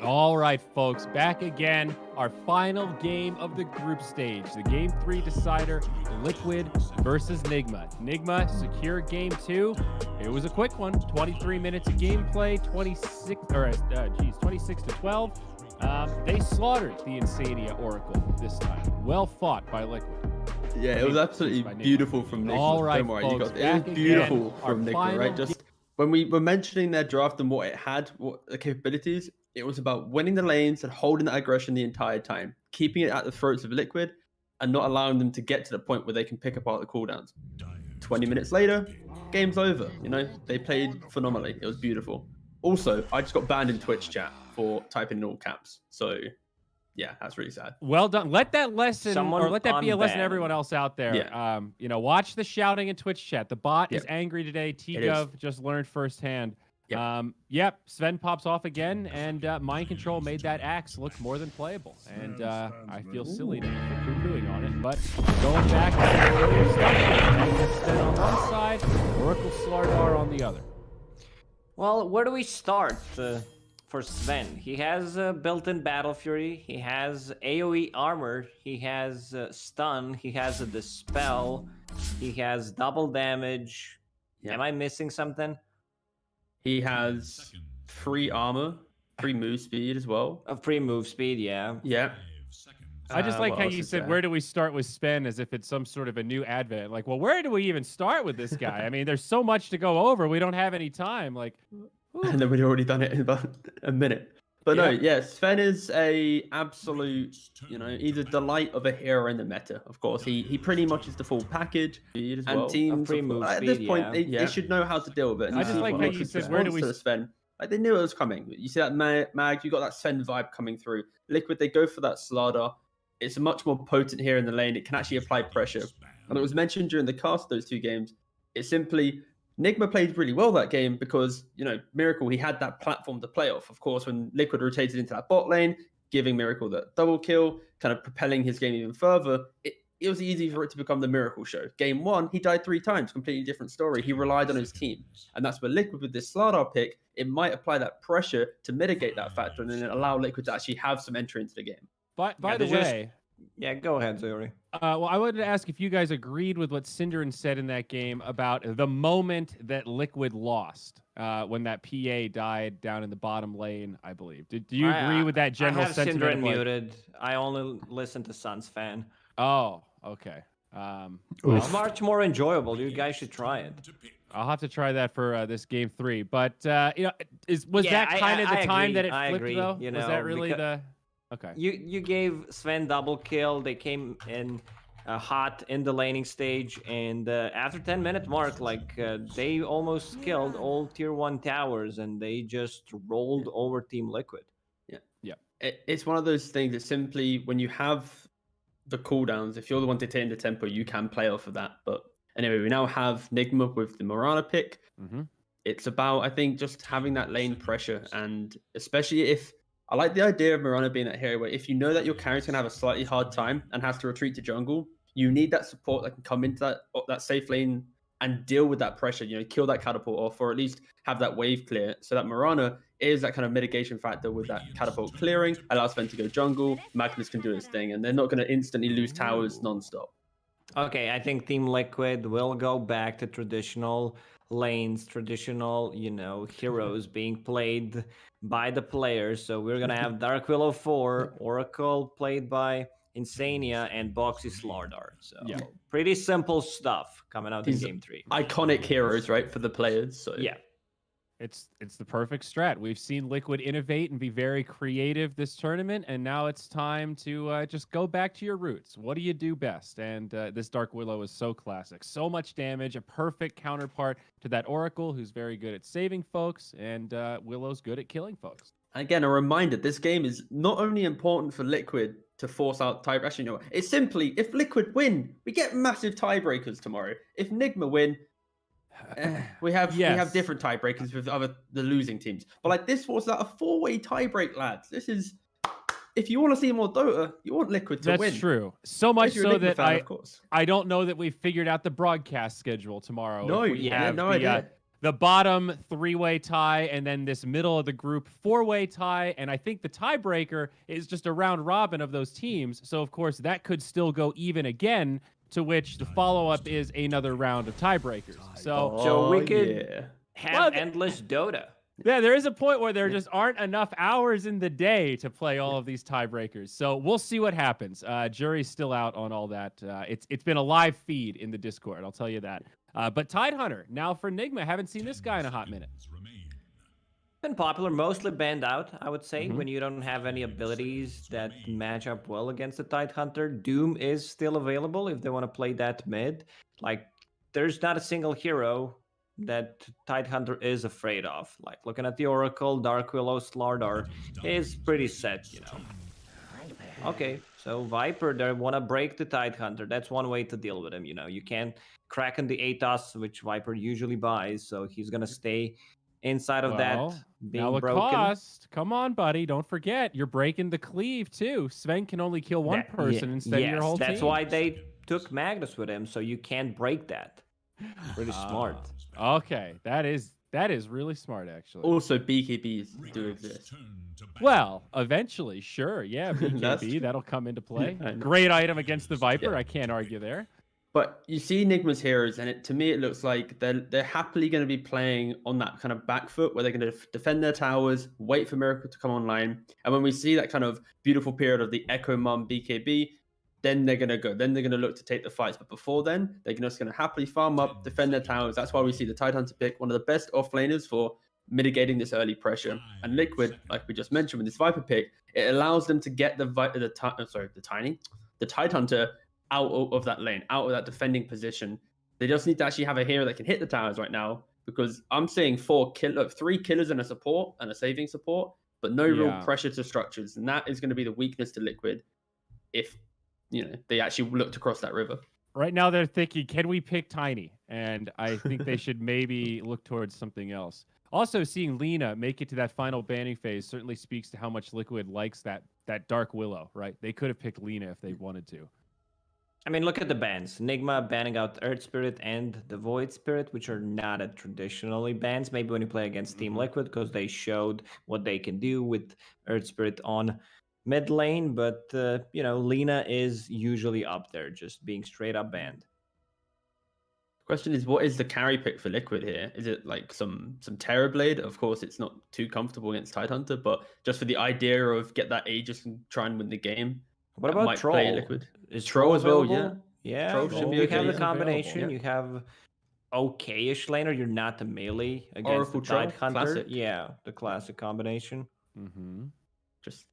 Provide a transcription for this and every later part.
All right, folks, back again. Our final game of the group stage, the Game 3 decider, Liquid versus Nigma. Nigma secure Game 2. It was a quick one, 23 minutes of gameplay, 26 to 12. They slaughtered the Insania Oracle this time. Well fought by Liquid. Yeah, it was absolutely beautiful from Nigma. All right, Don't worry, folks, it was beautiful again, from Nigma, right? Just when we were mentioning their draft and what it had, what the capabilities, it was about winning the lanes and holding that aggression the entire time, keeping it at the throats of Liquid and not allowing them to get to the point where they can pick apart the cooldowns. 20 minutes later, game's over. You know, they played phenomenally. It was beautiful. Also, I just got banned in Twitch chat for typing in all caps. So, yeah, that's really sad. Well done. Let that lesson, or let that be a lesson to everyone else out there. Yeah. You know, watch the shouting in Twitch chat. The bot is angry today. T-Gov just learned firsthand. Yep. Sven pops off again, and Mind Control made that axe look more than playable. And I feel silly for poo-pooing on it, but going back to stuff, Sven on one side, Oracle Slardar on the other. Well, where do we start for Sven? He has built-in Battle Fury, he has AoE armor, he has stun, he has a Dispel, he has double damage. Am I missing something? He has free armor, free move speed as well. Free move speed, yeah. Yeah. I just like how you said, where do we start with Sven, as if it's some sort of a new advent. Like, well, where do we even start with this guy? I mean, there's so much to go over. We don't have any time. Like, and then we'd already done it in about a minute. But no, Sven is a absolute, you know, he's a delight of a hero in the meta. Of course, he pretty much is the full package. And well. Teams at this point, they should know how to deal with it. And I just like how you said, where do we Sven? Like, they knew it was coming. You see that Mag, you got that Sven vibe coming through. Liquid, they go for that Slardar. It's much more potent here in the lane. It can actually apply pressure. And it was mentioned during the cast of those two games. It's simply Nigma played really well that game because, you know, Miracle, he had that platform to play off. Of course, when Liquid rotated into that bot lane, giving Miracle that double kill, kind of propelling his game even further, it was easy for it to become the Miracle show. Game 1, he died 3 times, completely different story. He relied on his team. And that's where Liquid, with this Slardar pick, it might apply that pressure to mitigate that factor and then allow Liquid to actually have some entry into the game. By the way... Yeah, go ahead, Zuri. Well, I wanted to ask if you guys agreed with what Cinderin said in that game about the moment that Liquid lost when that PA died down in the bottom lane, I believe. Do you agree with that general sentiment? I have Cinderin muted. I only listen to Suns fan. Oh, okay. It's much more enjoyable. You guys should try it. I'll have to try that for this game 3. But you know, was that kind of the time that it flipped, though? You know, was that really the... Okay. You gave Sven double kill. They came in hot in the laning stage, and after 10-minute mark, like they almost killed all tier 1 towers, and they just rolled over Team Liquid. Yeah. It's one of those things that simply, when you have the cooldowns, if you're the one dictating the tempo, you can play off of that. But anyway, we now have Nigma with the Morana pick. It's about, I think, just having that lane pressure, and especially if I like the idea of Morana being that hero where if you know that your carry's going to have a slightly hard time and has to retreat to jungle, you need that support that can come into that safe lane and deal with that pressure, you know, kill that catapult off, or at least have that wave clear. So that Morana is that kind of mitigation factor with that catapult clearing, allows them to go jungle, Magnus can do his thing, and they're not going to instantly lose towers nonstop. Okay, I think Team Liquid will go back to traditional lanes, traditional, you know, heroes being played by the players. So we're gonna have Dark Willow 4, Oracle played by Insania, and Boxy Slardar. So pretty simple stuff coming out in game 3. Iconic heroes, right, for the players. So yeah. It's the perfect strat. We've seen Liquid innovate and be very creative this tournament, and now it's time to just go back to your roots. What do you do best? And this Dark Willow is so classic. So much damage, a perfect counterpart to that Oracle, who's very good at saving folks, and Willow's good at killing folks. Again, a reminder: this game is not only important for Liquid to force out tie. Actually, no, it's simply if Liquid win, we get massive tiebreakers tomorrow. If Nigma win, we have Yes. different tiebreakers with the losing teams. But like this was like a 4-way tiebreak, lads. This is if you want to see more Dota, you want Liquid to win. That's true. So much If you're a so Nigma that fan, of course. I don't know that we've figured out the broadcast schedule tomorrow. No, If we have no the, idea. The bottom 3-way tie, and then this middle of the group 4-way tie, and I think the tiebreaker is just a round robin of those teams. So of course that could still go even again. To which the follow-up is another round of tiebreakers. So we could have Well, endless Dota. Yeah, there is a point where there just aren't enough hours in the day to play all of these tiebreakers. So we'll see what happens. Jury's still out on all that. It's been a live feed in the Discord, I'll tell you that. But Tidehunter, now for Nigma. Haven't seen this guy in a hot minute. Been popular, mostly banned out, I would say, when you don't have any abilities that match up well against the Tidehunter. Doom is still available if they want to play that mid. Like, there's not a single hero that Tidehunter is afraid of. Like, looking at the Oracle, Dark Willow, Slardar is pretty set, you know. Okay, so Viper, they want to break the Tidehunter. That's one way to deal with him, you know. You can't crack on the ATOS, which Viper usually buys, so he's going to stay inside of that being now broken. cost. Come on, buddy. Don't forget, you're breaking the cleave, too. Sven can only kill one person instead of your whole team. That's why they took Magnus with him, so you can't break that. Pretty smart. Okay, that is really smart, actually. Also, BKBs do exist. Well, eventually, sure. Yeah, BKB, that'll come into play. Great item against the Viper. I can't argue there. But you see Nigma's heroes, and to me, it looks like they're happily going to be playing on that kind of back foot where they're going to defend their towers, wait for Miracle to come online. And when we see that kind of beautiful period of the Echo Mum BKB, then they're going to go. Then they're going to look to take the fights. But before then, they're just going to happily farm up, defend their towers. That's why we see the Tidehunter pick, one of the best offlaners for mitigating this early pressure. And Liquid, like we just mentioned with this Viper pick, it allows them to get the Tidehunter out of that lane, out of that defending position. They just need to actually have a hero that can hit the towers right now, because I'm seeing 3 killers and a support and a saving support, but no real pressure to structures. And that is going to be the weakness to Liquid if they actually look to cross that river. Right now they're thinking, can we pick Tiny? And I think they should maybe look towards something else. Also, seeing Lina make it to that final banning phase certainly speaks to how much Liquid likes that Dark Willow, right? They could have picked Lina if they wanted to. I mean, look at the bans. Nigma banning out Earth Spirit and the Void Spirit, which are not a traditionally bans. Maybe when you play against Team Liquid, because they showed what they can do with Earth Spirit on mid lane. But, Lina is usually up there, just being straight up banned. Question is, what is the carry pick for Liquid here? Is it like some Terrorblade? Of course, it's not too comfortable against Tidehunter, but just for the idea of get that Aegis and try and win the game. What about Troll? Liquid. Is Troll as well? available? Yeah. Troll should be you okay. have the Yeah. combination. Yeah. You have okay-ish laner. You're not the melee against Oracle the Troll, Tidehunter. classic. Yeah, the classic combination. Mm-hmm. Just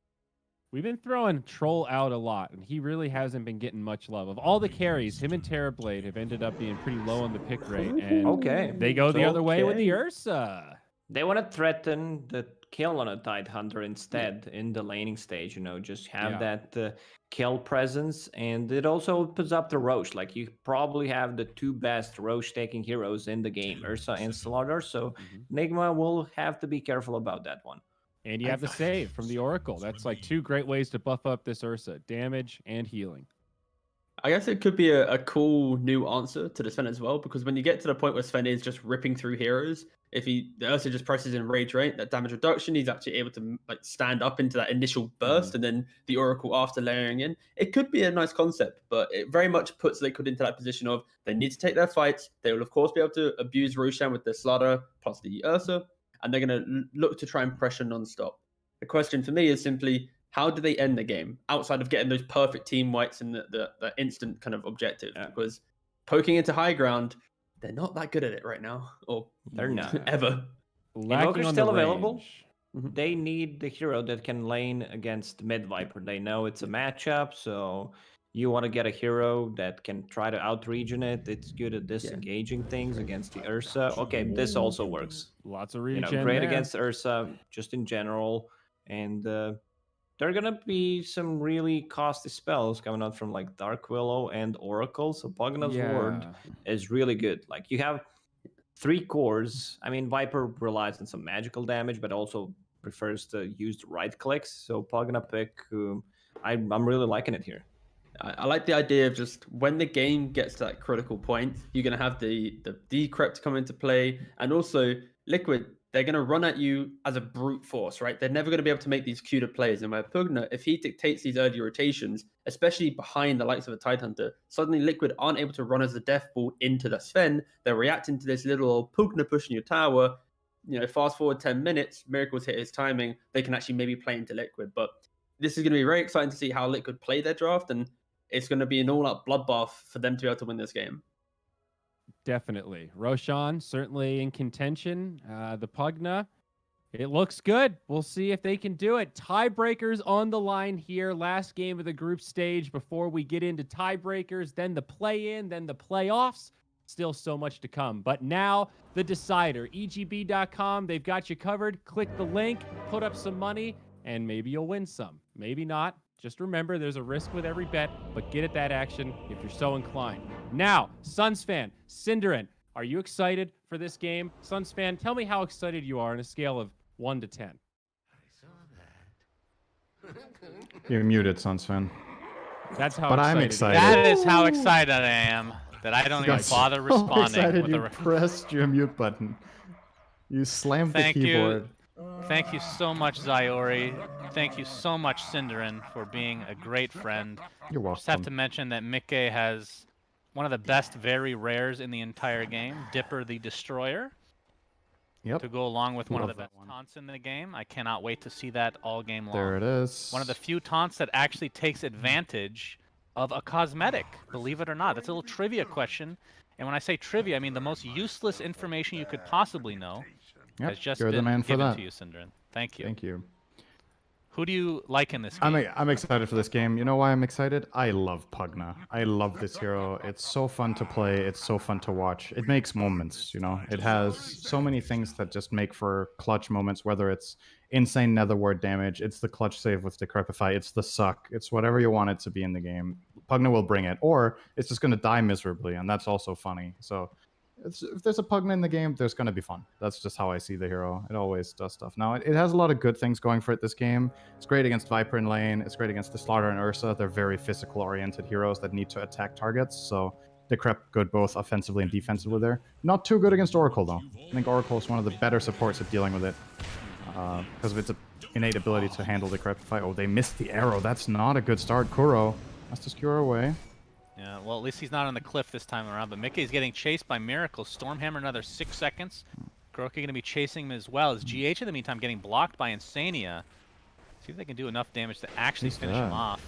We've been throwing Troll out a lot, and he really hasn't been getting much love. Of all the carries, him and Terrorblade have ended up being pretty low on the pick rate, and they go the other way with the Ursa. They want to threaten the kill on a Tidehunter instead in the laning stage, just have that kill presence, and it also opens up the Roche. Like, you probably have the 2 best Roche-taking heroes in the game, Ursa and Slardar, so Nigma will have to be careful about that one. And you have the save from the Oracle. That's like 2 great ways to buff up this Ursa. Damage and healing. I guess it could be a cool new answer to the Sven as well, because when you get to the point where Sven is just ripping through heroes, if the Ursa just presses in Rage Rate, that damage reduction, he's actually able to stand up into that initial burst, and then the Oracle after layering in. It could be a nice concept, but it very much puts Liquid into that position of they need to take their fights. They will, of course, be able to abuse Roshan with their Slardar plus the Ursa, and they're going to look to try and pressure non-stop. The question for me is simply, how do they end the game outside of getting those perfect team wipes and the instant kind of objective? Because poking into high ground, they're not that good at it right now, or they're not ever. Invoker's still available. They need the hero that can lane against mid Viper. They know it's a matchup, so you want to get a hero that can try to out-region it. It's good at disengaging things against the Ursa. Okay, this also works. Lots of regen. Great against Ursa, just in general. and there are gonna be some really costly spells coming out from like Dark Willow and Oracle. So Pugna's Ward is really good. Like you have 3 cores. I mean, Viper relies on some magical damage, but also prefers to use the right clicks. So Pugna pick, I'm really liking it here. I like the idea of just when the game gets to that critical point, you're going to have the decrypt come into play, and also Liquid, they're going to run at you as a brute force, right? They're never going to be able to make these cuter plays. And where Pugna, if he dictates these early rotations, especially behind the likes of a Tidehunter, suddenly Liquid aren't able to run as a death ball into the Sven. They're reacting to this little Pugna pushing your tower. You know, fast forward 10 minutes, Miracles hit his timing. They can actually maybe play into Liquid. But this is going to be very exciting to see how Liquid play their draft, and it's going to be an all-out bloodbath for them to be able to win this game. Definitely. Roshan, certainly in contention. The Pugna, it looks good. We'll see if they can do it. Tiebreakers on the line here. Last game of the group stage before we get into tiebreakers, then the play-in, then the playoffs. Still so much to come. But now, the decider. EGB.com, they've got you covered. Click the link, put up some money, and maybe you'll win some. Maybe not. Just remember, there's a risk with every bet, but get at that action if you're so inclined. Now, Suns fan, Cinderin, are you excited for this game? Suns fan, tell me how excited you are on a scale of 1 to 10. You're muted, Suns fan. That's how but excited I'm excited. That is how excited I am that I don't even bother responding. Excited with you the pressed your mute button. You slammed Thank the keyboard. Thank you so much, Zyori. Thank you so much, Cinderin, for being a great friend. You're welcome. Just have to mention that Mickey has one of the best very rares in the entire game, Dipper the Destroyer. Yep. To go along with one of the Love best that one. taunts in the game. I cannot wait to see that all game long. There it is. One of the few taunts that actually takes advantage of a cosmetic, believe it or not. That's a little trivia question. And when I say trivia, I mean the most useless information you could possibly know. Yep, Has just you're been the man for given that. to you, Cinderin. Thank you. Thank you. Who do you like in this game? I'm excited for this game. You know why I'm excited? I love Pugna. I love this hero. It's so fun to play. It's so fun to watch. It makes moments, you know. It has so many things that just make for clutch moments, whether it's insane nether ward damage, it's the clutch save with Decrepify, it's the suck, it's whatever you want it to be in the game. Pugna will bring it, or it's just going to die miserably, and that's also funny. So if there's a Pugna in the game, there's going to be fun. That's just how I see the hero. It always does stuff. Now, it has a lot of good things going for it this game. It's great against Viper in lane. It's great against the Slaughter and Ursa. They're very physical-oriented heroes that need to attack targets, so Decrep good both offensively and defensively there. Not too good against Oracle, though. I think Oracle is one of the better supports at dealing with it because of its innate ability to handle Decrepify. Oh, they missed the arrow. That's not a good start. Kuro has to skewer away. Yeah, well, at least he's not on the cliff this time around. But Mickey's getting chased by Miracle. Stormhammer another 6 seconds. Kuroki going to be chasing him as well. As GH in the meantime getting blocked by Insania. See if they can do enough damage to actually finish him off.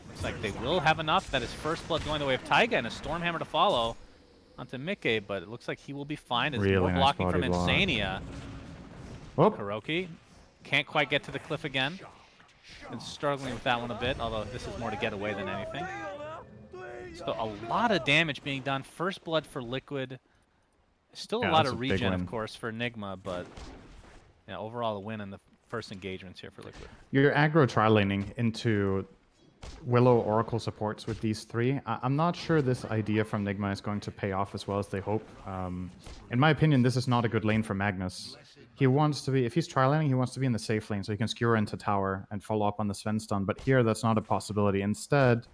Looks like they will have enough. That is first blood going the way of Taiga and a Stormhammer to follow onto Mickey. But it looks like he will be fine as Really more nice blocking body from block. Insania. Oh, Kuroki can't quite get to the cliff again. Been struggling with that one a bit, although this is more to get away than anything. So a lot of damage being done. First blood for Liquid. Still a Yeah, lot that's of a big regen, win. of course, for Enigma, but yeah, overall a win in the first engagements here for Liquid. you're aggro tri-laning into Willow Oracle supports with these three. I'm not sure this idea from Nigma is going to pay off as well as they hope. In my opinion, this is not a good lane for Magnus. He wants to be, if he's tri-laning, he wants to be in the safe lane so he can skewer into tower and follow up on the Sven stun. But here, that's not a possibility. Instead,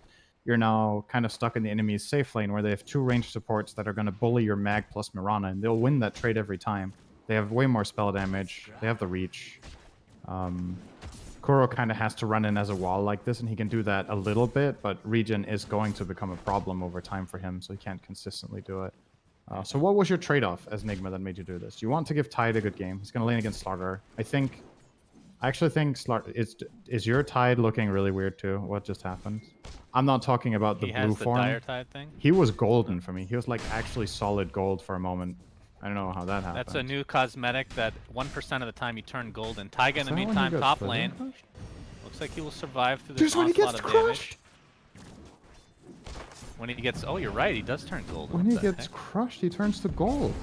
you're now kind of stuck in the enemy's safe lane where they have two ranged supports that are going to bully your Mag plus Mirana, and they'll win that trade every time. They have way more spell damage. They have the reach. Kuro kind of has to run in as a wall like this, and he can do that a little bit, but regen is going to become a problem over time for him, so he can't consistently do it. So what was your trade-off as Nigma that made you do this? You want to give Tide a good game. He's going to lane against Slaughter. I actually think Slaughter... Is your Tide looking really weird too? What just happened? I'm not talking about the He blue has the form. Dire Tide thing? He was golden for me. He was like actually solid gold for a moment. I don't know how that happened. That's a new cosmetic that 1% of the time you turn golden. Taiga in Is the that when he meantime, gets top Frozen lane. Push? Looks like he will survive through There's this when he onslaught gets of damage. crushed! When he gets... Oh, you're right. He does turn golden. When What he the gets heck? crushed, he turns to gold.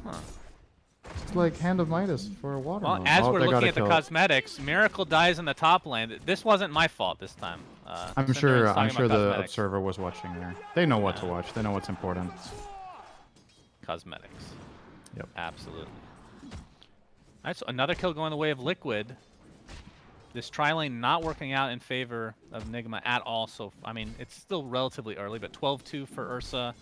Huh. It's like Hand of Midas for a water. Well, as we're they got looking a at the kill. cosmetics, Miracle dies in the top lane. This wasn't my fault this time. I'm Cinderen's sure talking about the cosmetics. observer was watching there. They know what to watch. They know what's important. Cosmetics. Yep. Absolutely. All right, so another kill going the way of Liquid. This tri-lane not working out in favor of Nigma at all. So, I mean, it's still relatively early, but 12-2 for Ursa.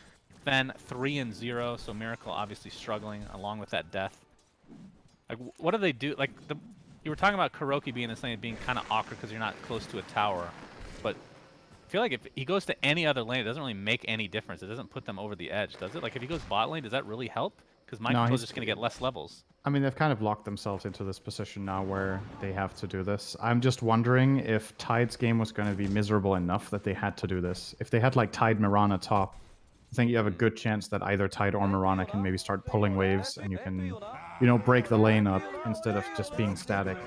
Then 3-0, so Miracle obviously struggling along with that death. Like, what do they do? Like, you were talking about Kuroki being this lane being kind of awkward because you're not close to a tower. But I feel like if he goes to any other lane, it doesn't really make any difference. It doesn't put them over the edge, does it? Like, if he goes bot lane, does that really help? Because Mind Control is just going to get less levels. I mean, they've kind of locked themselves into this position now where they have to do this. I'm just wondering if Tide's game was going to be miserable enough that they had to do this. If they had, like, Tide Mirana top, I think you have a good chance that either Tide or Mirana can maybe start pulling waves and you can, you know, break the lane up instead of just being static.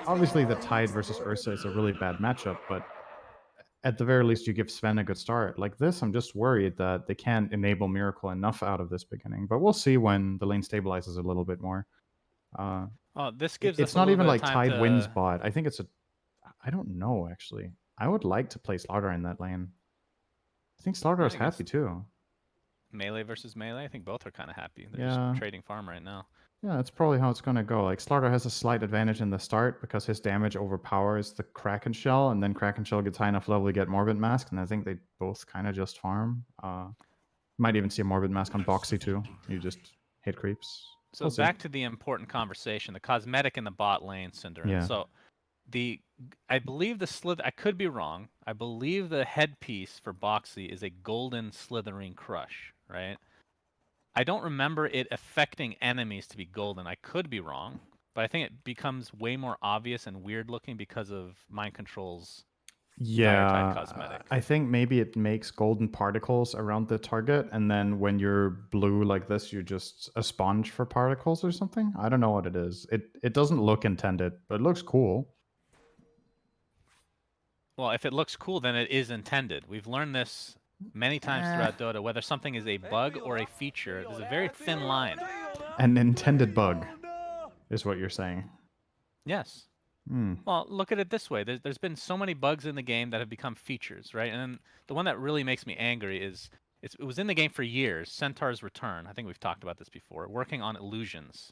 Obviously, the Tide versus Ursa is a really bad matchup, but at the very least, you give Sven a good start. Like this, I'm just worried that they can't enable Miracle enough out of this beginning. But we'll see when the lane stabilizes a little bit more. Oh, this gives it's us a not little even bit like of time Tide to... wins bot. I think it's a... I don't know, actually. I would like to play Slaughter in that lane. I think Slaughter is happy too. Melee versus melee, I think both are kind of happy. They're Yeah. just trading farm right now. Yeah, that's probably how it's going to go. Like, Slaughter has a slight advantage in the start because his damage overpowers the Kraken Shell, and then Kraken Shell gets high enough level to get Morbid Mask, and I think they both kind of just farm. Might even see a Morbid Mask on Boxy too. You just hit creeps. So We'll see. back to the important conversation, the cosmetic in the bot lane, Cinderin. Yeah. So I believe the slither, I could be wrong. I believe the headpiece for Boxy is a golden slithering crush, right? I don't remember it affecting enemies to be golden. I could be wrong, but I think it becomes way more obvious and weird looking because of Mind Control's Yeah, cosmetic. I think maybe it makes golden particles around the target, and then when you're blue like this, you're just a sponge for particles or something. I don't know what it is. It doesn't look intended, but it looks cool. Well, if it looks cool, then it is intended. We've learned this many times throughout Dota. Whether something is a bug or a feature, there's a very thin line. An intended bug is what you're saying. Yes. Hmm. Well, look at it this way. There's been so many bugs in the game that have become features, right? And then the one that really makes me angry is it was in the game for years, Centaur's Return. I think we've talked about this before. Working on illusions,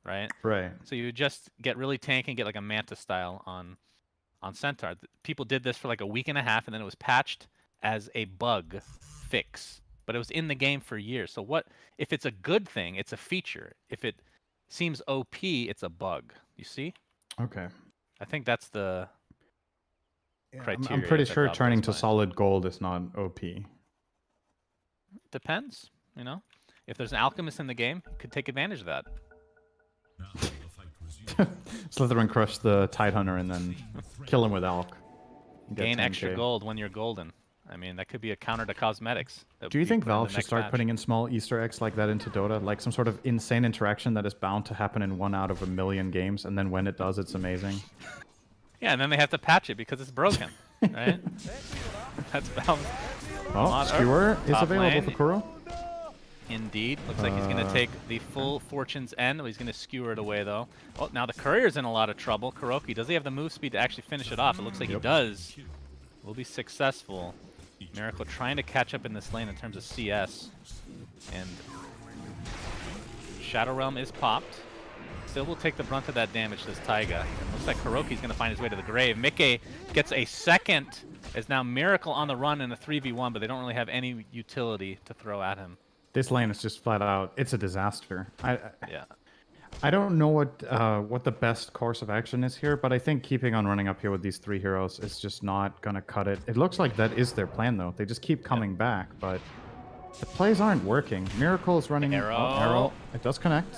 right? Right. So you would just get really tanky and get like a Manta style on Centaur. People did this for like a week and a half, and then it was patched as a bug fix. But it was in the game for years. So what if it's a good thing? It's a feature. If it seems OP, it's a bug. You see? Okay. I think that's the criteria. I'm pretty that sure Bob turning goes to by. solid gold is not OP. Depends, you know. If there's an alchemist in the game, you could take advantage of that. Slither and crush the Tidehunter and then kill him with Alk. Get Gain 10K. extra gold when you're golden. I mean, that could be a counter to cosmetics. Do you think Valve should start putting in small Easter eggs like that into Dota? Like some sort of insane interaction that is bound to happen in 1 out of 1,000,000 games, and then when it does, it's amazing? Yeah, and then they have to patch it because it's broken, right? That's Valve. Oh, Skewer is top available lane. for Kuro. Indeed. Looks like he's going to take the full Fortune's End. He's going to skewer it away, though. Oh, now the Courier's in a lot of trouble. Kuroki, does he have the move speed to actually finish it off? It looks like he does. Will be successful. Miracle trying to catch up in this lane in terms of CS. And Shadow Realm is popped. Still will take the brunt of that damage, this Taiga. And looks like Kuroki's going to find his way to the grave. Mickey gets a second, as now Miracle on the run in a 3v1, but they don't really have any utility to throw at him. This lane is just flat out, it's a disaster. Yeah. I don't know what the best course of action is here, but I think keeping on running up here with these 3 heroes is just not going to cut it. It looks like that is their plan, though. They just keep coming back, but the plays aren't working. Miracle is running... Arrow. Oh, arrow. It does connect.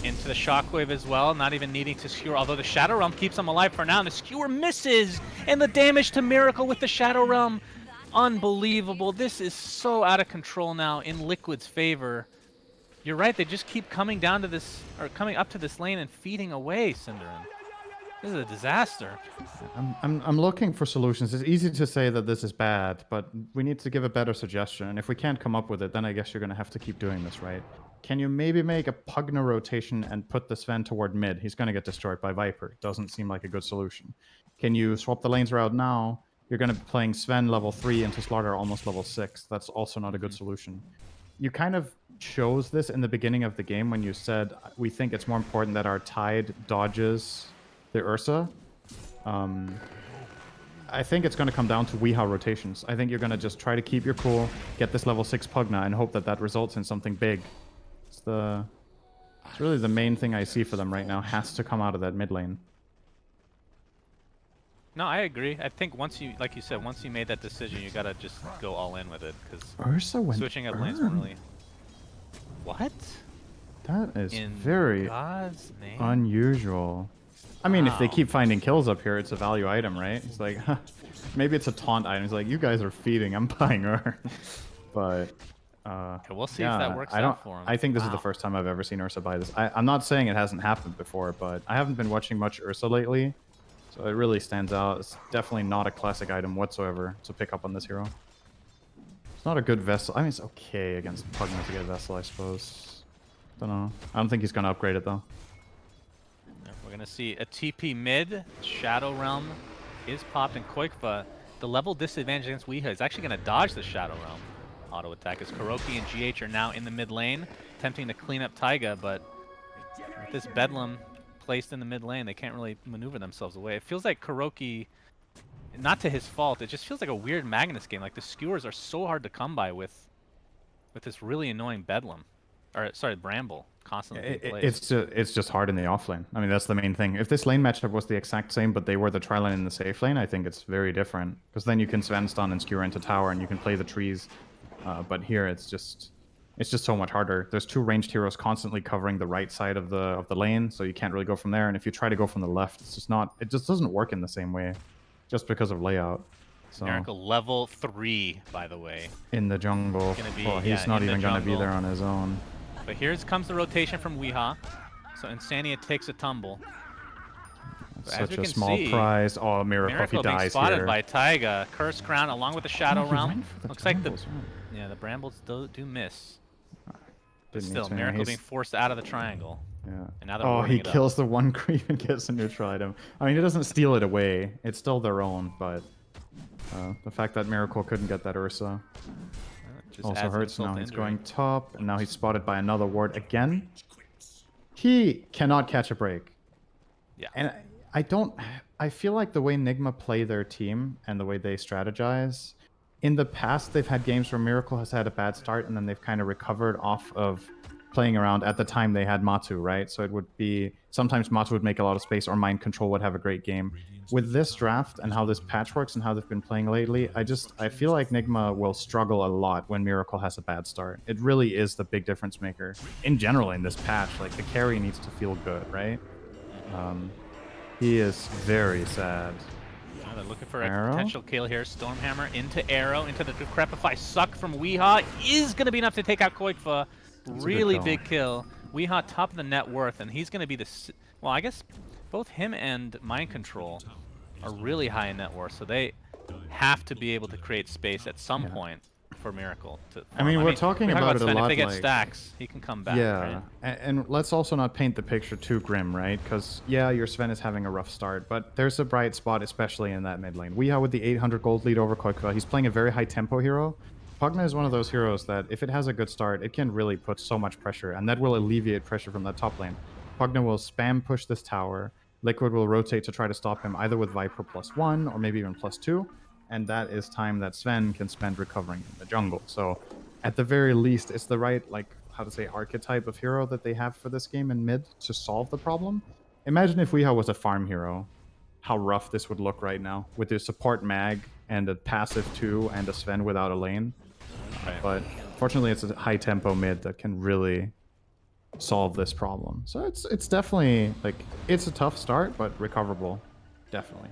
Into the Shockwave as well, not even needing to skewer, although the Shadow Realm keeps him alive for now, and the skewer misses! And the damage to Miracle with the Shadow Realm, unbelievable. This is so out of control now in Liquid's favor. You're right, they just keep coming down to this, or coming up to this lane and feeding away, Cinderin. This is a disaster. I'm looking for solutions. It's easy to say that this is bad, but we need to give a better suggestion. And if we can't come up with it, then I guess you're going to have to keep doing this, right? can you maybe make a Pugna rotation and put the Sven toward mid? He's going to get destroyed by Viper. Doesn't seem like a good solution. Can you swap the lanes around now? You're going to be playing Sven level 3 into Slaughter almost level 6. That's also not a good solution. You kind of chose this in the beginning of the game when you said, we think it's more important that our Tide dodges the Ursa. I think it's going to come down to Weehaw rotations. I think you're going to just try to keep your cool, get this level 6 Pugna, and hope that that results in something big. It's really the main thing I see for them right now. Has to come out of that mid lane. No, I agree. I think once you, like you said, once you made that decision, you gotta just go all in with it, because Ursa went switching up lanes won't really. What? That is In very God's name? unusual. I mean, if they Wow. keep finding kills up here, it's a value item, right? It's like, maybe it's a taunt item. It's like, you guys are feeding, I'm buying her. But, Okay, we'll see yeah, if that works I don't. out for him. I think this is the Wow. first time I've ever seen Ursa buy this. I'm not saying it hasn't happened before, but I haven't been watching much Ursa lately, so it really stands out. It's definitely not a classic item whatsoever to pick up on this hero. It's not a good Vessel. I mean, it's okay against Pugna to get Vessel, I suppose. Don't know. I don't think he's gonna upgrade it though. Yeah, we're gonna see a TP mid. Shadow Realm is popped, and Koikva, the level disadvantage against Weeha, is actually gonna dodge the Shadow Realm auto attack, as Kuroki and GH are now in the mid lane, attempting to clean up Taiga, but with this Bedlam placed in the mid lane, they can't really maneuver themselves away. It feels like Kuroki, not to his fault, it just feels like a weird Magnus game. Like the skewers are so hard to come by with this really annoying Bedlam, or sorry, Bramble constantly being placed. It's just hard in the offlane. I mean, that's the main thing. If this lane matchup was the exact same, but they were the tri-lane in the safe lane, I think it's very different. Because then you can Sven stun and skewer into tower, and you can play the trees. But here, it's just so much harder. There's two ranged heroes constantly covering the right side of the lane, so you can't really go from there. And if you try to go from the left, it's just not. It just doesn't work in the same way, just because of layout. So Miracle level 3, by the way. in the jungle, Gonna be- well, he's yeah, not in the even gonna be jungle. there on his own. But here comes the rotation from Weeha. So Insania takes a tumble. But as Such we a can small see, prize. Oh, Miracle, if he Miracle being dies spotted here. by Taiga. Curse Crown along with the Shadow Oh, he Realm. went for the Looks like the brambles, right. the brambles do miss. But Didn't need still, to, yeah, Miracle he's- being forced out of the triangle. Yeah. And now they're Oh, warming he it up. kills the one creep and gets a neutral item. I mean, he doesn't steal it away. It's still their own, but the fact that Miracle couldn't get that Ursa Just also adds hurts. insult Now to he's injury. going top, and now he's spotted by another ward again. He cannot catch a break. Yeah. And I feel like the way Nigma play their team and the way they strategize, in the past they've had games where Miracle has had a bad start and then they've kind of recovered off of playing around. At the time they had Matu, right? So it would be, sometimes Matu would make a lot of space or Mind Control would have a great game. With this draft and how this patch works and how they've been playing lately, I feel like Nigma will struggle a lot when Miracle has a bad start. It really is the big difference maker. In general in this patch, like the carry needs to feel good, right? He is very sad. Now they're looking for a Arrow? potential kill here. Stormhammer into Arrow, into the Decrepify. Suck from Weeha is going to be enough to take out Koikva. good Really kill. big kill. Weeha top of the net worth, and he's going to be the... Well, I guess both him and Mind Control are really high in net worth, so they have to be able to create space at some point for Miracle to I mean, farm. we're talking we talk about it a Sven, lot, If they get like- stacks, he can come back. Yeah, right? and let's also not paint the picture too grim, right? Because, yeah, your Sven is having a rough start, but there's a bright spot, especially in that mid lane. Weeha with the 800 gold lead over Koikva. He's playing a very high tempo hero. Pugna is one of those heroes that, if it has a good start, it can really put so much pressure, and that will alleviate pressure from that top lane. Pugna will spam push this tower. Liquid will rotate to try to stop him, either with Viper +1 or maybe even +2, and that is time that Sven can spend recovering in the jungle. So, at the very least, it's the right, like, how to say, archetype of hero that they have for this game in mid to solve the problem. Imagine if Weeha was a farm hero, how rough this would look right now, with their support mag and a passive 2 and a Sven without a lane. But fortunately, it's a high tempo mid that can really solve this problem. So it's definitely, like, it's a tough start, but recoverable, definitely.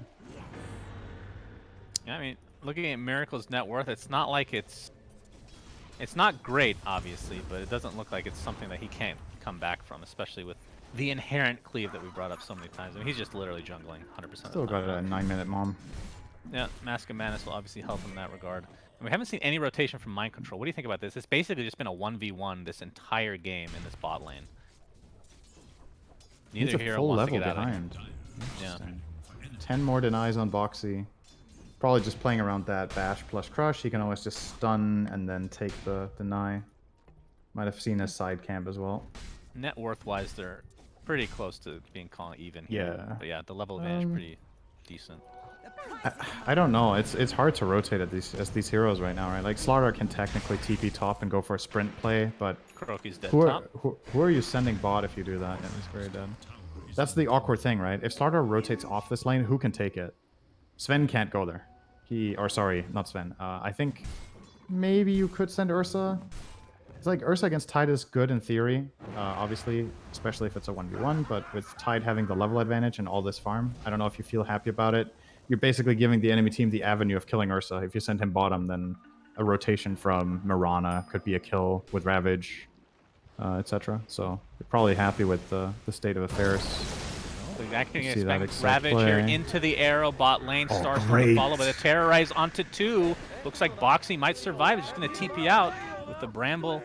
Yeah, I mean, looking at Miracle's net worth, it's not like it's not great, obviously, but it doesn't look like it's something that he can't come back from, especially with the inherent cleave that we brought up so many times. I mean, he's just literally jungling 100% of Still the time. got a 9-minute mom. Yeah, Mask of Madness will obviously help in that regard. We haven't seen any rotation from Mind Control. What do you think about this? It's basically just been a 1v1 this entire game in this bot lane. He's Neither a hero full wants to level get out of behind. Yeah. Interesting. 10 more denies on Boxy. Probably just playing around that bash plus crush. He can always just stun and then take the deny. Might have seen his side camp as well. Net worth-wise, they're pretty close to being even here. Yeah. But yeah, the level advantage pretty decent. I don't know. It's hard to rotate at these heroes right now, right? Like Slardar can technically TP top and go for a sprint play, but Kuroki's dead who top. are you sending bot if you do that? Yeah, he's very dead. That's the awkward thing, right? If Slardar rotates off this lane, who can take it? Sven can't go there. Sorry, not Sven. I think maybe you could send Ursa. It's like Ursa against Tide is good in theory, obviously, especially if it's a 1v1, but with Tide having the level advantage and all this farm, I don't know if you feel happy about it. You're basically giving the enemy team the avenue of killing Ursa. If you send him bottom, then a rotation from Mirana could be a kill with Ravage, etc. So you're probably happy with the state of affairs. I can See that expect exact Ravage here play. into the arrow. Bot lane Oh, starts to great. follow, but a Terrorize onto 2. Looks like Boxy might survive. He's just going to TP out with the Bramble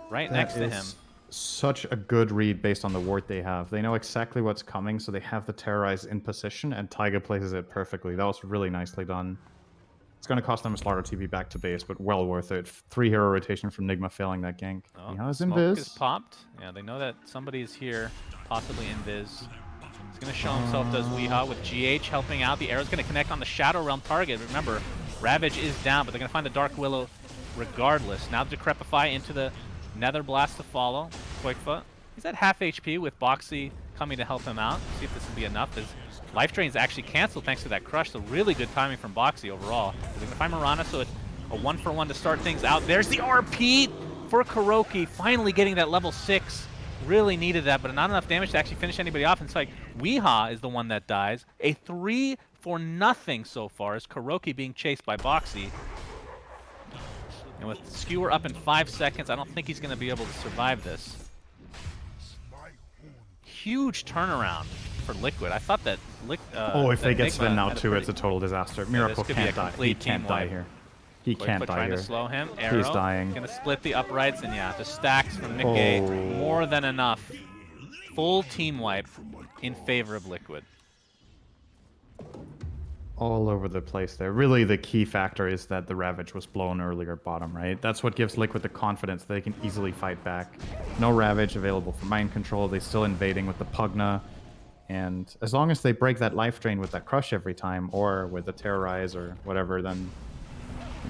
right next to him. Such a good read based on the ward they have. They know exactly what's coming, so they have the Terrorize in position, and Taiga places it perfectly. That was really nicely done. It's going to cost them a Slardar TP back to base, but well worth it. 3 hero rotation from Nigma failing that gank. Oh, He has smoke invis. is popped. Yeah, they know that somebody is here, possibly invis. He's going to show himself, does Weehaw, with GH helping out. The arrow's going to connect on the Shadow Realm target. Remember, Ravage is down, but they're going to find the Dark Willow regardless. Now Decrepify into the Nether Blast to follow. Quickfoot. He's at half HP with Boxy coming to help him out. See if this will be enough. His life drain is actually canceled thanks to that crush, so really good timing from Boxy overall. They're going to find Mirana, so it's a 1-for-1 to start things out. There's the RP for Kuroki, finally getting that level 6. Really needed that, but not enough damage to actually finish anybody off. It's like Weehaw is the one that dies. A 3-for-0 so far as Kuroki being chased by Boxy. And with Skewer up in 5 seconds, I don't think he's going to be able to survive this. Huge turnaround for Liquid. I thought that If they get Sven now too, pretty... it's a total disaster. this Miracle could be a can't die. He complete can't team die wipe. here. He can't Quickfoot die trying here. to slow him. Arrow. He's dying. Gonna split the uprights, and yeah, the stacks from Mickey, Oh. more than enough. Full team wipe in favor of Liquid. All over the place there. Really, the key factor is that the Ravage was blown earlier bottom, right? That's what gives Liquid the confidence that they can easily fight back. No Ravage available for mind control. They still invading with the Pugna. And as long as they break that life drain with that crush every time, or with the Terrorize or whatever, then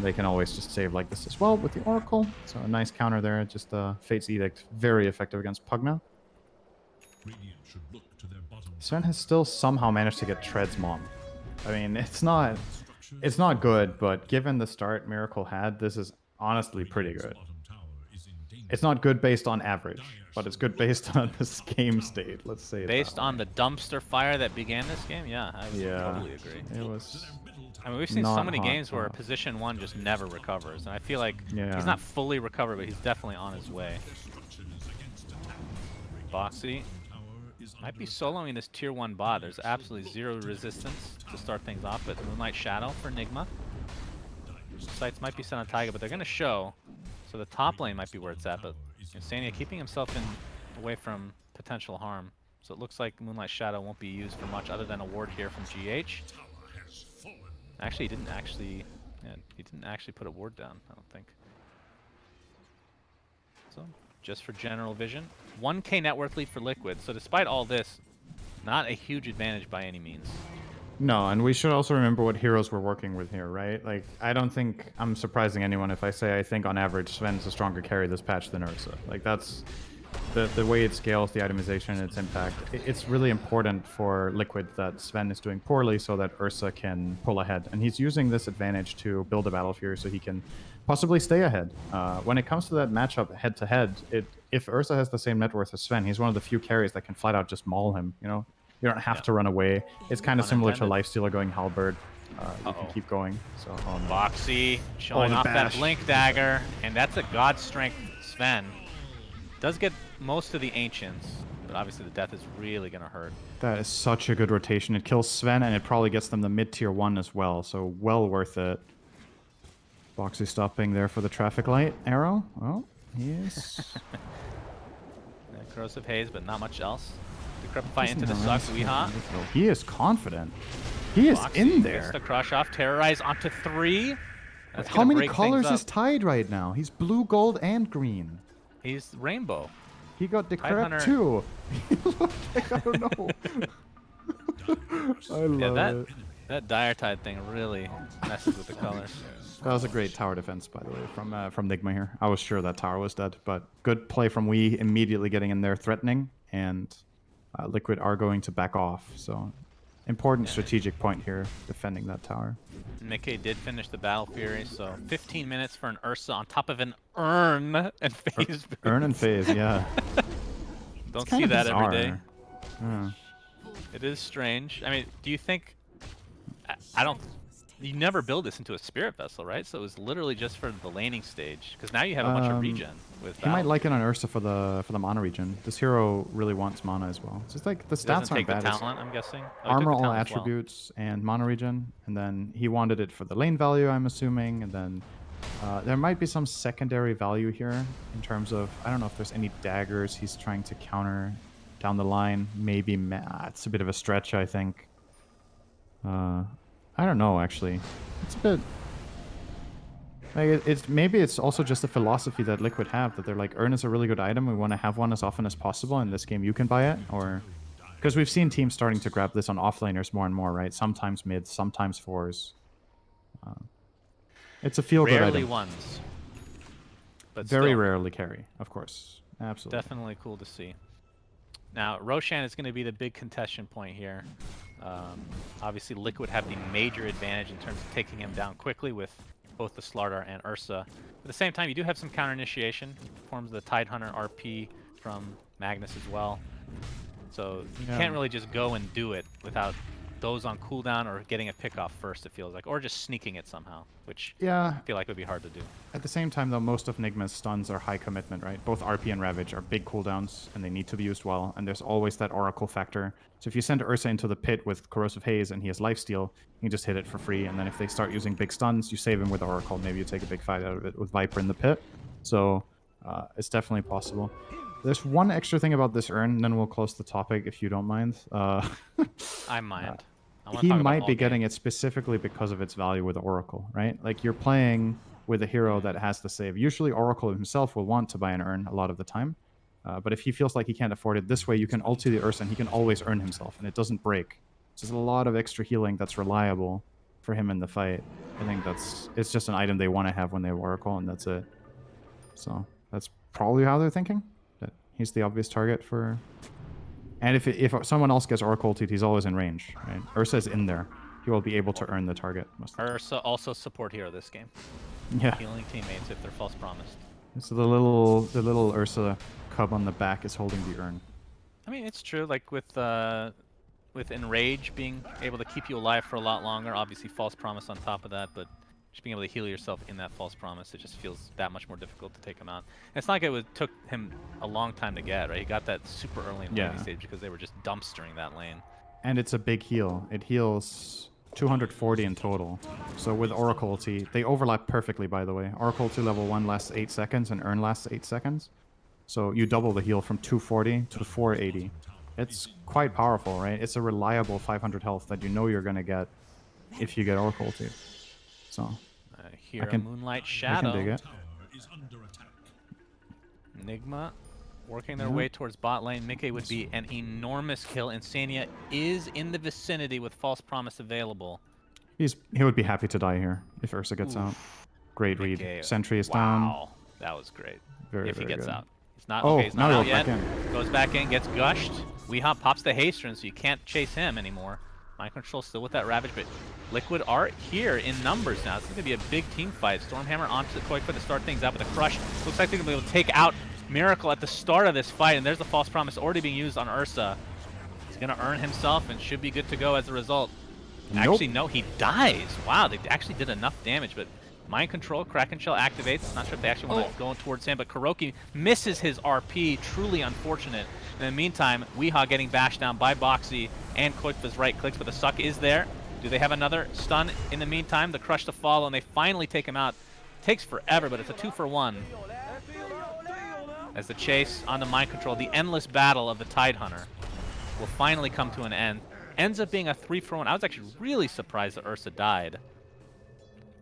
they can always just save like this as well with the Oracle. So a nice counter there. Just Fate's Edict, very effective against Pugna. Sven has still somehow managed to get Tread's mom. I mean, it's not good, but given the start Miracle had, this is honestly pretty good. It's not good based on average, but it's good based on this game state. Let's say Based on the dumpster fire that began this game, yeah, I would totally agree. It was. I mean, we've seen so not many hot, games where but- position 1 just never recovers, and I feel like Yeah. he's not fully recovered, but he's definitely on his way. Boxy might be soloing this tier 1 bot. There's absolutely zero resistance to start things off, but Moonlight Shadow for Nigma. Sights might be set on Taiga, but they're going to show. So the top lane might be where it's at, but Insania keeping himself away from potential harm. So it looks like Moonlight Shadow won't be used for much other than a ward here from GH. Actually, he didn't actually put a ward down, I don't think. So, just for general vision. 1k net worth lead for Liquid. So despite all this, not a huge advantage by any means. No, and we should also remember what heroes we're working with here, right? Like, I don't think I'm surprising anyone if I say I think on average Sven's a stronger carry this patch than Ursa. Like, that's the way it scales, the itemization, and its impact. It's really important for Liquid that Sven is doing poorly so that Ursa can pull ahead. And he's using this advantage to build a Battle Fury so he can possibly stay ahead. When it comes to that matchup head-to-head, if Ursa has the same net worth as Sven, he's one of the few carries that can flat out just maul him, you know? You don't have to run away. It's kind of similar to Lifestealer going Halberd. You can keep going. So, oh no. Boxy showing the off bash. that Blink Dagger, and that's a God Strength Sven. Does get most of the Ancients, but obviously the death is really going to hurt. That is such a good rotation. It kills Sven, and it probably gets them the mid-tier 1 as well, so well worth it. Boxy stopping there for the traffic light arrow. Oh, he is. Corrosive Haze, but not much else. Decrepify Doesn't into the have suck. range. Weehaw. He is confident. He is Boxy in gets there. the crush off. Terrorize onto 3. That's How gonna many break colors things is up. Tide right now? He's blue, gold, and green. He's rainbow. He got Tide decrep Hunter- too. He looked like, I don't know. I love it. That Dire Tide thing really messes with the colors. That was a great tower defense, by the way, from Nigma here. I was sure that tower was dead, but good play from Wii, immediately getting in there, threatening, and Liquid are going to back off. So, important strategic point here, defending that tower. Mickey did finish the Battle Fury, so 15 minutes for an Ursa on top of an Urn and Phase. Urn and Phase, yeah. Don't It's kind see of that every bizarre. day. Yeah. It is strange. I mean, do you think... I don't... You never build this into a Spirit Vessel, right? So it was literally just for the laning stage. Because now you have a bunch of regen with He might Battle. like it on Ursa for the mana regen. This hero really wants mana as well. It's just like the He stats doesn't aren't take the bad. It's talent, I'm guessing. Oh, he took armor, the all talent as well. attributes, and mana regen. And then he wanted it for the lane value, I'm assuming. And then there might be some secondary value here in terms of, I don't know if there's any daggers he's trying to counter down the line. Maybe, it's a bit of a stretch, I think. I don't know, actually. It's a bit... Like, maybe it's also just a philosophy that Liquid have, that they're like, Urn is a really good item, we want to have one as often as possible, in this game you can buy it, or... Because we've seen teams starting to grab this on offlaners more and more, right? Sometimes mids, sometimes fours. It's a feel-good Rarely item. ones. But Very still, rarely carry, of course. Absolutely. definitely cool to see. Now, Roshan is going to be the big contention point here. Obviously, Liquid have the major advantage in terms of taking him down quickly with both the Slardar and Ursa. At the same time, you do have some counter initiation. Forms the Tide Hunter RP from Magnus as well. So you Yeah. can't really just go and do it without those on cooldown or getting a pick off first, it feels like. Or just sneaking it somehow, which Yeah, I feel like would be hard to do. at the same time, though, most of Nigma's stuns are high commitment, right? Both RP and Ravage are big cooldowns, and they need to be used well, and there's always that Oracle factor. So if you send Ursa into the pit with Corrosive Haze and he has lifesteal, you can just hit it for free, and then if they start using big stuns, you save him with Oracle. Maybe you take a big fight out of it with Viper in the pit. So it's definitely possible. There's one extra thing about this Urn, and then we'll close the topic if you don't mind. I mind. I wanna He talk about might all be game. getting it specifically because of its value with Oracle, right? Like, you're playing with a hero that has the save. Usually Oracle himself will want to buy an Urn a lot of the time. But if he feels like he can't afford it, this way you can ulti the Ursa and he can always earn himself, and it doesn't break. So there's a lot of extra healing that's reliable for him in the fight. I think it's just an item they want to have when they have Oracle, and that's it. So that's probably how they're thinking. That he's the obvious target for... And if someone else gets Oracle ulted, he's always in range, right? Ursa's in there. He will be able to earn the target. Most of the time. Ursa also support hero this game. Yeah. Healing teammates if they're false promised. So the little Ursa cub on the back is holding the urn. I mean, it's true. Like with Enrage being able to keep you alive for a lot longer. Obviously, false promise on top of that, but just being able to heal yourself in that false promise, it just feels that much more difficult to take him out. And it's not like took him a long time to get, right? He got that super early in the laning stage because they were just dumpstering that lane. And it's a big heal. It heals 240 in total. So with Oracle ulti, they overlap perfectly, by the way. Oracle ulti level 1 lasts 8 seconds and Urn lasts 8 seconds. So you double the heal from 240 to 480. It's quite powerful, right? It's a reliable 500 health that you know you're going to get if you get Oracle ulti. So Here, can- Moonlight I Shadow. can dig it. Enigma working their way towards bot lane. Mickey would be an enormous kill. Insania is in the vicinity with false promise available. He would be happy to die here if Ursa gets out. Great read. Mickey, Sentry is down. Wow, that was great. Very, if he very gets good. out. He's not Oh, okay, he's now not he out goes yet. back Goes back in, gets gushed. Weehop pops the Haste, so you can't chase him anymore. Mind Control still with that Ravage, but Liquid are here in numbers now. This is going to be a big team fight. Stormhammer onto the Koi to start things out with a Crush. Looks like they're going to be able to take out Miracle at the start of this fight, and there's the False Promise already being used on Ursa. He's going to earn himself and should be good to go as a result. Nope. Actually, no, he dies. Wow, they actually did enough damage, but Mind Control, Kraken Shell activates. Not sure if they actually want to go towards him, but Kuroki misses his RP. Truly unfortunate. In the meantime, Weehaw getting bashed down by Boxy and Koitva's right clicks, but the suck is there. Do they have another stun in the meantime? The Crush to follow, and they finally take him out. Takes forever, but it's a 2-for-1. As the chase on the mind control, the endless battle of the Tidehunter will finally come to an end. Ends up being a 3-for-1. I was actually really surprised that Ursa died.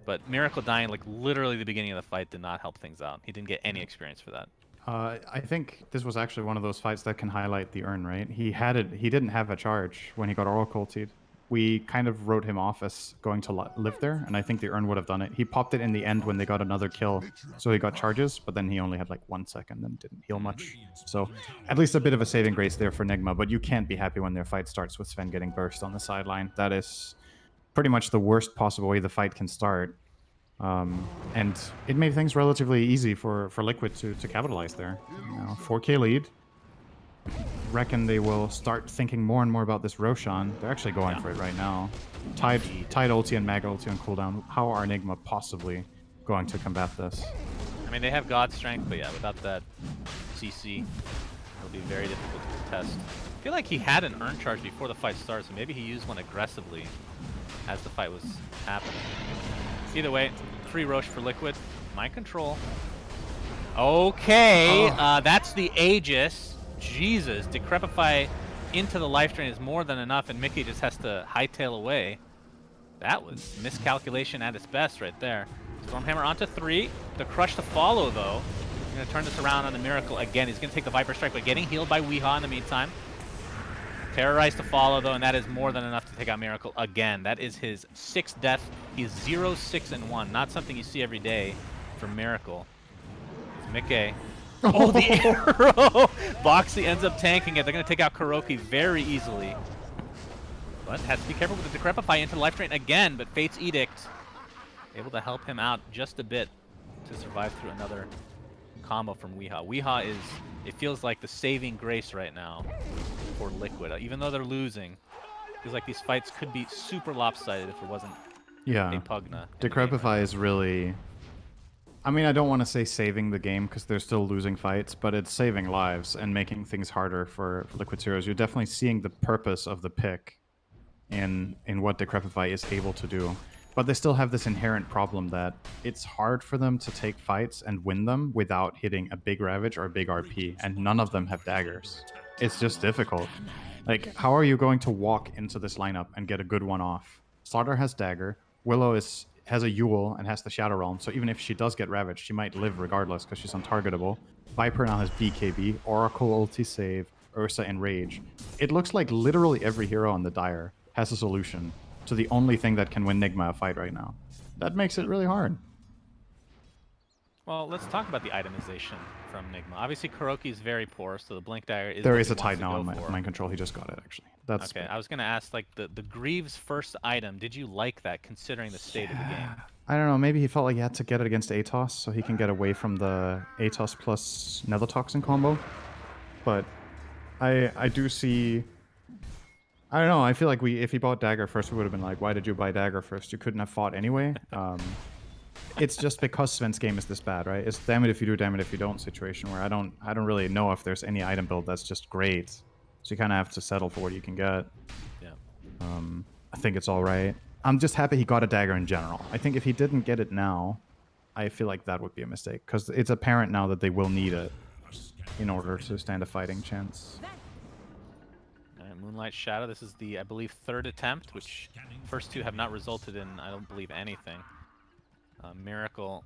But Miracle dying, like literally the beginning of the fight, did not help things out. He didn't get any experience for that. I think this was actually one of those fights that can highlight the urn, right? He had it. He didn't have a charge when he got Oracle ultied. We kind of wrote him off as going to live there, and I think the urn would have done it. He popped it in the end when they got another kill, so he got charges, but then he only had like 1 second and didn't heal much. So at least a bit of a saving grace there for Nigma, but you can't be happy when their fight starts with Sven getting burst on the sideline. That is pretty much the worst possible way the fight can start. And it made things relatively easy for Liquid to capitalize there. 4K lead. Reckon they will start thinking more and more about this Roshan. They're actually going for it right now. Tide ulti and Mag ulti on cooldown. How are Enigma possibly going to combat this? I mean, they have God Strength, but yeah, without that CC, it'll be very difficult to contest. I feel like he had an urn charge before the fight started, so maybe he used one aggressively as the fight was happening. Either way, free Roche for Liquid. Mind control. Okay, that's the Aegis. Jesus, Decrepify into the life drain is more than enough, and Mickey just has to hightail away. That was miscalculation at its best right there. Stormhammer onto 3. The Crush to follow, though. He's going to turn this around on the Miracle again. He's going to take the Viper Strike, but getting healed by Weehaw in the meantime. Terrorize to follow, though, and that is more than enough to take out Miracle again. That is his 6th death. He's 0-6-1. Not something you see every day for Miracle. It's Mickey. Oh, the arrow! Boxy ends up tanking it. They're going to take out Kuroki very easily. But has to be careful with the Decrepify into the life drain again, but Fate's Edict able to help him out just a bit to survive through another combo from Weehaw. Weehaw is, it feels like the saving grace right now for Liquid. Even though they're losing, it feels like these fights could be super lopsided if there wasn't a Pugna. Decrepify is really... I mean, I don't want to say saving the game because they're still losing fights, but it's saving lives and making things harder for Liquid Heroes. You're definitely seeing the purpose of the pick in what Decrepify is able to do. But they still have this inherent problem that it's hard for them to take fights and win them without hitting a big Ravage or a big RP, and none of them have daggers. It's just difficult. Like, how are you going to walk into this lineup and get a good one off? Slaughter has dagger, Willow has a Yule and has the Shadow Realm, so even if she does get ravaged, she might live regardless because she's untargetable. Viper now has BKB, Oracle ulti save, Ursa Enrage. It looks like literally every hero on the Dire has a solution to the only thing that can win Nigma a fight right now. That makes it really hard. Well, let's talk about the itemization from Nigma. Obviously, Kuroki is very poor, so the Blink Dagger is... There is a Tide now in mind control. He just got it, actually. That's okay, I was going to ask, like, the Greaves' first item, did you like that, considering the state of the game? I don't know, maybe he felt like he had to get it against Atos, so he can get away from the Atos plus Nether Toxin combo. But I do see... I don't know, I feel like if he bought Dagger first, we would have been like, why did you buy Dagger first? You couldn't have fought anyway. It's just because Sven's game is this bad, right? It's damn it if you do, damn it if you don't situation where I don't really know if there's any item build that's just great. So you kind of have to settle for what you can get. Yeah. I think it's all right. I'm just happy he got a dagger in general. I think if he didn't get it now, I feel like that would be a mistake because it's apparent now that they will need it in order to stand a fighting chance. Moonlight Shadow, this is the, I believe, 3rd attempt, which first 2 have not resulted in, I don't believe, anything. Miracle.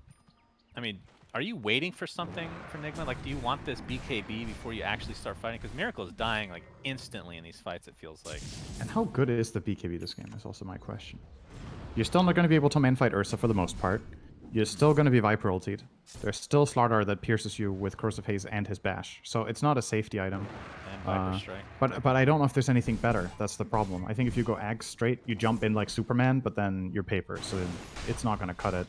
I mean, are you waiting for something for Nigma? Like, do you want this BKB before you actually start fighting? Because Miracle is dying, like, instantly in these fights, it feels like. And how good is the BKB this game is also my question. You're still not going to be able to main fight Ursa for the most part. You're still going to be Viper ultied. There's still Slardar that pierces you with Corrosive Haze and his Bash. So it's not a safety item. And Viper Strike. But I don't know if there's anything better. That's the problem. I think if you go Ags straight, you jump in like Superman, but then you're paper. So it's not going to cut it.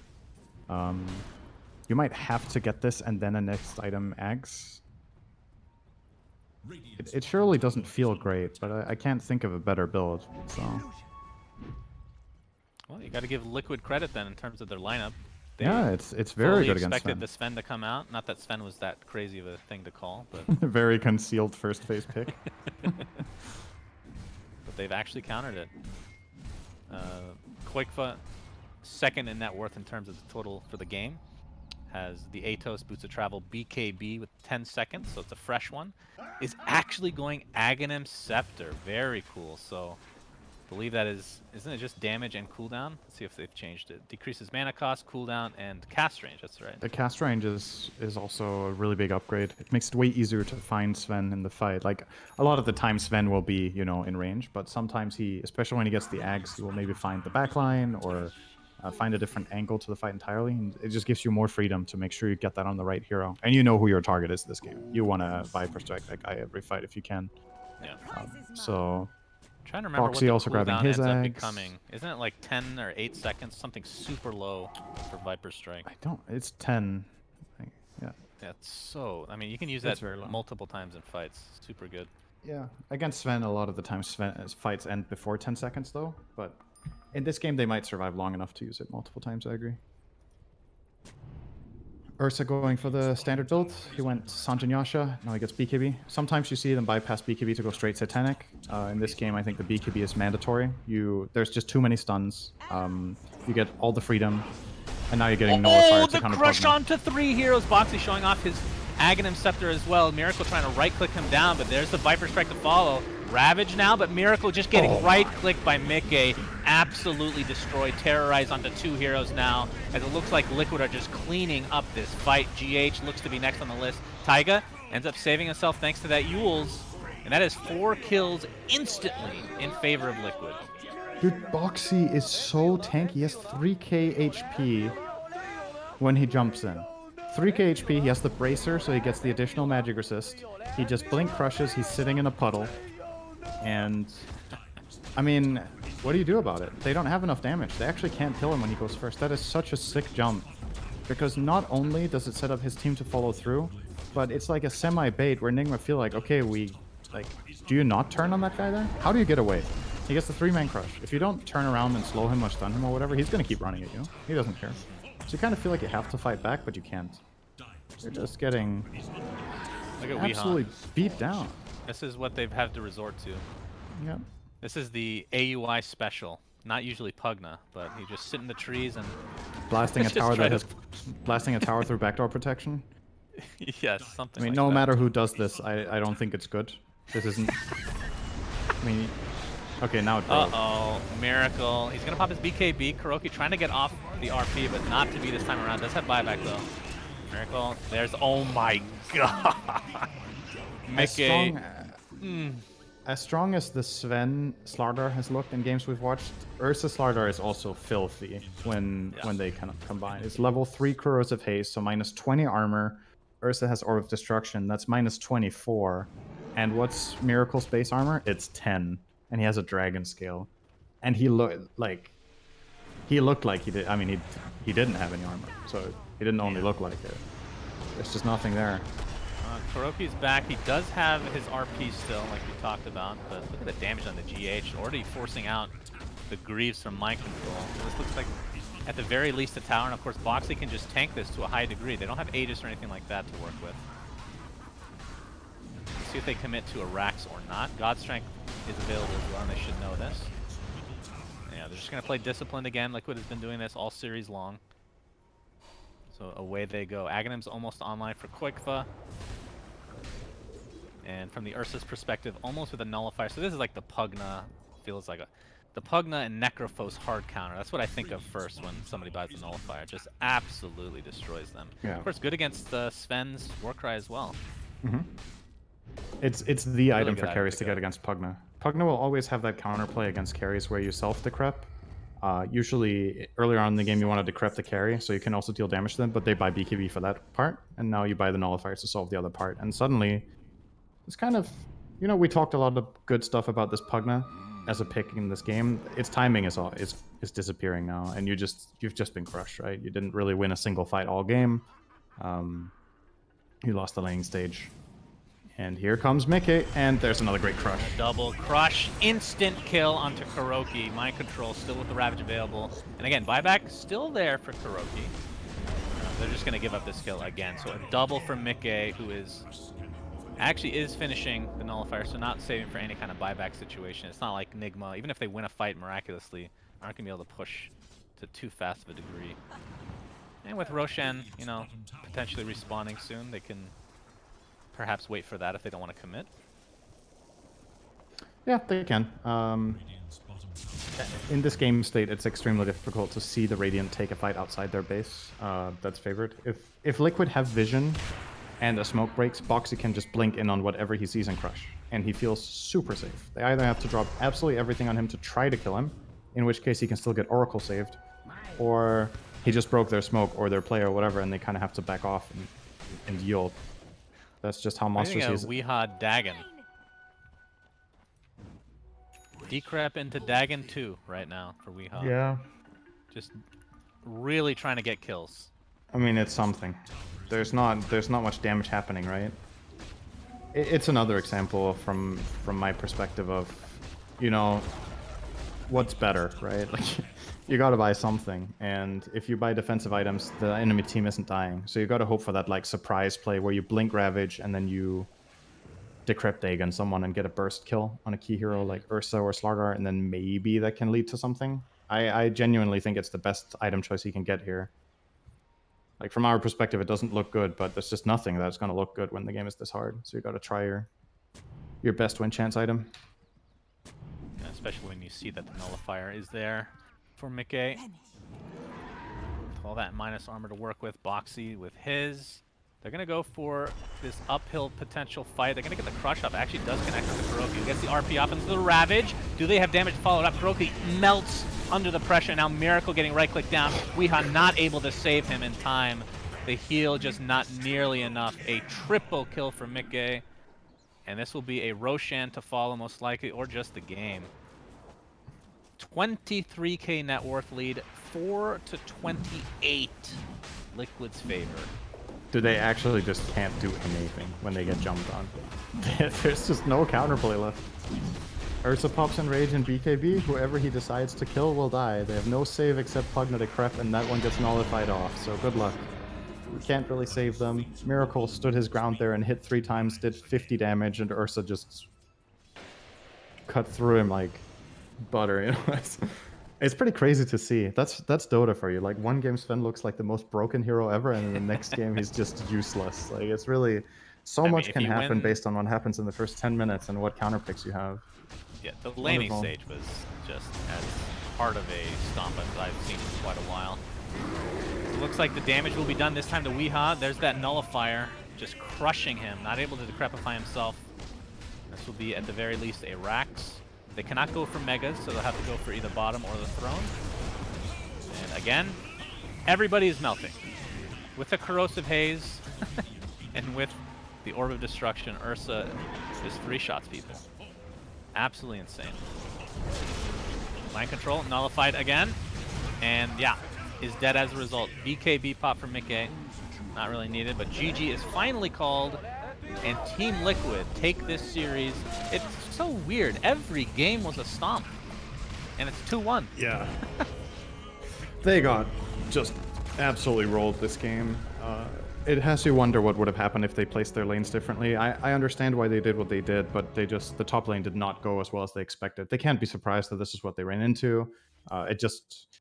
You might have to get this and then a next item Ags. It surely doesn't feel great, but I can't think of a better build. So. Well, you got to give Liquid credit then in terms of their lineup. They it's very good against Sven. Expected the Sven to come out. Not that Sven was that crazy of a thing to call, but very concealed first phase pick. But they've actually countered it. Koikfa, 2nd in net worth in terms of the total for the game. has the Atos Boots of Travel BKB with 10 seconds, so it's a fresh one. Is actually going Aghanim Scepter. Very cool. So I believe that isn't it just damage and cooldown? Let's see if they've changed it. Decreases mana cost, cooldown, and cast range. That's right. The cast range is also a really big upgrade. It makes it way easier to find Sven in the fight. Like, a lot of the time Sven will be, you know, in range, but sometimes he, especially when he gets the Ags, he will maybe find the backline or find a different angle to the fight entirely. And it just gives you more freedom to make sure you get that on the right hero. And you know who your target is this game. You want to Viper strike that guy every fight if you can. Yeah. So... Trying to remember Proxy what the also grabbing cooldown his ends up eggs. becoming. Isn't it like 10 or 8 seconds? Something super low for Viper Strike. I don't... It's 10. I think. Yeah. That's so... I mean, you can use That's that very low. multiple times in fights. Super good. Yeah. Against Sven, a lot of the time Sven's fights end before 10 seconds, though. But in this game, they might survive long enough to use it multiple times, I agree. Ursa going for the standard build. He went Sanjin Yasha. Now he gets BKB. Sometimes you see them bypass BKB to go straight Satanic. In this game, I think the BKB is mandatory. There's just too many stuns. You get all the freedom. And now you're getting nullifier to the counter crush Pugna. onto 3 heroes. Boxy showing off his Aghanim Scepter as well. Miracle trying to right-click him down, but there's the Viper Strike to follow. Ravage now, but Miracle just getting right-clicked by Mickey. Absolutely destroyed, terrorized onto 2 heroes now, as it looks like Liquid are just cleaning up this fight. GH looks to be next on the list. Taiga ends up saving himself thanks to that Yules, and that is 4 kills instantly in favor of Liquid. Dude, Boxy is so tanky. He has 3k HP when he jumps in. 3k HP, he has the Bracer, so he gets the additional magic resist. He just blink crushes, he's sitting in a puddle. And, I mean, what do you do about it? They don't have enough damage. They actually can't kill him when he goes first. That is such a sick jump. Because not only does it set up his team to follow through, but it's like a semi-bait where Nigma feel like, okay, do you not turn on that guy there? How do you get away? He gets the 3-man crush. If you don't turn around and slow him or stun him or whatever, he's going to keep running at you. He doesn't care. So you kind of feel like you have to fight back, but you can't. You're just getting Look at absolutely Weehan. beat down. This is what they've had to resort to. Yep. This is the AUI special. Not usually Pugna, but he just sit in the trees and Blasting a Just tower try that to- has blasting a tower through backdoor protection. yes, something. I mean, like no that. matter who does this, I don't think it's good. This isn't. I mean, okay, now it broke. Uh-oh, Miracle. He's gonna pop his BKB. Kuroki trying to get off the RP, but not to be this time around. Does have buyback though. Miracle. There's. Oh my god. Mickey. As strong as the Sven Slardar has looked in games we've watched, Ursa Slardar is also filthy when they kind of combine. It's level 3 corrosive haste, so minus 20 armor. Ursa has Orb of Destruction, that's minus 24. And what's Miracle's base armor? It's 10. And he has a dragon scale. And he looked like he did. I mean, he didn't have any armor, so he didn't only look like it. There's just nothing there. Kuroki's back. He does have his RP still, like we talked about, but look at the damage on the GH. Already forcing out the Greaves from Mind Control. This looks like, at the very least, a tower, and of course, Boxy can just tank this to a high degree. They don't have Aegis or anything like that to work with. Let's see if they commit to a Rax or not. God Strength is available as well, and they should know this. Yeah, they're just going to play Disciplined again. Liquid has been doing this all series long. So away they go. Aghanim's almost online for Quickfa. And from the Ursa's perspective, almost with a nullifier. So this is like the Pugna, feels like the Pugna and Necrophos hard counter. That's what I think of first when somebody buys the nullifier. Just absolutely destroys them. Yeah. Of course, good against Sven's Warcry as well. Mm-hmm. It's the item good for item carries to to go. get against Pugna. Pugna will always have that counterplay against carries where you self-decrep. Usually, earlier on in the game, you want to decrep the carry, so you can also deal damage to them, but they buy BKB for that part, and now you buy the nullifiers to solve the other part. And suddenly, it's kind of, you know, we talked a lot of good stuff about this Pugna as a pick in this game. Its timing is disappearing now, and you've just been crushed, right? You didn't really win a single fight all game. You lost the laning stage. And here comes Mickey, and there's another great crush. Double crush, instant kill onto Kuroki. Mind Control still with the Ravage available. And again, buyback still there for Kuroki. They're just going to give up this kill again. So a double for Mickey, who actually is finishing the nullifier, so not saving for any kind of buyback situation. It's not like Nigma, even if they win a fight miraculously, aren't going to be able to push to too fast of a degree. And with Roshan, you know, potentially respawning soon, they can perhaps wait for that if they don't want to commit. Yeah, they can. In this game state, it's extremely difficult to see the Radiant take a fight outside their base. That's favored. If Liquid have vision and a smoke breaks, Boxy can just blink in on whatever he sees and crush, and he feels super safe. They either have to drop absolutely everything on him to try to kill him, in which case he can still get Oracle saved, or he just broke their smoke or their play or whatever, and they kind of have to back off and yield. That's just how I monstrous think he is. Weeha Dagon. Decrep into Dagon 2 right now for Weeha. Yeah. Just really trying to get kills. I mean, it's something. There's not much damage happening, right? It's another example from my perspective of, you know, what's better, right? Like, you gotta buy something, and if you buy defensive items, the enemy team isn't dying. So you gotta hope for that like surprise play where you blink Ravage and then you decrypt Dagon someone and get a burst kill on a key hero like Ursa or Slardar, and then maybe that can lead to something. I genuinely think it's the best item choice he can get here. Like, from our perspective, it doesn't look good, but there's just nothing that's going to look good when the game is this hard. So you got to try your best win chance item. Yeah, especially when you see that the nullifier is there for Mickey. With all that minus armor to work with, Boxy with his. They're going to go for this uphill potential fight. They're going to get the crush up. Actually does connect with the Kuroki. Gets the RP off into the Ravage. Do they have damage to follow it up? Kuroki melts under the pressure. Now Miracle getting right-click down. Weeha not able to save him in time. The heal just not nearly enough. A triple kill for Mickey. And this will be a Roshan to follow most likely, or just the game. 23k net worth lead, 4-28. Liquid's favor. Do they actually just can't do anything when they get jumped on? There's just no counterplay left. Ursa pops in Rage and BKB. Whoever he decides to kill will die. They have no save except Pugna to Crep, and that one gets nullified off, so good luck. We can't really save them. Miracle stood his ground there and hit 3 times, did 50 damage, and Ursa just cut through him like butter, you know? It's pretty crazy to see. That's Dota for you. Like, one game Sven looks like the most broken hero ever, and in the next game he's just useless. Like, it's really much can happen based on what happens in the first 10 minutes and what counter picks you have. Yeah, the laning stage was just as hard of a stomp as I've seen in quite a while. It looks like the damage will be done this time to Weeha. There's that nullifier just crushing him, not able to decrepify himself. This will be at the very least a Rax. They cannot go for Megas, so they'll have to go for either bottom or the throne. And again, everybody is melting. With the corrosive haze and with the Orb of Destruction, Ursa just 3-shots people. Absolutely insane. Mind control, nullified again. And yeah, is dead as a result. BKB pop from Mickey. Not really needed, but GG is finally called. And Team Liquid take this series. It's so weird. Every game was a stomp. And it's 2-1. Yeah. They got just absolutely rolled this game. It has you wonder what would have happened if they placed their lanes differently. I understand why they did what they did, but the top lane did not go as well as they expected. They can't be surprised that this is what they ran into.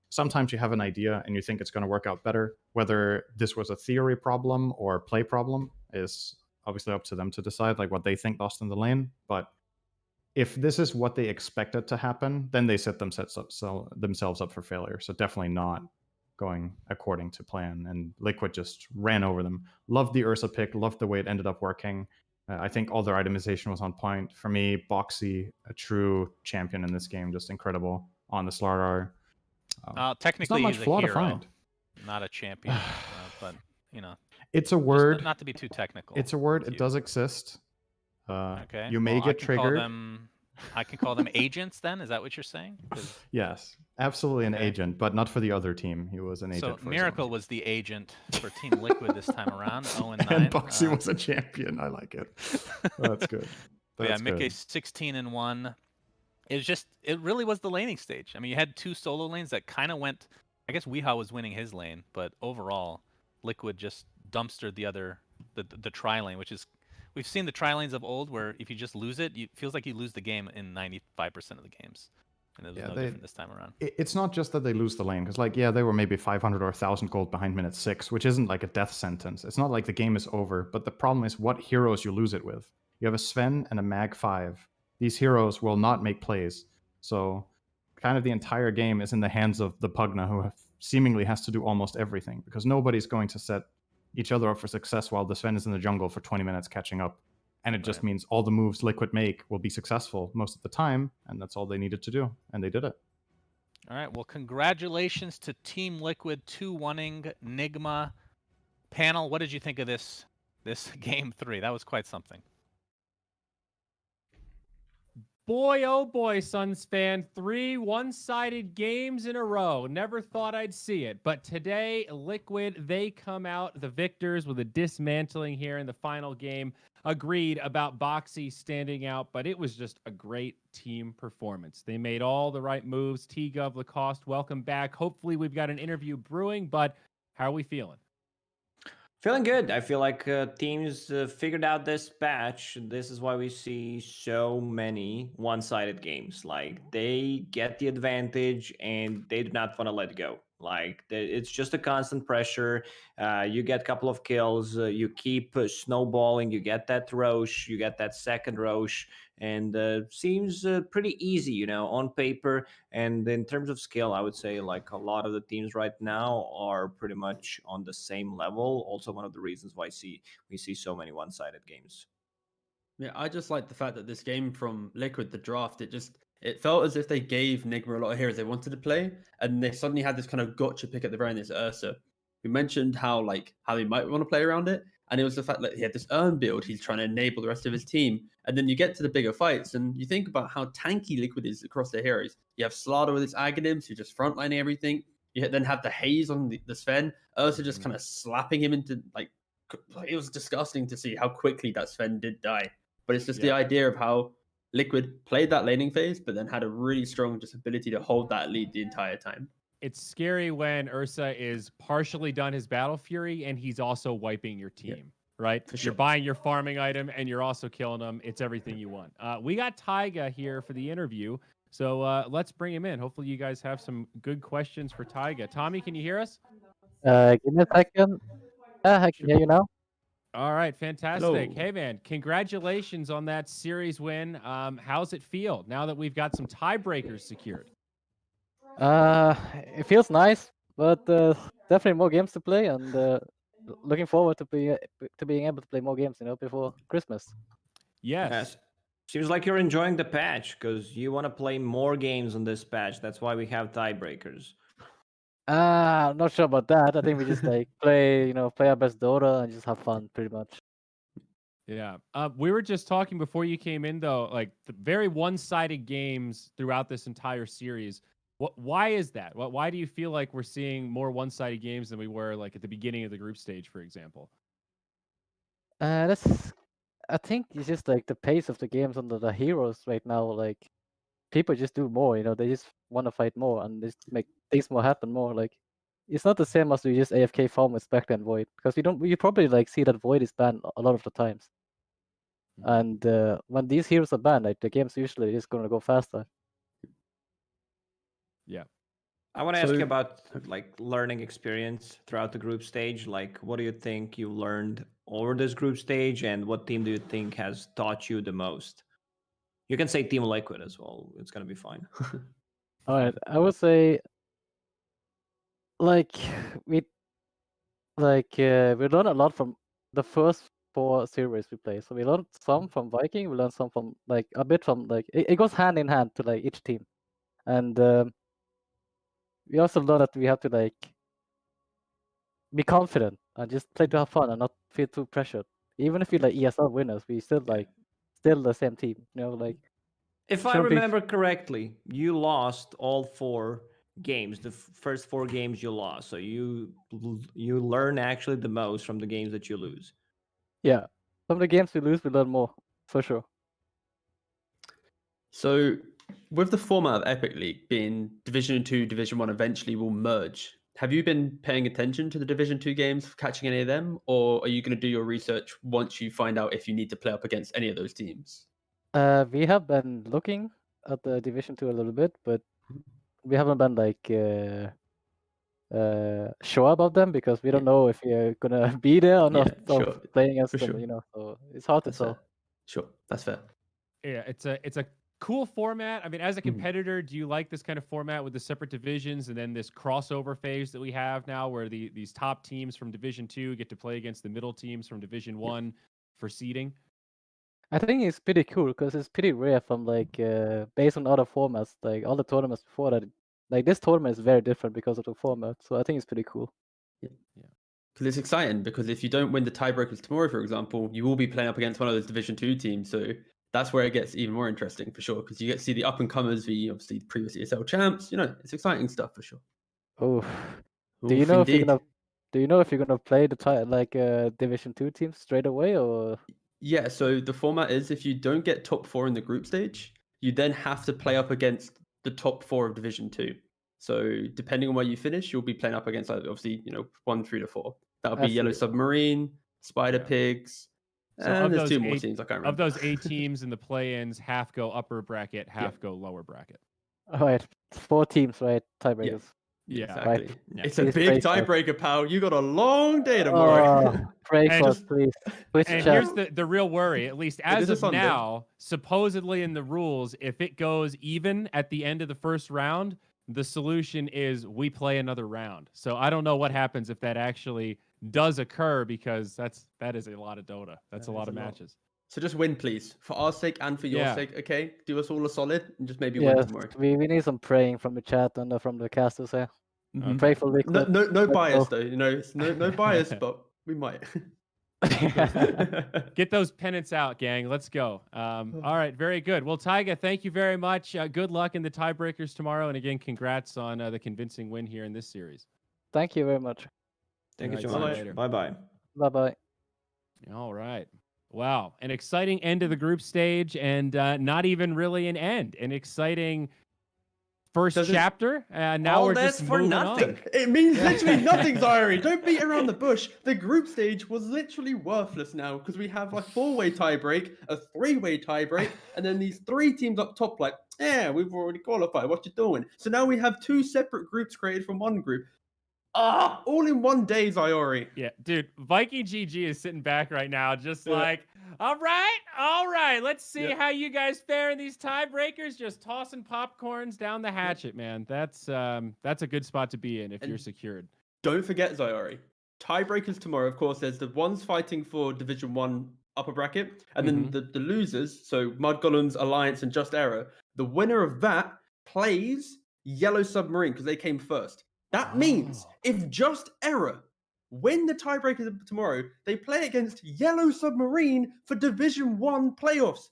Sometimes you have an idea and you think it's going to work out better. Whether this was a theory problem or play problem is obviously up to them to decide, like, what they think lost in the lane. But if this is what they expected to happen, then they set themselves up for failure. So definitely not going according to plan. And Liquid just ran over them. Loved the Ursa pick, loved the way it ended up working. I think all their itemization was on point. For me, Boxy, a true champion in this game, just incredible on the Slardar. Technically, not much he's flaw a to hero, find. not a champion. But, you know. It's a word. Not to be too technical. It's a word. It does exist. Okay. You may get triggered. I can call them agents then? Is that what you're saying? Yes, absolutely an agent, but not for the other team. He was an agent. So Miracle was the agent for Team Liquid this time around, 0-9. And Boxy was a champion. I like it. That's good. Yeah, Mickey 16-1. It really was the laning stage. I mean, you had 2 solo lanes that kind of went. I guess Weeha was winning his lane, but overall, Liquid just dumpstered the tri lane, which is. We've seen the tri lanes of old where if you just lose it, it feels like you lose the game in 95% of the games. and it was Yeah, no different this time around. It's not just that they lose the lane, because like, yeah, they were maybe 500 or 1,000 gold behind minute 6, which isn't like a death sentence. It's not like the game is over, but the problem is what heroes you lose it with. You have a Sven and a Mag 5. These heroes will not make plays. So kind of the entire game is in the hands of the Pugna, who seemingly has to do almost everything, because nobody's going to set each other up for success while the Sven is in the jungle for 20 minutes catching up. And it just means all the moves Liquid make will be successful most of the time, and that's all they needed to do, and they did it. All right, well, congratulations to Team Liquid 2-1ing Nigma. Panel, what did you think of this game 3? That was quite something. Boy, oh boy, Suns fan, 3 one-sided games in a row. Never thought I'd see it. But today, Liquid, they come out the victors with a dismantling here in the final game. Agreed about Boxy standing out, but it was just a great team performance. They made all the right moves. T-Gov, Lacoste, welcome back. Hopefully we've got an interview brewing, but how are we feeling? Feeling good. I feel like teams figured out this patch. This is why we see so many one-sided games. Like, they get the advantage and they do not want to let go. Like, it's just a constant pressure. You get a couple of kills. You keep snowballing. You get that Roche. You get that second Roche. And seems pretty easy, you know, on paper. And in terms of skill, I would say like a lot of the teams right now are pretty much on the same level. Also, one of the reasons why we see so many one-sided games. Yeah, I just like the fact that this game from Liquid, the draft, it felt as if they gave Nigma a lot of heroes they wanted to play, and they suddenly had this kind of gotcha pick at the very end. This Ursa. We mentioned how he might want to play around it, and it was the fact that he had this Urn build. He's trying to enable the rest of his team, and then you get to the bigger fights, and you think about how tanky Liquid is across their heroes. You have Slardar with his Aghanims, who's just frontlining everything. You then have the Haze on the Sven. Ursa just kind of slapping him into it was disgusting to see how quickly that Sven did die. But it's just the idea of how Liquid played that laning phase, but then had a really strong just ability to hold that lead the entire time. It's scary when Ursa is partially done his Battle Fury and he's also wiping your team, right? Sure. You're buying your farming item and you're also killing them. It's everything you want. We got Taiga here for the interview, so let's bring him in. Hopefully you guys have some good questions for Taiga. Tommy, can you hear us? Give me a second. Yeah, I can hear you now. All right, fantastic. Hello. Hey, man, congratulations on that series win. How's it feel now that we've got some tiebreakers secured? It feels nice, but definitely more games to play, and looking forward to being able to play more games, before Christmas. Yes. Seems like you're enjoying the patch because you want to play more games on this patch. That's why we have tiebreakers. I'm not sure about that. I think we just play our best Dota and just have fun, pretty much. Yeah. We were just talking before you came in, though, like the very one-sided games throughout this entire series. Why is that? Why do you feel like we're seeing more one-sided games than we were like at the beginning of the group stage, for example? I think it's just like the pace of the games under the heroes right now. Like, people just do more. They just want to fight more and just make things more happen more. Like, it's not the same as we just AFK farm with Spectre and Void, because we probably see that Void is banned a lot of the times. And when these heroes are banned, like the game's usually just gonna go faster. Yeah. I want to ask you about like learning experience throughout the group stage. Like, what do you think you learned over this group stage, and what team do you think has taught you the most? You can say Team Liquid as well. It's gonna be fine. All right, I would say we learned a lot from the first 4 series we played. So we learned some from Viking. We learned some from a bit from it goes hand in hand to each team, and we also learned that we have to be confident and just play to have fun and not feel too pressured. Even if we ESL winners, we still still the same team. If I Shouldn't be- remember correctly, you lost all 4 games. The first 4 games you lost, so you learn actually the most from the games that you lose. Yeah, some of the games we lose, we learn more for sure. So, with the format of Epic League being Division 2, Division 1 eventually will merge, have you been paying attention to the Division 2 games, catching any of them, or are you going to do your research once you find out if you need to play up against any of those teams? We have been looking at the Division 2 a little bit, but we haven't been like sure about them because we don't know if we're gonna be there or not. Yeah, Of sure. playing against For them, sure. you know. So it's hard to That's fair. tell. Sure, that's fair. Yeah, it's a cool format. I mean, as a Mhm. competitor, do you like this kind of format with the separate divisions and then this crossover phase that we have now, where these top teams from Division 2 get to play against the middle teams from Division 1 for seeding? I think it's pretty cool because it's pretty rare from like based on other formats, like all the tournaments before that. Like this tournament is very different because of the format, so I think it's pretty cool. Because it's exciting, because if you don't win the tiebreakers tomorrow, for example, you will be playing up against one of those Division 2 teams. So that's where it gets even more interesting for sure, because you get to see the up and comers, the obviously previous ESL champs. You know, it's exciting stuff for sure. Oh, do Oof, you know if you're indeed. gonna play the Division 2 teams straight away or? Yeah, so the format is, if you don't get top 4 in the group stage, you then have to play up against the top 4 of Division 2. So depending on where you finish, you'll be playing up against, obviously, 1 through to 4. That'll be I Yellow see. Submarine, Spider Yeah. Pigs, So and of there's those 2 more eight teams I can't of remember. those 8 teams in the play-ins, half go upper bracket, half go lower bracket. All right, 4 teams, right? Tiebreakers. Yeah. Exactly. Yeah. It's a Please big pray for us. tiebreaker, pal. You got a long day tomorrow. Oh, pray And for us, just- please. Twitch And chat. here's the real worry, at least It as is a of Sunday. now, supposedly in the rules, if it goes even at the end of the first round, the solution is we play another round. So I don't know what happens if that actually does occur, because that is a lot of Dota. That's a lot of matches. So just win, please, for our sake and for your Yeah. sake. Okay, do us all a solid and just maybe win Yes, tomorrow. we need some praying from the chat and from the casters here. Mhm. Pray for No, Liquid. no Let's bias go. though. It's no bias, but we might. Get those pennants out, gang. Let's go. All right, very good. Well, Taiga, thank you very much. Good luck in the tiebreakers tomorrow. And again, congrats on the convincing win here in this series. Thank you very much. Thank you All so right, see you much. later. Bye bye. Bye bye. All right. Wow. An exciting end of the group stage, and not even really an end. An exciting first Does it- chapter. Now All we're this just for moving nothing. on. It means literally nothing, Zyri. Don't beat around the bush. The group stage was literally worthless now, because we have a 4-way tiebreak, a 3-way tiebreak, and then these 3 teams up top like, we've already qualified. What you doing? So now we have 2 separate groups created from one group. All in one day, Zyori. Yeah, dude, Viking GG is sitting back right now, just like, all right, let's see how you guys fare in these tiebreakers. Just tossing popcorns down the hatchet, man. That's a good spot to be in if you're secured. Don't forget, Zyori. Tiebreakers tomorrow, of course, there's the ones fighting for Division 1 upper bracket, and then the losers, so Mud Golems, Alliance, and Just Error. The winner of that plays Yellow Submarine, because they came first. That means if Just Error win the tiebreakers tomorrow, they play against Yellow Submarine for Division 1 playoffs.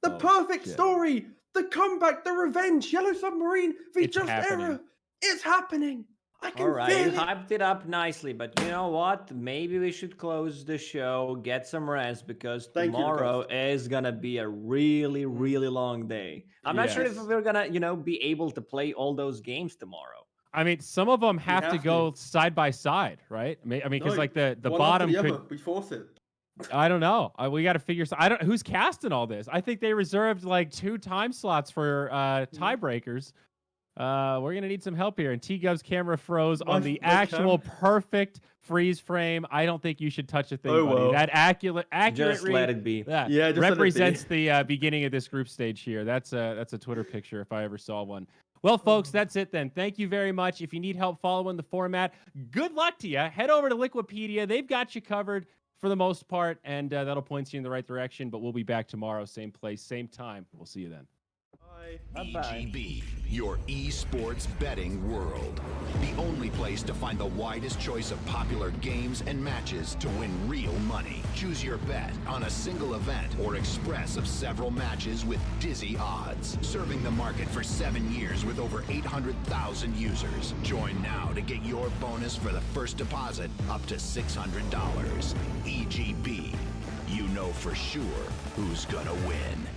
The perfect story! The comeback, the revenge! Yellow Submarine v It's Just happening. Error! It's happening! I can All right, you feel it! hyped it up nicely, but you know what? Maybe we should close the show, get some rest, because Thank you, tomorrow Lucas. is gonna be a really, really long day. I'm not sure if Yes. we're gonna, be able to play all those games tomorrow. I mean, some of them have to have go side by side, right? I mean, because No, like the one after bottom the could. other, we force it. I don't know. We got to figure. I don't. Who's casting all this? I think they reserved like 2 time slots for tiebreakers. We're gonna need some help here. And T-Gov's camera froze on the my actual perfect freeze frame. I don't think you should touch a thing, Oh, buddy. well. That accurate Just read, let it be. Yeah, Yeah, just let it be. represents the beginning of this group stage here. That's a Twitter picture if I ever saw one. Well, folks, that's it then. Thank you very much. If you need help following the format, good luck to you. Head over to Liquipedia. They've got you covered for the most part, and that'll point you in the right direction. But we'll be back tomorrow, same place, same time. We'll see you then. Bye-bye. EGB, your esports betting world. The only place to find the widest choice of popular games and matches to win real money. Choose your bet on a single event or express of several matches with dizzy odds. Serving the market for 7 years with over 800,000 users. Join now to get your bonus for the first deposit up to $600. EGB, you know for sure who's gonna win.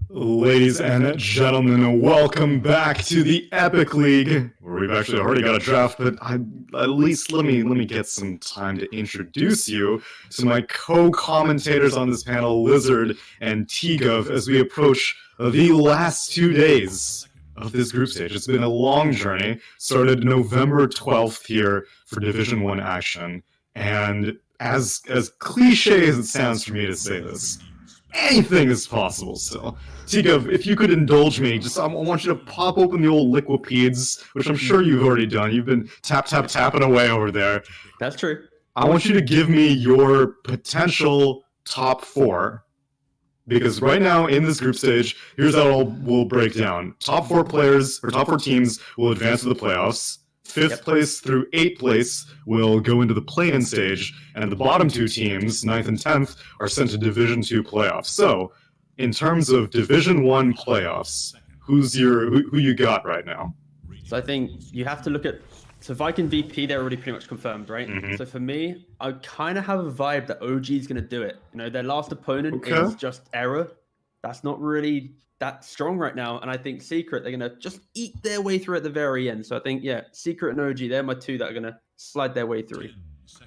Ladies and gentlemen, welcome back to the Epic League, where we've actually already got a draft, but at least let me get some time to introduce you to my co-commentators on this panel, Lizard and Tigov, as we approach the last 2 days of this group stage. It's been a long journey, started November 12th here for Division 1 action, and as cliche as it sounds for me to say this, anything is possible still. Tigov, if you could indulge me, I want you to pop open the old Liquipedes, which I'm sure you've already done. You've been tapping away over there. That's true. I want you to give me your potential top 4, because right now in this group stage, here's how we'll break down. Top 4 players, or top 4 teams will advance to the playoffs. 5th place through 8th place will go into the play-in stage, and the bottom 2 teams, 9th and 10th, are sent to Division 2 playoffs. So, in terms of Division 1 playoffs, who you got right now? So I think you have to look at... So Viking VP, they're already pretty much confirmed, right? Mm-hmm. So for me, I kind of have a vibe that OG is going to do it. You know, their last opponent is just Error. That's not really that strong right now. And I think Secret, they're going to just eat their way through at the very end. So I think, yeah, Secret and OG, they're my 2 that are going to slide their way through.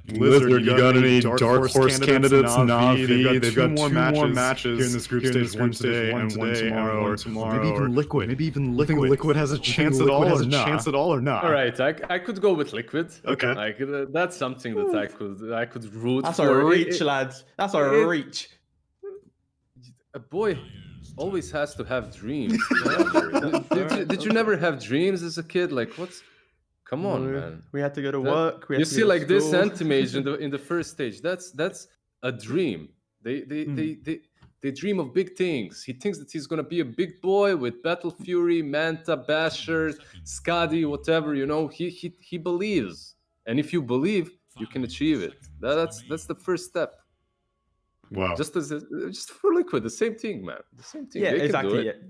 Lizard, you got any dark horse candidates? Na'Vi, they've got 2 more matches here in this group stage, one today and one tomorrow, or maybe even Liquid. You think Liquid has a chance at all or not? All right, I could go with Liquid. Okay. Like that's something that I could root That's for. a reach, lads. That's a reach. A boy always has to have dreams. Did you never have dreams as a kid? Like what's... Come on, man. We had to go to work. You see, like this anti-mage in the first stage. That's a dream. They dream of big things. He thinks that he's gonna be a big boy with Battle Fury, Manta, Basher, Skadi, whatever. You know, he believes, and if you believe, you can achieve it. That's the first step. Wow. Just for Liquid, the same thing, man. The same thing. Yeah, They can exactly. do it.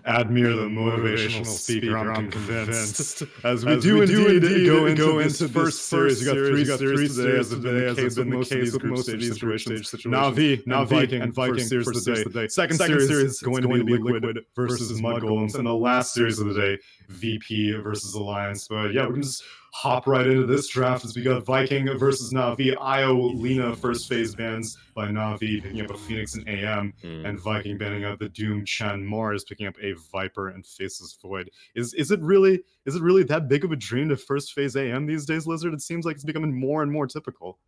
Admir, the motivational speaker, I'm convinced. As we do indeed go into this first series, we got 3 series today, as has been the case with most of these situations. Na'Vi and Viking series of the day. Second series is going to be Liquid versus Mud Golems, and the last series of the day, VP versus Alliance. But yeah, we can just hop right into this draft as we got Viking versus Na'Vi. Io Lina first phase bans by Na'Vi, picking up a Phoenix and AM, and Viking banning out the Doom Chen Mars, picking up a Viper and Faceless Void. Is it really that big of a dream to first phase AM these days, Lizard? It seems like it's becoming more and more typical.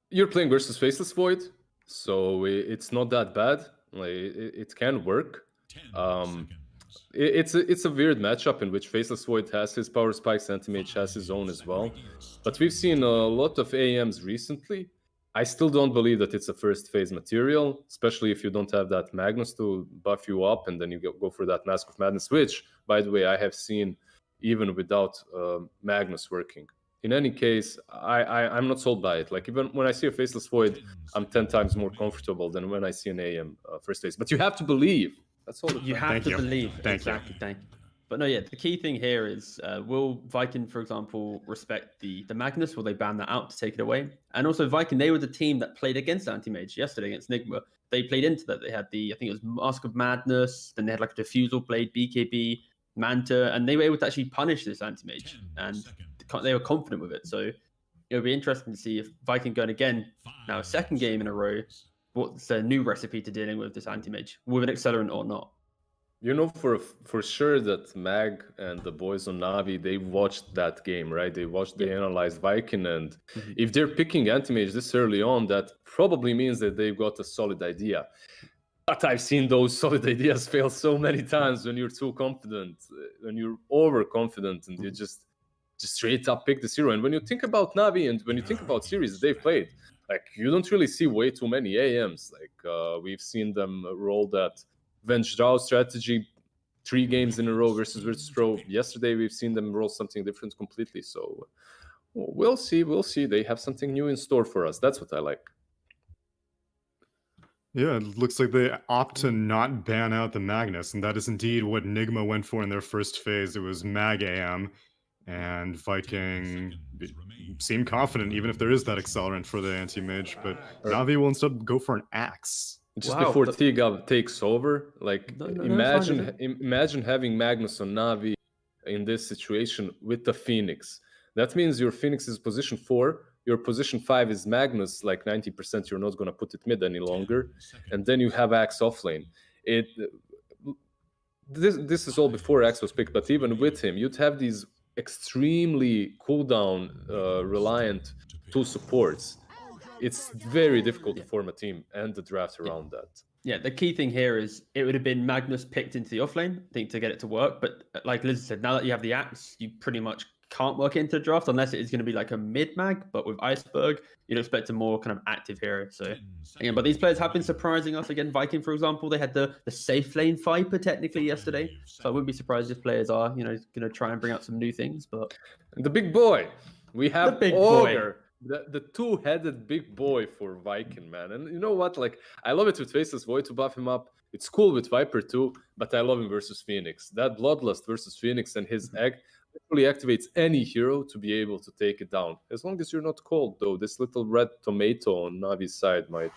You're playing versus Faceless Void, so it's not that bad. Like it can work. It's a weird matchup in which Faceless Void has his power spikes, Anti-Mage has his own as well. But we've seen a lot of AMs recently. I still don't believe that it's a first phase material, especially if you don't have that Magnus to buff you up, and then you go for that Mask of Madness, which, by the way, I have seen even without Magnus working. In any case, I'm not sold by it. Like, even when I see a Faceless Void, I'm 10 times more comfortable than when I see an AM first phase. But you have to believe. That's all. You have to believe. Thank you. But no, yeah, the key thing here is, will Viking, for example, respect the Magnus? Will they ban that out to take it away? And also, Viking, they were the team that played against Anti-Mage yesterday against Nigma. They played into that. They had I think it was Mask of Madness, then they had like a Diffusal Blade, BKB, Manta, and they were able to actually punish this Anti-Mage. And they were confident with it. So it'll be interesting to see if Viking going again, now a second game in a row, what's their new recipe to dealing with this Anti-Mage, with an Accelerant or not. You know for sure that Mag and the boys on Na'Vi, they watched that game, right? They analyzed Viking, and if they're picking Anti-Mage this early on, that probably means that they've got a solid idea. But I've seen those solid ideas fail so many times when you're too confident, when you're overconfident, and you just straight up pick the hero. And when you think about Navi and when you think about series they've played, like you don't really see way too many AMs. Like we've seen them roll that Venge Draw strategy 3 games in a row versus Virtus Pro. Yesterday we've seen them roll something different completely. So we'll see. They have something new in store for us. That's what I like. Yeah, it looks like they opt to not ban out the Magnus, and that is indeed what Nigma went for in their first phase. It was Mag AM, and Viking seemed confident, even if there is that accelerant for the anti-mage, but Navi will instead go for an axe. Just before T-Gab takes over, like imagine having Magnus on Navi in this situation with the Phoenix. That means your Phoenix is position 4, your position 5 is Magnus, like 90% you're not going to put it mid any longer, and then you have Axe offlane. This is all before Axe was picked, but even with him, you'd have these extremely cooldown reliant 2 supports. It's very difficult to form a team and the draft around that. Yeah, the key thing here is it would have been Magnus picked into the offlane, I think, to get it to work. But like Liz said, now that you have the Axe, you pretty much can't work into the draft unless it is going to be like a mid-mag. But with Iceberg, you'd expect a more kind of active hero. So again, but these players have been surprising us. Again, Viking, for example, they had the safe lane Viper technically yesterday. So I wouldn't be surprised if players are, going to try and bring out some new things. But and the big boy, we have the big Ogre. The two-headed big boy for Viking, man. And you know what? Like, I love it with Faceless Void to buff him up. It's cool with Viper too, but I love him versus Phoenix. That Bloodlust versus Phoenix and his egg literally activates any hero to be able to take it down. As long as you're not cold, though. This little red tomato on Navi's side might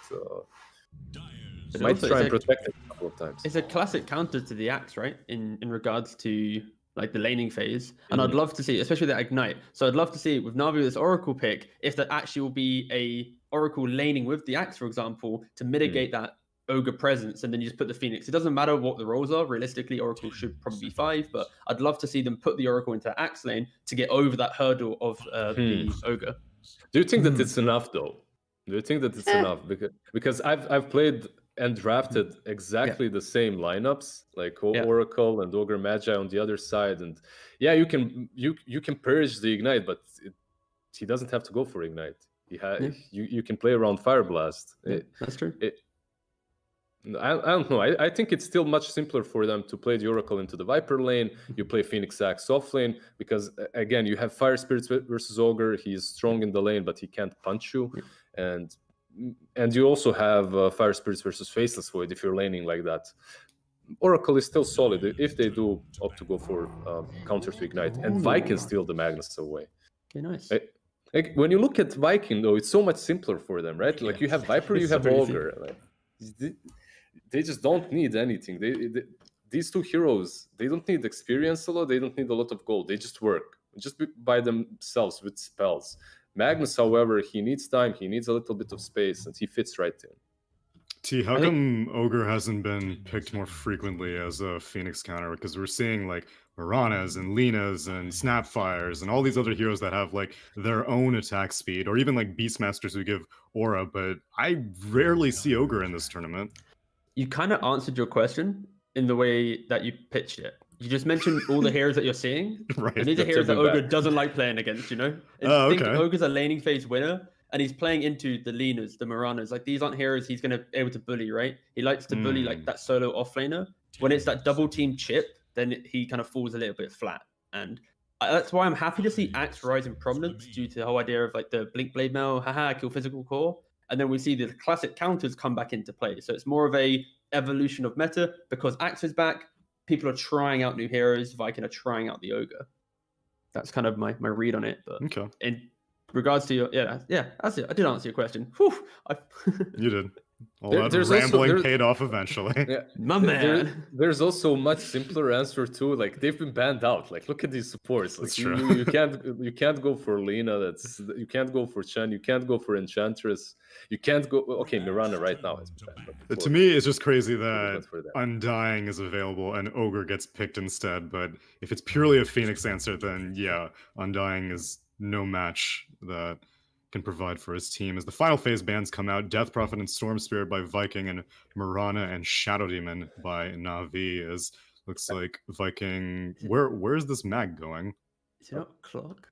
try and protect it a couple of times. It's a classic counter to the Axe, right? In regards to like the laning phase, and I'd love to see, especially the Ignite. So I'd love to see with Navi with this Oracle pick, if that actually will be a Oracle laning with the Axe, for example, to mitigate that Ogre presence, and then you just put the Phoenix. It doesn't matter what the roles are. Realistically, Oracle should probably be 5, but I'd love to see them put the Oracle into Axe lane to get over that hurdle of the Ogre. Do you think that it's enough, though? Do you think that it's enough? Because I've played and drafted exactly the same lineups, like Oracle and Ogre Magi on the other side, and you can purge the Ignite, but he doesn't have to go for Ignite. You can play around Fire Blast. That's true. I don't know. I think it's still much simpler for them to play the Oracle into the Viper lane. You play Phoenix Axe off lane because, again, you have Fire Spirits versus Ogre. He's strong in the lane, but he can't punch you, and you also have Fire Spirits versus Faceless Void if you're laning like that. Oracle is still solid if they do opt to go for counter to Ignite, and Viking steal the Magnus away. Okay, nice. Like, when you look at Viking, though, it's so much simpler for them, right? Like, you have Viper, you have Ogre. Like, they just don't need anything. These 2 heroes, they don't need experience a lot. They don't need a lot of gold. They just work just by themselves with spells. Magnus, however, he needs time. He needs a little bit of space, and he fits right in. T, how come Ogre hasn't been picked more frequently as a Phoenix counter? Because we're seeing like Miranas and Linas and Snapfires and all these other heroes that have like their own attack speed, or even like Beastmasters who give aura, but I rarely see Ogre in this tournament. You kind of answered your question in the way that you pitched it. You just mentioned all the heroes that you're seeing. Right. And these are heroes that Ogre doesn't like playing against, And I think Ogre's a laning phase winner, and he's playing into the Linas, the Miranas. Like, these aren't heroes he's going to be able to bully, right? He likes to bully like that solo offlaner. When it's that double team chip, then he kind of falls a little bit flat. And that's why I'm happy to see Axe rise in prominence due to the whole idea of like the Blink Blade Mail, kill physical core. And then we see the classic counters come back into play. So it's more of a evolution of meta because Axe is back. People are trying out new heroes. Viking are trying out the Ogre. That's kind of my read on it. But in regards to your that's it. I did answer your question. Whew, you did. All that rambling paid off eventually. Yeah. My man. There's also a much simpler answer too. Like, they've been banned out. Like, look at these supports. Like, that's true. You can't go for Lina. You can't go for Chen. You can't go for Enchantress. You can't go. Okay, Mirana right now is banned. To me, it's just crazy that Undying is available and Ogre gets picked instead. But if it's purely a Phoenix answer, then yeah, Undying is no match. That can provide for his team. As the final phase bans come out, Death Prophet and Storm Spirit by Viking, and Mirana and Shadow Demon by Na'Vi. Is looks like Viking. Where's this mag going? Is it not clock?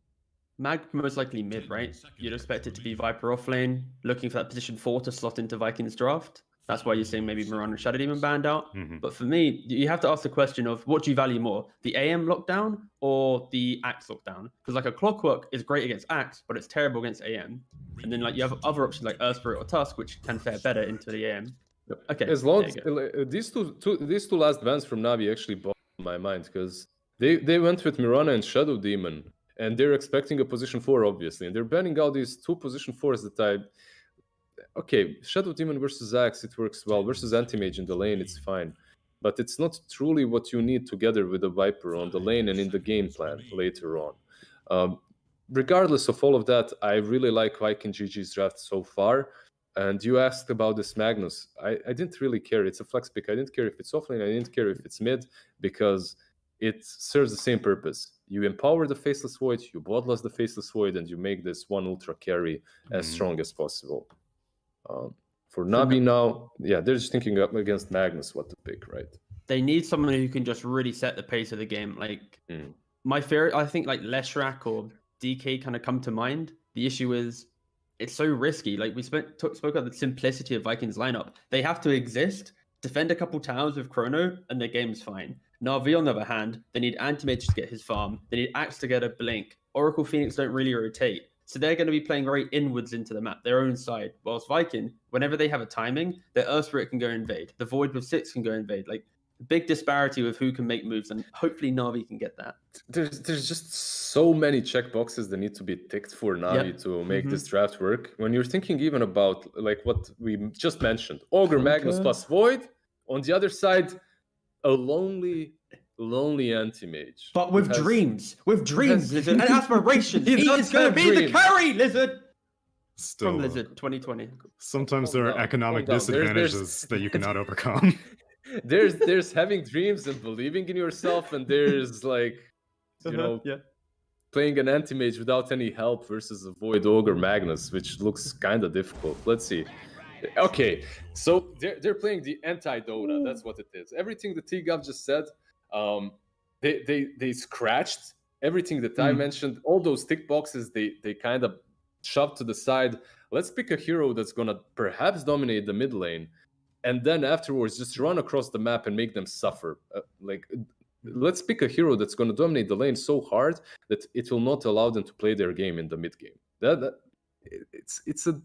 Mag most likely mid, right? You'd expect it to be Viper off lane, looking for that position 4 to slot into Vikings draft. That's why you're seeing maybe Mirana and Shadow Demon banned out. But for me, you have to ask the question of what do you value more, the AM lockdown or the Axe lockdown? Because like a Clockwork is great against Axe, but it's terrible against AM. And then like you have other options like Earth Spirit or Tusk, which can fare better into the AM. Okay. As long as these two last bans from Navi actually boggled my mind, because they went with Mirana and Shadow Demon, and they're expecting a position 4, obviously, and they're banning out these 2 position 4s that okay, Shadow Demon versus Axe, it works well. Versus Anti-Mage in the lane, it's fine. But it's not truly what you need together with a Viper on the lane and in the game plan later on. Regardless of all of that, I really like Viking GG's draft so far. And you asked about this Magnus. I didn't really care. It's a flex pick. I didn't care if it's offlane. I didn't care if it's mid, because it serves the same purpose. You empower the Faceless Void, you bloodlust the Faceless Void, and you make this one ultra carry as strong as possible. For Navi now, yeah, they're just thinking up against Magnus what to pick, right? They need someone who can just really set the pace of the game. Like my favorite, I think like Leshrac or DK kind of come to mind. The issue is it's so risky. Like we spoke about the simplicity of Vikings lineup. They have to exist, defend a couple towers with Chrono, and their game's fine. Na'Vi on the other hand, they need Anti-Mage to get his farm. They need Axe to get a blink. Oracle Phoenix don't really rotate. So they're going to be playing very inwards into the map, their own side. Whilst Viking, whenever they have a timing, their Earth Spirit can go invade. The Void with 6 can go invade. Like, big disparity with who can make moves, and hopefully Na'Vi can get that. There's just so many checkboxes that need to be ticked for Na'Vi to make this draft work. When you're thinking even about like what we just mentioned, Ogre, Magnus plus Void. On the other side, a lonely Anti-Mage. But with dreams, Lizard, and aspirations. He is going to be the carry, Lizard! Still, from Lizard 2020. Sometimes there are economic disadvantages that you cannot overcome. There's having dreams and believing in yourself, and there's like, playing an Anti-Mage without any help versus a Void Ogre Magnus, which looks kind of difficult. Let's see. Okay, so they're playing the anti-Dota. That's what it is. Everything that T-Gav just said, they scratched everything that I mentioned. All those tick boxes, they kind of shoved to the side. Let's pick a hero that's gonna perhaps dominate the mid lane, and then afterwards just run across the map and make them suffer. Let's pick a hero that's gonna dominate the lane so hard that it will not allow them to play their game in the mid game. It's still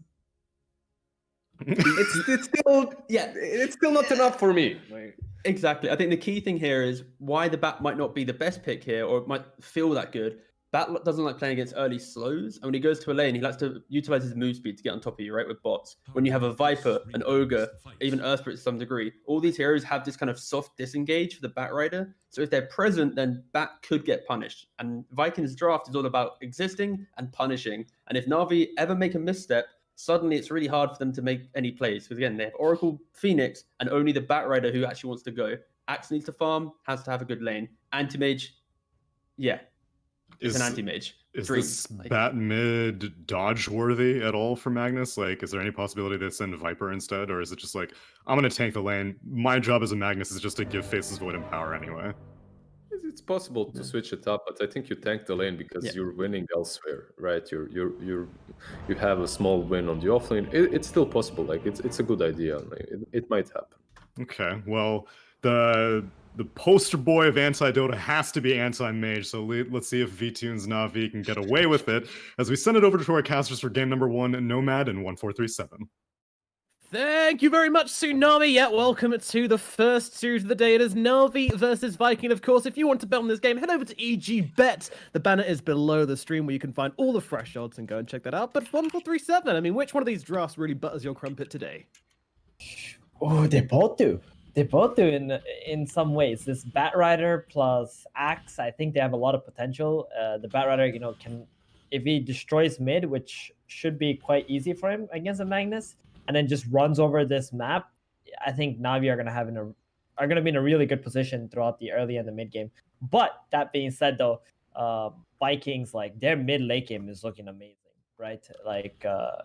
not enough for me. Exactly. I think the key thing here is why the Bat might not be the best pick here, or it might feel that good. Bat doesn't like playing against early slows, and when he goes to a lane, he likes to utilize his move speed to get on top of you, right, with bots. When you have a Viper, an Ogre, even Earth Spirit to some degree, all these heroes have this kind of soft disengage for the Bat Rider. So if they're present, then Bat could get punished. And Vikings draft is all about existing and punishing. And if Na'Vi ever make a misstep, suddenly it's really hard for them to make any plays. Because again, they have Oracle, Phoenix, and only the Bat Rider who actually wants to go. Axe needs to farm, has to have a good lane. Anti-Mage, it's an Anti-Mage. Is this Bat mid dodge worthy at all for Magnus? Like, is there any possibility they send Viper instead? Or is it just like, I'm going to tank the lane. My job as a Magnus is just to give Faceless Void and power anyway. It's possible to switch it up, but I think you tank the lane because you're winning elsewhere, right? You have a small win on the offlane. It's still possible. Like it's a good idea. Like, it might happen. Okay, well the poster boy of anti-Dota has to be anti-Mage, so let's see if VTunes Na'Vi can get away with it as we send it over to our casters for game number 1, Nomad and 1437. Thank you very much, Tsunami. Yeah, welcome to the first series of the day. It is Na'Vi versus Viking, of course. If you want to bet on this game, head over to EG Bet. The banner is below the stream where you can find all the fresh odds and go and check that out. But 1437, I mean, which one of these drafts really butters your crumpet today? Oh, they both do. They both do in some ways. This Bat Rider plus Axe, I think they have a lot of potential. The Bat Rider, can, if he destroys mid, which should be quite easy for him against a Magnus, and then just runs over this map, I think Na'Vi are gonna be in a really good position throughout the early and the mid game. But that being said, though, Vikings, like, their mid late game is looking amazing. right? Like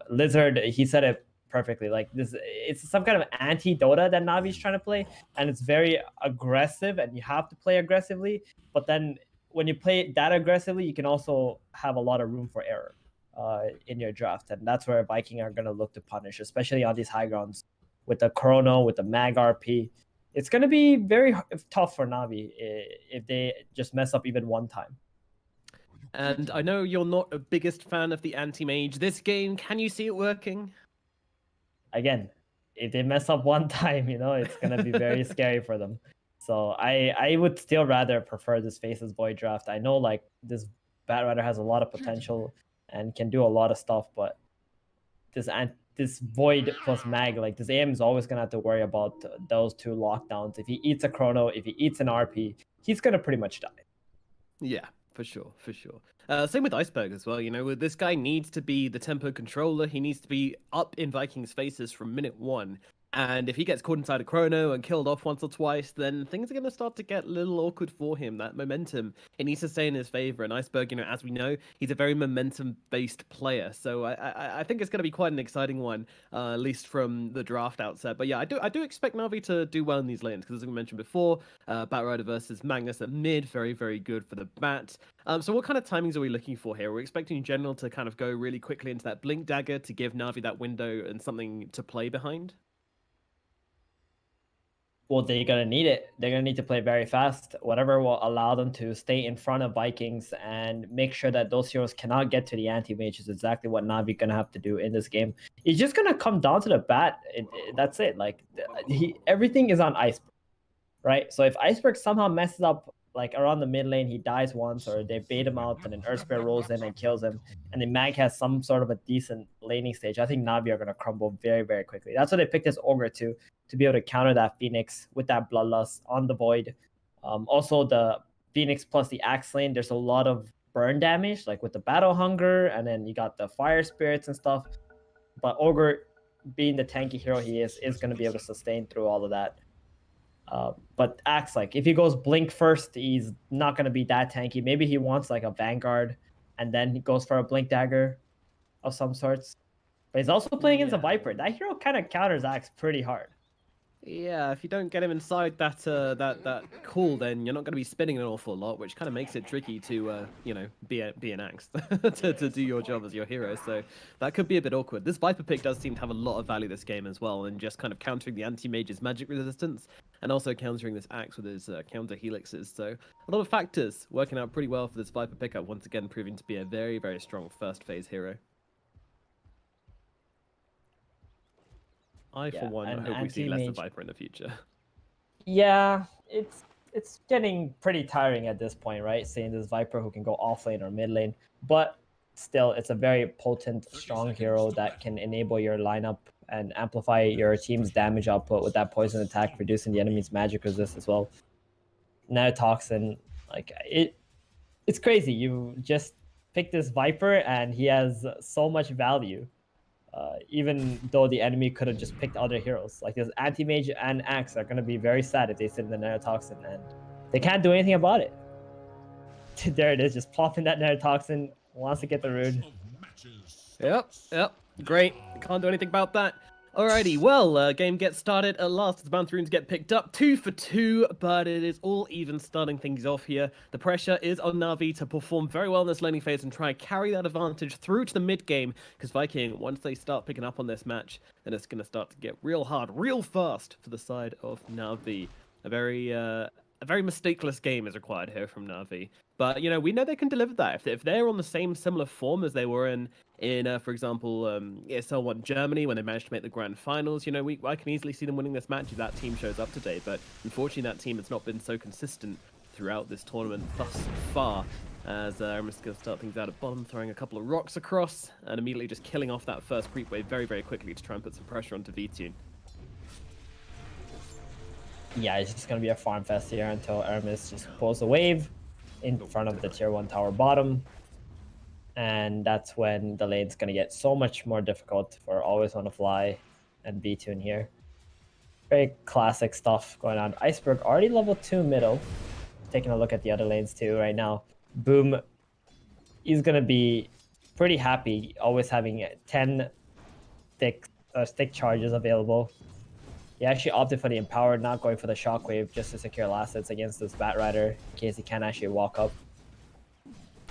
Lizard, he said it perfectly. Like this, it's some kind of anti-Dota that Navi's trying to play, and it's very aggressive, and you have to play aggressively. But then when you play that aggressively, you can also have a lot of room for error in your draft, and that's where Viking are going to look to punish, especially on these high grounds with the Chrono, with the Mag RP. It's going to be very tough for Navi if they just mess up even one time. And I know you're not a biggest fan of the anti-mage. This game, can you see it working? Again, if they mess up one time, it's going to be very scary for them. So I would still rather prefer this Faceless Void draft. I know like this Batrider has a lot of potential and can do a lot of stuff, but this Void plus Mag, like this AM is always gonna have to worry about those two lockdowns. If he eats a Chrono, if he eats an RP, he's gonna pretty much die. Yeah, for sure. Same with Iceberg as well. This guy needs to be the tempo controller. He needs to be up in Vikings' faces from minute one. And if he gets caught inside a Chrono and killed off once or twice, then things are going to start to get a little awkward for him. That momentum, it needs to stay in his favor. And Iceberg, as we know, he's a very momentum-based player. So I think it's going to be quite an exciting one, at least from the draft outset. But yeah, I do expect Navi to do well in these lanes, because as we mentioned before, Batrider versus Magnus at mid, very, very good for the Bat. So what kind of timings are we looking for here? We're expecting in general to kind of go really quickly into that Blink Dagger to give Navi that window and something to play behind? Well, they're going to need it. They're going to need to play very fast. Whatever will allow them to stay in front of Vikings and make sure that those heroes cannot get to the anti-mage is exactly what Navi going to have to do in this game. It's just going to come down to the Bat. That's it. Like everything is on Iceberg, right? So if Iceberg somehow messes up like around the mid lane, he dies once, or they bait him out and then Earthspear rolls in and kills him, and then Mag has some sort of a decent laning stage, I think Navi are going to crumble very, very quickly. That's why they picked this Ogre to be able to counter that Phoenix with that Bloodlust on the Void. Also, the Phoenix plus the Axe lane, there's a lot of burn damage, like with the Battle Hunger, and then you got the Fire Spirits and stuff. But Ogre, being the tanky hero he is going to be able to sustain through all of that. But Axe, like if he goes Blink first, he's not going to be that tanky. Maybe he wants like a Vanguard, and then he goes for a Blink Dagger of some sorts. But he's also playing against a Viper. That hero kind of counters Axe pretty hard. Yeah, if you don't get him inside that call, then you're not going to be spinning an awful lot, which kind of makes it tricky to be an axe to do your job as your hero. So that could be a bit awkward. This Viper pick does seem to have a lot of value this game as well, and just kind of countering the anti-mage's magic resistance, and also countering this axe with his counter helixes. So a lot of factors working out pretty well for this Viper pickup. Once again, proving to be a very, very strong first phase hero. For one, hope we see less of Viper in the future. Yeah, it's getting pretty tiring at this point, right? Seeing this Viper who can go off lane or mid lane, but still, it's a very potent, strong hero that can enable your lineup and amplify your team's damage output with that poison attack, reducing the enemy's magic resist as well. Neurotoxin, like it's crazy. You just pick this Viper and he has so much value. Even though the enemy could have just picked other heroes. Like this Anti-Mage and Axe are going to be very sad if they sit in the Neurotoxin, and they can't do anything about it. There it is, just plopping that Neurotoxin, wants to get the rune. Yep, great. Can't do anything about that. Alrighty, well, game gets started at last. The bounty runes get picked up 2 for 2, but it is all even starting things off here. The pressure is on Na'Vi to perform very well in this laning phase and try and carry that advantage through to the mid game, because Viking, once they start picking up on this match, then it's going to start to get real hard, real fast for the side of Na'Vi. A very mistakeless game is required here from Na'Vi. But, we know they can deliver that. If they're on the same similar form as they were in for example, ESL 1 Germany, when they managed to make the grand finals, I can easily see them winning this match if that team shows up today. But unfortunately, that team has not been so consistent throughout this tournament thus far. As I'm just going to start things out at bottom, throwing a couple of rocks across, and immediately just killing off that first creep wave very, very quickly to try and put some pressure onto VTune. Yeah, it's just going to be a farm fest here until Aramis just pulls a wave in front of the tier 1 tower bottom. And that's when the lane's going to get so much more difficult for Always On the Fly and VTune here. Very classic stuff going on. Iceberg already level 2 middle. Taking a look at the other lanes too right now. Boom. He's going to be pretty happy always having 10 stick charges available. He actually opted for the Empowered, not going for the Shockwave, just to secure last hits against this Bat Rider in case he can't actually walk up.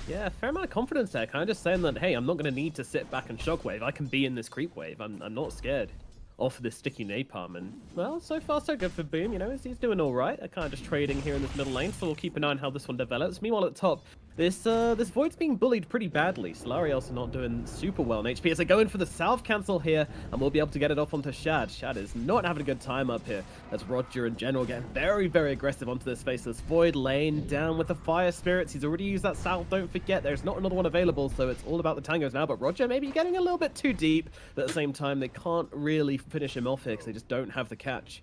Yeah, fair amount of confidence there. Kind of just saying that, hey, I'm not going to need to sit back and Shockwave. I can be in this creep wave. I'm not scared off this sticky napalm. And, well, so far so good for Boom. You know, he's doing all right. They're kind of just trading here in this middle lane, so we'll keep an eye on how this one develops. Meanwhile, at the top, this Void's being bullied pretty badly. Solari also not doing super well in HP as they go in for the Salve cancel here, and we'll be able to get it off onto Shad. Shad is not having a good time up here, as Roger in general getting very, very aggressive onto this faceless Void lane, down with the Fire Spirits. He's already used that Salve, don't forget. There's not another one available, so it's all about the tangos now, but Roger maybe getting a little bit too deep, but at the same time, they can't really finish him off here because they just don't have the catch.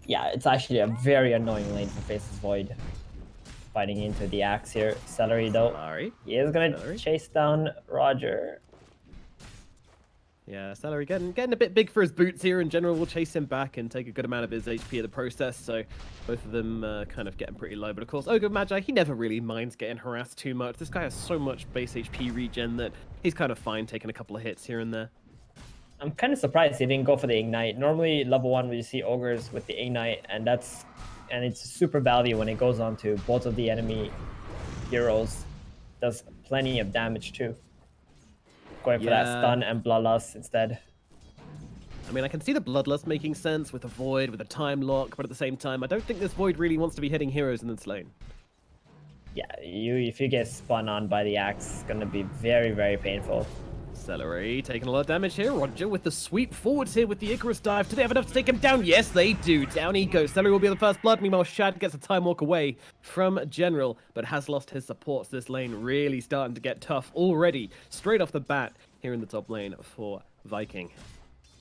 Yeah, it's actually a very annoying lane for faceless Void. Fighting into the Axe here. Celery though. Celery. He is gonna chase down Roger. Yeah, Celery getting a bit big for his boots here. In general, will chase him back and take a good amount of his HP in the process. So both of them kind of getting pretty low. But of course, Ogre Magi, he never really minds getting harassed too much. This guy has so much base HP regen that he's kind of fine taking a couple of hits here and there. I'm kind of surprised he didn't go for the Ignite. Normally, level 1, we see Ogres with the Ignite, and it's super value when it goes on to both of the enemy heroes. Does plenty of damage too. Going for that stun and Bloodlust instead. I mean, I can see the Bloodlust making sense with a Void, with a Time Lock, but at the same time, I don't think this Void really wants to be hitting heroes in this lane. Yeah, if you get spun on by the Axe, it's going to be very, very painful. Celery taking a lot of damage here. Roger with the sweep forwards here with the Icarus dive. Do they have enough to take him down? Yes, they do. Down he goes. Celery will be the first blood. Meanwhile, Shad gets a time walk away from General, but has lost his supports. This lane really starting to get tough already. Straight off the bat here in the top lane for Viking.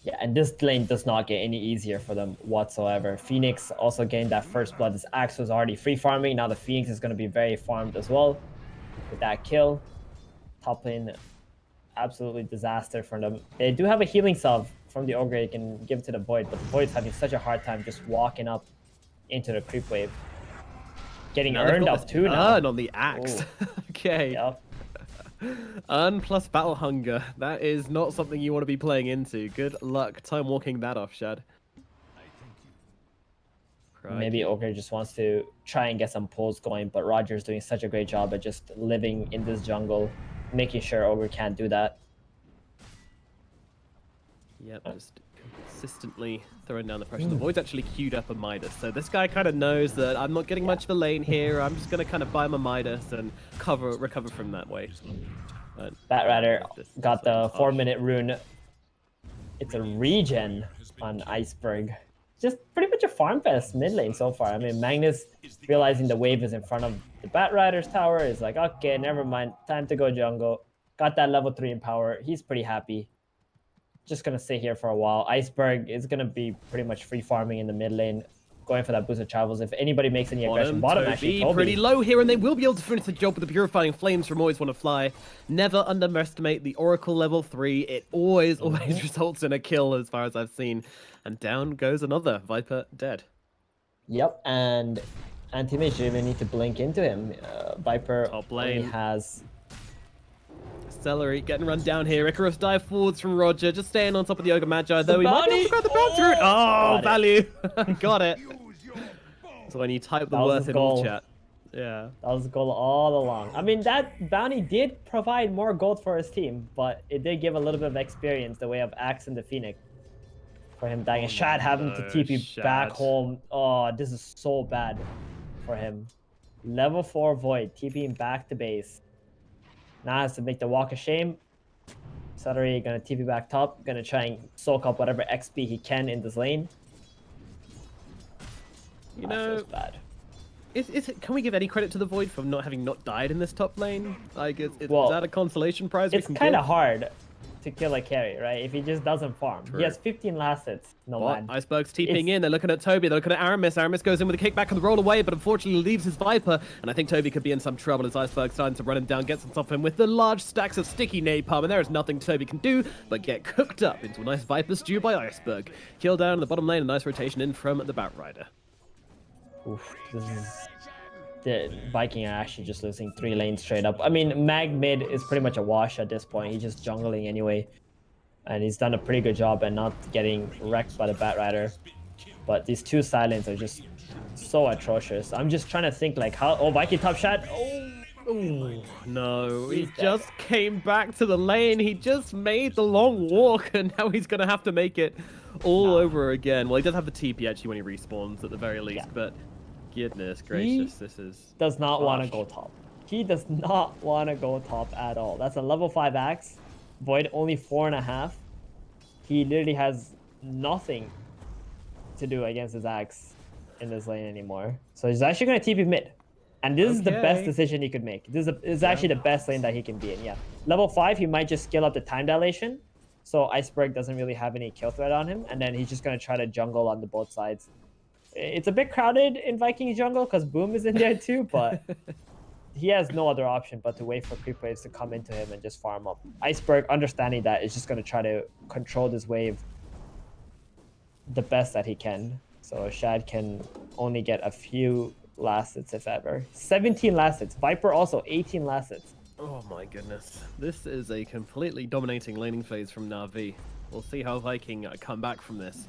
Yeah, and this lane does not get any easier for them whatsoever. Phoenix also gained that first blood. This Axe was already free farming. Now the Phoenix is going to be very farmed as well with that kill. Top lane, absolutely disaster for them. They do have a healing salve from the Ogre you can give to the Void, but the Void's having such a hard time just walking up into the creep wave. Getting earned up too now. On the Axe. Okay. Yep. Earn plus battle hunger. That is not something you want to be playing into. Good luck time walking that off, Shad. Maybe Ogre just wants to try and get some pulls going, but Roger's doing such a great job at just living in this jungle, making sure Ogre can't do that. Yep, just consistently throwing down the pressure. The Void's actually queued up a Midas, so this guy kind of knows that I'm not getting much of a lane here. I'm just going to kind of buy my Midas and recover from that way. Bat Rider got the 4-minute rune. It's a regen on Iceberg. Just pretty much a farm fest mid lane so far. I mean, Magnus realizing the wave is in front of the Bat Rider's tower is like, okay, never mind. Time to go jungle. Got that level 3 in power. He's pretty happy. Just going to stay here for a while. Iceberg is going to be pretty much free farming in the mid lane, going for that boost of travels. If anybody makes any aggression, bottom actually Toby. Pretty low here, and they will be able to finish the job with the Purifying Flames from Always Want to Fly. Never underestimate the Oracle level 3. It always results in a kill as far as I've seen. And down goes another Viper dead. Yep, and Anti-Mage didn't even need to blink into him. Viper only has... Celery getting run down here. Icarus dive forwards from Roger, just staying on top of the Ogre Magi, though he might be able to grab the bounty route. Oh, value. Got it. So when you type the worth in all chat. Yeah. That was the goal all along. I mean, that bounty did provide more gold for his team, but it did give a little bit of experience the way of Axe and the Phoenix for him dying. And Shad having to TP back home. Oh, this is so bad for him. Level 4 Void, TPing back to base. Now has to make the walk of shame. Celery gonna TP back top, gonna try and soak up whatever XP he can in this lane. You know, bad. Can we give any credit to the Void for having not died in this top lane? Like, is that a consolation prize? It's kind of hard to kill a carry, right? If he just doesn't farm. True. He has 15 last hits. No man. Iceberg's TPing in. They're looking at Toby. They're looking at Aramis. Aramis goes in with a kickback and the roll away, but unfortunately leaves his Viper. And I think Toby could be in some trouble as Iceberg's starting to run him down, gets on top of him with the large stacks of sticky napalm. And there is nothing Toby can do but get cooked up into a nice Viper stew by Iceberg. Kill down in the bottom lane. A nice rotation in from the Bat Rider. Oof, this is the Viking are actually just losing 3 lanes straight up. I mean, Mag mid is pretty much a wash at this point. He's just jungling anyway. And he's done a pretty good job at not getting wrecked by the Batrider. But these 2 silents are just so atrocious. I'm just trying to think like how... Oh, Viking top shot. Oh, Ooh, no, he He's dead. just came back to the lane. He just made the long walk, and now he's going to have to make it all over again. Well, he does have the TP actually when he respawns at the very least, Yeah. but goodness gracious, this is... does not want to harsh. go top. He does not want to go top at all. That's a level 5 axe. Void only 4.5. He literally has nothing to do against his axe in this lane anymore. So he's actually going to TP mid. And this is the best Okay. decision he could make. This is actually the best lane that he can be in, yeah. Level 5, he might just skill up the time dilation. So Iceberg doesn't really have any kill threat on him. And then he's just going to try to jungle on the both sides. It's a bit crowded in Viking jungle because Boom is in there too, but he has no other option but to wait for creep waves to come into him and just farm up. Iceberg, understanding that, is just going to try to control this wave the best that he can. So Shad can only get a few last hits if ever. 17 last hits. Viper also 18 last hits. Oh my goodness. This is a completely dominating laning phase from Na'Vi. We'll see how Viking come back from this.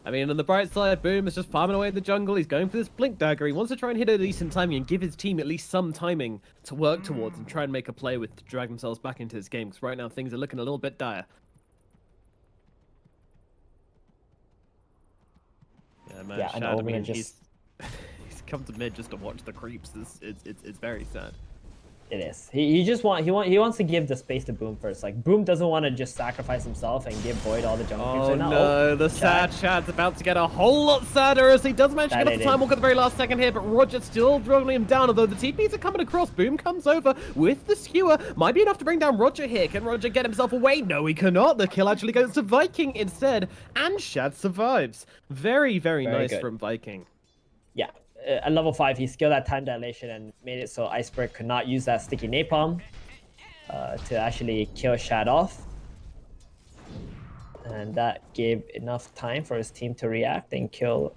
I mean, on the bright side, Boom is just farming away in the jungle. He's going for this Blink Dagger. He wants to try and hit a decent timing and give his team at least some timing to work towards and try and make a play with to drag themselves back into this game, because right now things are looking a little bit dire. Yeah, man, Yeah, and Shad, I Omen mean, just- he's come to mid just to watch the creeps. It's very sad. It is. He wants to give the space to Boom first. Like Boom doesn't want to just sacrifice himself and give Void all the jungle creeps Oh right now. no, the sad Shad's about to get a whole lot sadder as he does manage to That get off the it time is. walk at the very last second here, but Roger still drawing him down, although the TPs are coming across. Boom comes over with the skewer. Might be enough to bring down Roger here. Can Roger get himself away? No, he cannot. The kill actually goes to Viking instead, and Shad survives. Very, very nice good. from Viking. Yeah, at level 5, he skilled that time dilation and made it so Iceberg could not use that sticky napalm to actually kill Shad off. And that gave enough time for his team to react and kill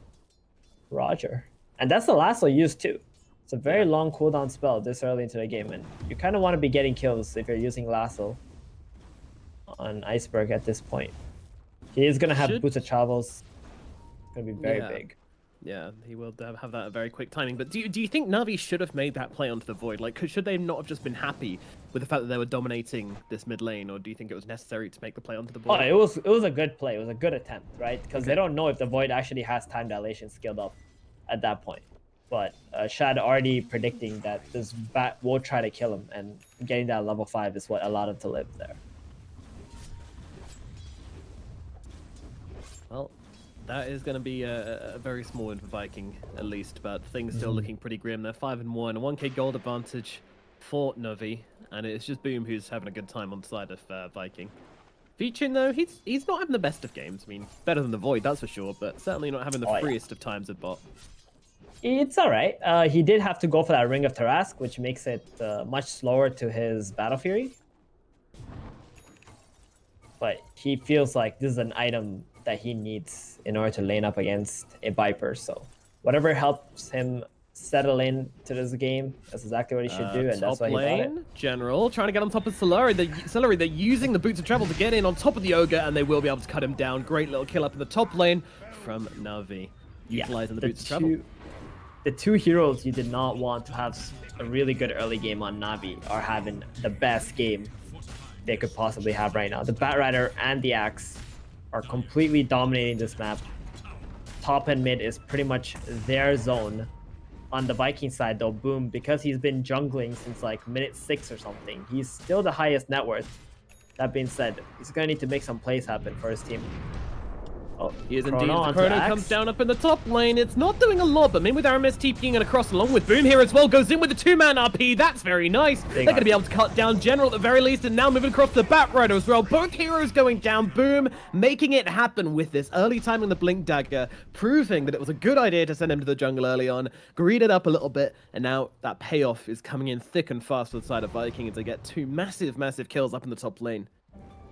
Roger. And that's the lasso used too. It's a very long cooldown spell this early into the game, and you kind of want to be getting kills if you're using lasso on Iceberg at this point. He is going to have Should- boots of travels. It's going to be very Yeah. big. Yeah, he will have that very quick timing. But do you think Na'Vi should have made that play onto the Void? Like, should they not have just been happy with the fact that they were dominating this mid lane, or do you think it was necessary to make the play onto the Oh, Void? it was a good play. It was a good attempt, right? Because they don't know if the Void actually has time dilation skilled up at that point. But Shad already predicting that this bat will try to kill him, and getting that level 5 is what allowed him to live there. Well, that is going to be a very small win for Viking, at least, but things still looking pretty grim. They're 5-1, a 1k gold advantage for Na'Vi, and it's just Boom who's having a good time on the side of Viking. Featuring, though, he's not having the best of games. I mean, better than the Void, that's for sure, but certainly not having the Oh, yeah. freest of times at bot. It's all right. He did have to go for that Ring of Tarask, which makes it much slower to his Battle Fury. But he feels like this is an item that he needs in order to lane up against a Viper. So whatever helps him settle in to this game, that's exactly what he should do, and that's Top why he bought it. lane, General, trying to get on top of Solari. They're using the Boots of Travel to get in on top of the Ogre, and they will be able to cut him down. Great little kill up in the top lane from Na'Vi, utilizing the Boots of Travel. The 2 heroes you did not want to have a really good early game on Na'Vi are having the best game they could possibly have right now. The Batrider and the Axe are completely dominating this map. Top and mid is pretty much their zone. On the Viking side though, Boom, because he's been jungling since like minute 6 or something, he's still the highest net worth. That being said, he's gonna need to make some plays happen for his team. Oh, He is indeed. Chrono The onto Chrono Axe. comes down up in the top lane. It's not doing a lot, but maybe with Aramis TPing and across along with Boom here as well. Goes in with the 2-man RP. That's very nice. They're going to be able to cut down General at the very least, and now moving across to the Batrider as well. Both heroes going down. Boom making it happen with this early time in the Blink Dagger, proving that it was a good idea to send him to the jungle early on. Greeded up a little bit, and now that payoff is coming in thick and fast for the side of Viking as they get 2 massive kills up in the top lane.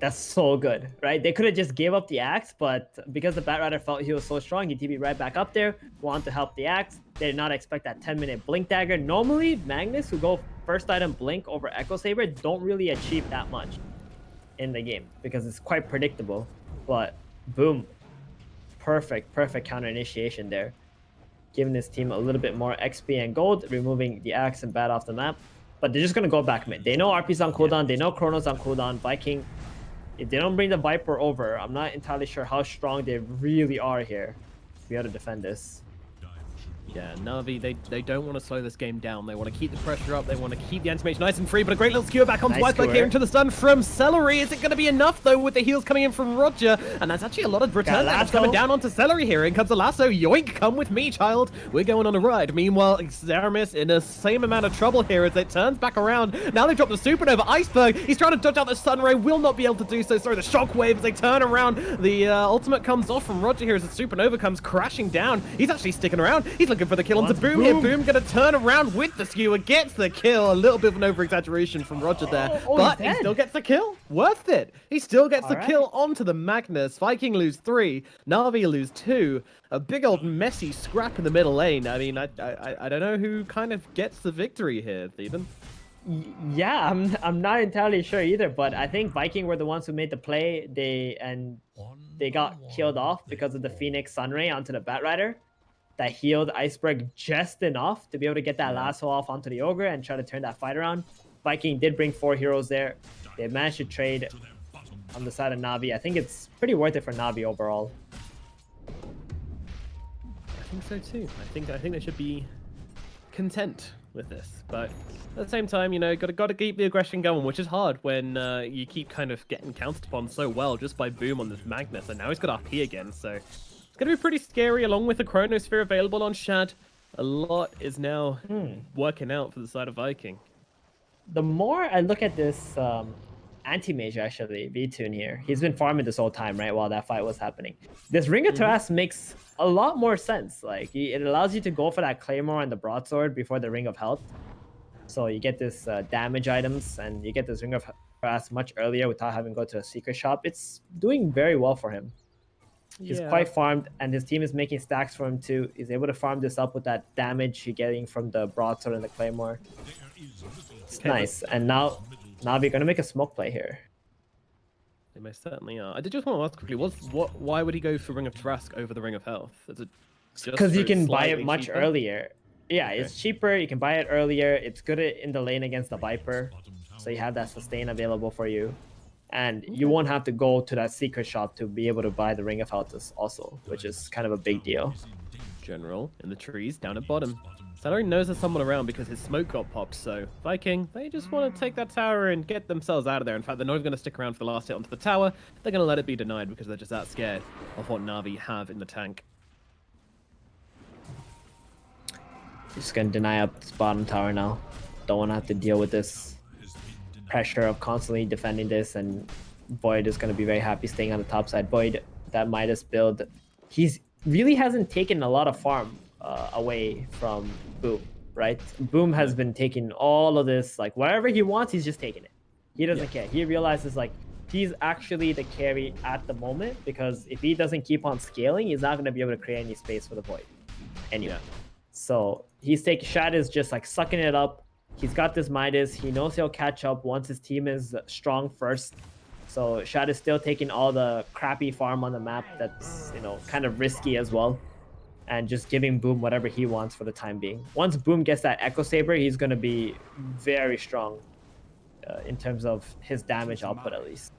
That's so good, right? They could have just gave up the axe, but because the Batrider felt he was so strong, he TP right back up there, wanted to help the axe. They did not expect that 10-minute blink dagger. Normally, Magnus, who go first item blink over Echo Saber, don't really achieve that much in the game because it's quite predictable. But boom, perfect counter initiation there, giving this team a little bit more XP and gold, removing the axe and bat off the map. But they're just gonna go back mid. They know RP's on cooldown, they know Chrono's on cooldown. Viking, if they don't bring the Viper over, I'm not entirely sure how strong they really are here to be able to defend this. Yeah, Na'Vi, they don't want to slow this game down. They want to keep the pressure up. They want to keep the animation nice and free, but a great little skewer back onto Nice Whiteflag here skewer. into the stun from Celery. Is it going to be enough, though, with the heals coming in from Roger? And that's actually a lot of return damage lasso. coming down onto Celery here. In comes the lasso. Yoink, come with me, child. We're going on a ride. Meanwhile, Zeramis in the same amount of trouble here as it turns back around. Now they've dropped the Supernova. Iceberg, he's trying to dodge out the Stun Ray, will not be able to do so. Sorry, the Shockwave as they turn around. The ultimate comes off from Roger here as the Supernova comes crashing down. He's actually sticking around. He's looking for the kill onto Boom here. Boom gonna turn around with the skewer, gets the kill. A little bit of an over-exaggeration from Roger there, but he still gets the kill. Worth it. He still gets the kill onto the Magnus. Viking lose 3, Na'Vi lose 2. A big old messy scrap in the middle lane. I mean, I don't know who kind of gets the victory here, Theban. Yeah, I'm not entirely sure either, but I think Viking were the ones who made the play. They got killed off because of the Phoenix Sunray onto the Batrider. That healed Iceberg just enough to be able to get that lasso off onto the Ogre and try to turn that fight around. Viking did bring 4 heroes there. They managed to trade on the side of Na'Vi. I think it's pretty worth it for Na'Vi overall. I think so too. I think they should be content with this, but at the same time, you know, gotta keep the aggression going, which is hard when you keep kind of getting countered upon so well just by Boom on this Magnus, and now he's got RP again, so it's going to be pretty scary, along with the Chronosphere available on Shad. A lot is now working out for the side of Viking. The more I look at this anti-mage, actually, V-Tune here, he's been farming this whole time, right, while that fight was happening. This Ring of Taras makes a lot more sense. Like, it allows you to go for that Claymore and the Broadsword before the Ring of Health. So you get this damage items, and you get this Ring of Taras much earlier without having to go to a secret shop. It's doing very well for him. He's quite farmed, and his team is making stacks for him too. He's able to farm this up with that damage you're getting from the Broadsword and the Claymore. It's nice. And now we're going to make a smoke play here. They most certainly are. I did just want to ask quickly, why would he go for Ring of Trask over the Ring of Health? Because you can buy it slightly much cheaper? earlier. Yeah, it's cheaper. You can buy it earlier. It's good in the lane against the Viper. So you have that sustain available for you. And you won't have to go to that secret shop to be able to buy the Ring of Health also, which is kind of a big deal. General in the trees down at bottom. Celery knows there's someone around because his smoke got popped, so Viking, they just want to take that tower and get themselves out of there. In fact, they're not even going to stick around for the last hit onto the tower. They're going to let it be denied because they're just that scared of what Na'Vi have in the tank. Just going to deny up this bottom tower now. Don't want to have to deal with this pressure of constantly defending this, and Void is going to be very happy staying on the top side. Void, that Midas build, he's really hasn't taken a lot of farm away from Boom, right? Boom has been taking all of this, like wherever he wants, he's just taking it. He doesn't care. He realizes like he's actually the carry at the moment, because if he doesn't keep on scaling, he's not going to be able to create any space for the Void anyway. So Shad is just like sucking it up. He's got this Midas. He knows he'll catch up once his team is strong first. So Shad is still taking all the crappy farm on the map that's, you know, kind of risky as well. And just giving Boom whatever he wants for the time being. Once Boom gets that Echo Saber, he's going to be very strong in terms of his damage output, at least.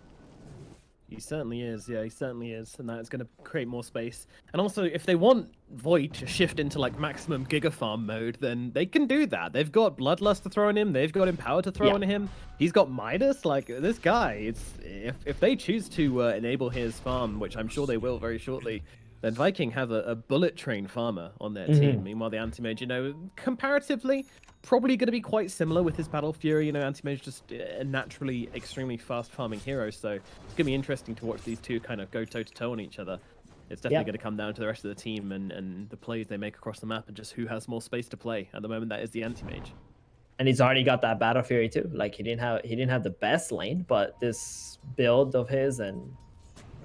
He certainly is, yeah, he certainly is, and that's going to create more space. And also, if they want Void to shift into like maximum Giga Farm mode, then they can do that. They've got Bloodlust to throw on him, they've got Empower to throw on him, he's got Midas, like, this guy, it's if they choose to enable his farm, which I'm sure they will very shortly, then Viking have a bullet train farmer on their team. Meanwhile, the Anti-Mage, you know, comparatively, probably going to be quite similar with his Battle Fury. You know, Anti-Mage just a naturally extremely fast farming hero, so it's going to be interesting to watch these two kind of go toe-to-toe on each other. It's definitely going to come down to the rest of the team and the plays they make across the map and just who has more space to play. At the moment, that is the Anti-Mage. and he's already got that Battle Fury too. Like he didn't have the best lane, but this build of his and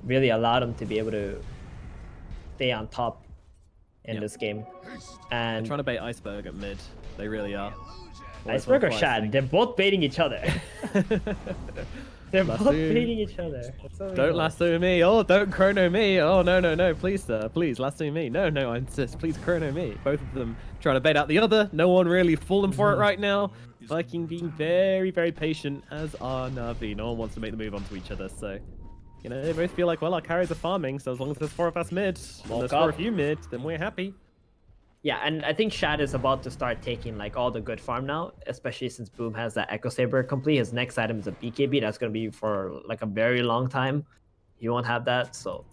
really allowed him to be able to stay on top in this game. And They're trying to bait Iceberg at mid. They really are. Iceberg or Shad, they're both baiting each other. They're both Lasso. baiting each other. Don't lasso me. Oh, don't chrono me. Oh, no. Please, sir. Please, lasso me. No, I insist. Please chrono me. Both of them trying to bait out the other. No one really falling for it right now. Viking being very, very patient, as are Na'Vi. No one wants to make the move onto each other, so... You know, they both feel like, well, our carries are farming, so as long as there's 4 of us mid, and there's 4 of you mid, then we're happy. Yeah, and I think Shad is about to start taking like all the good farm now, especially since Boom has that Echo Saber complete. His next item is a BKB. That's going to be for like a very long time. He won't have that, so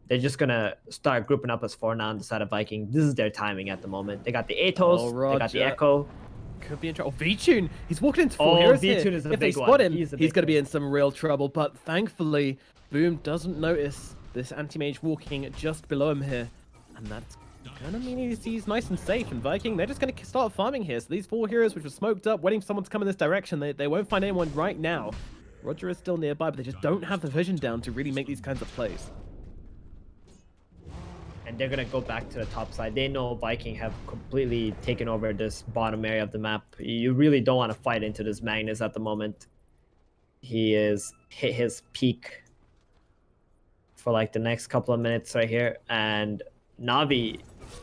they're just going to start grouping up as 4 now on the side of Viking. This is their timing at the moment. They got the Atos, they got the Echo. Could be in trouble. V-Tune, he's walking into 4 heroes V-Tune here. is a If they big spot one. him, He's he's going to be in some real trouble, but thankfully, Boom doesn't notice this anti-mage walking just below him here, and that's gonna mean he's nice and safe. And Viking, they're just gonna start farming here. So these 4 heroes, which were smoked up, waiting for someone to come in this direction, they won't find anyone right now. Roger is still nearby, but they just don't have the vision down to really make these kinds of plays. And they're gonna go back to the top side. They know Viking have completely taken over this bottom area of the map. You really don't want to fight into this Magnus at the moment. He is hit his peak for like the next couple of minutes right here, and Na'Vi,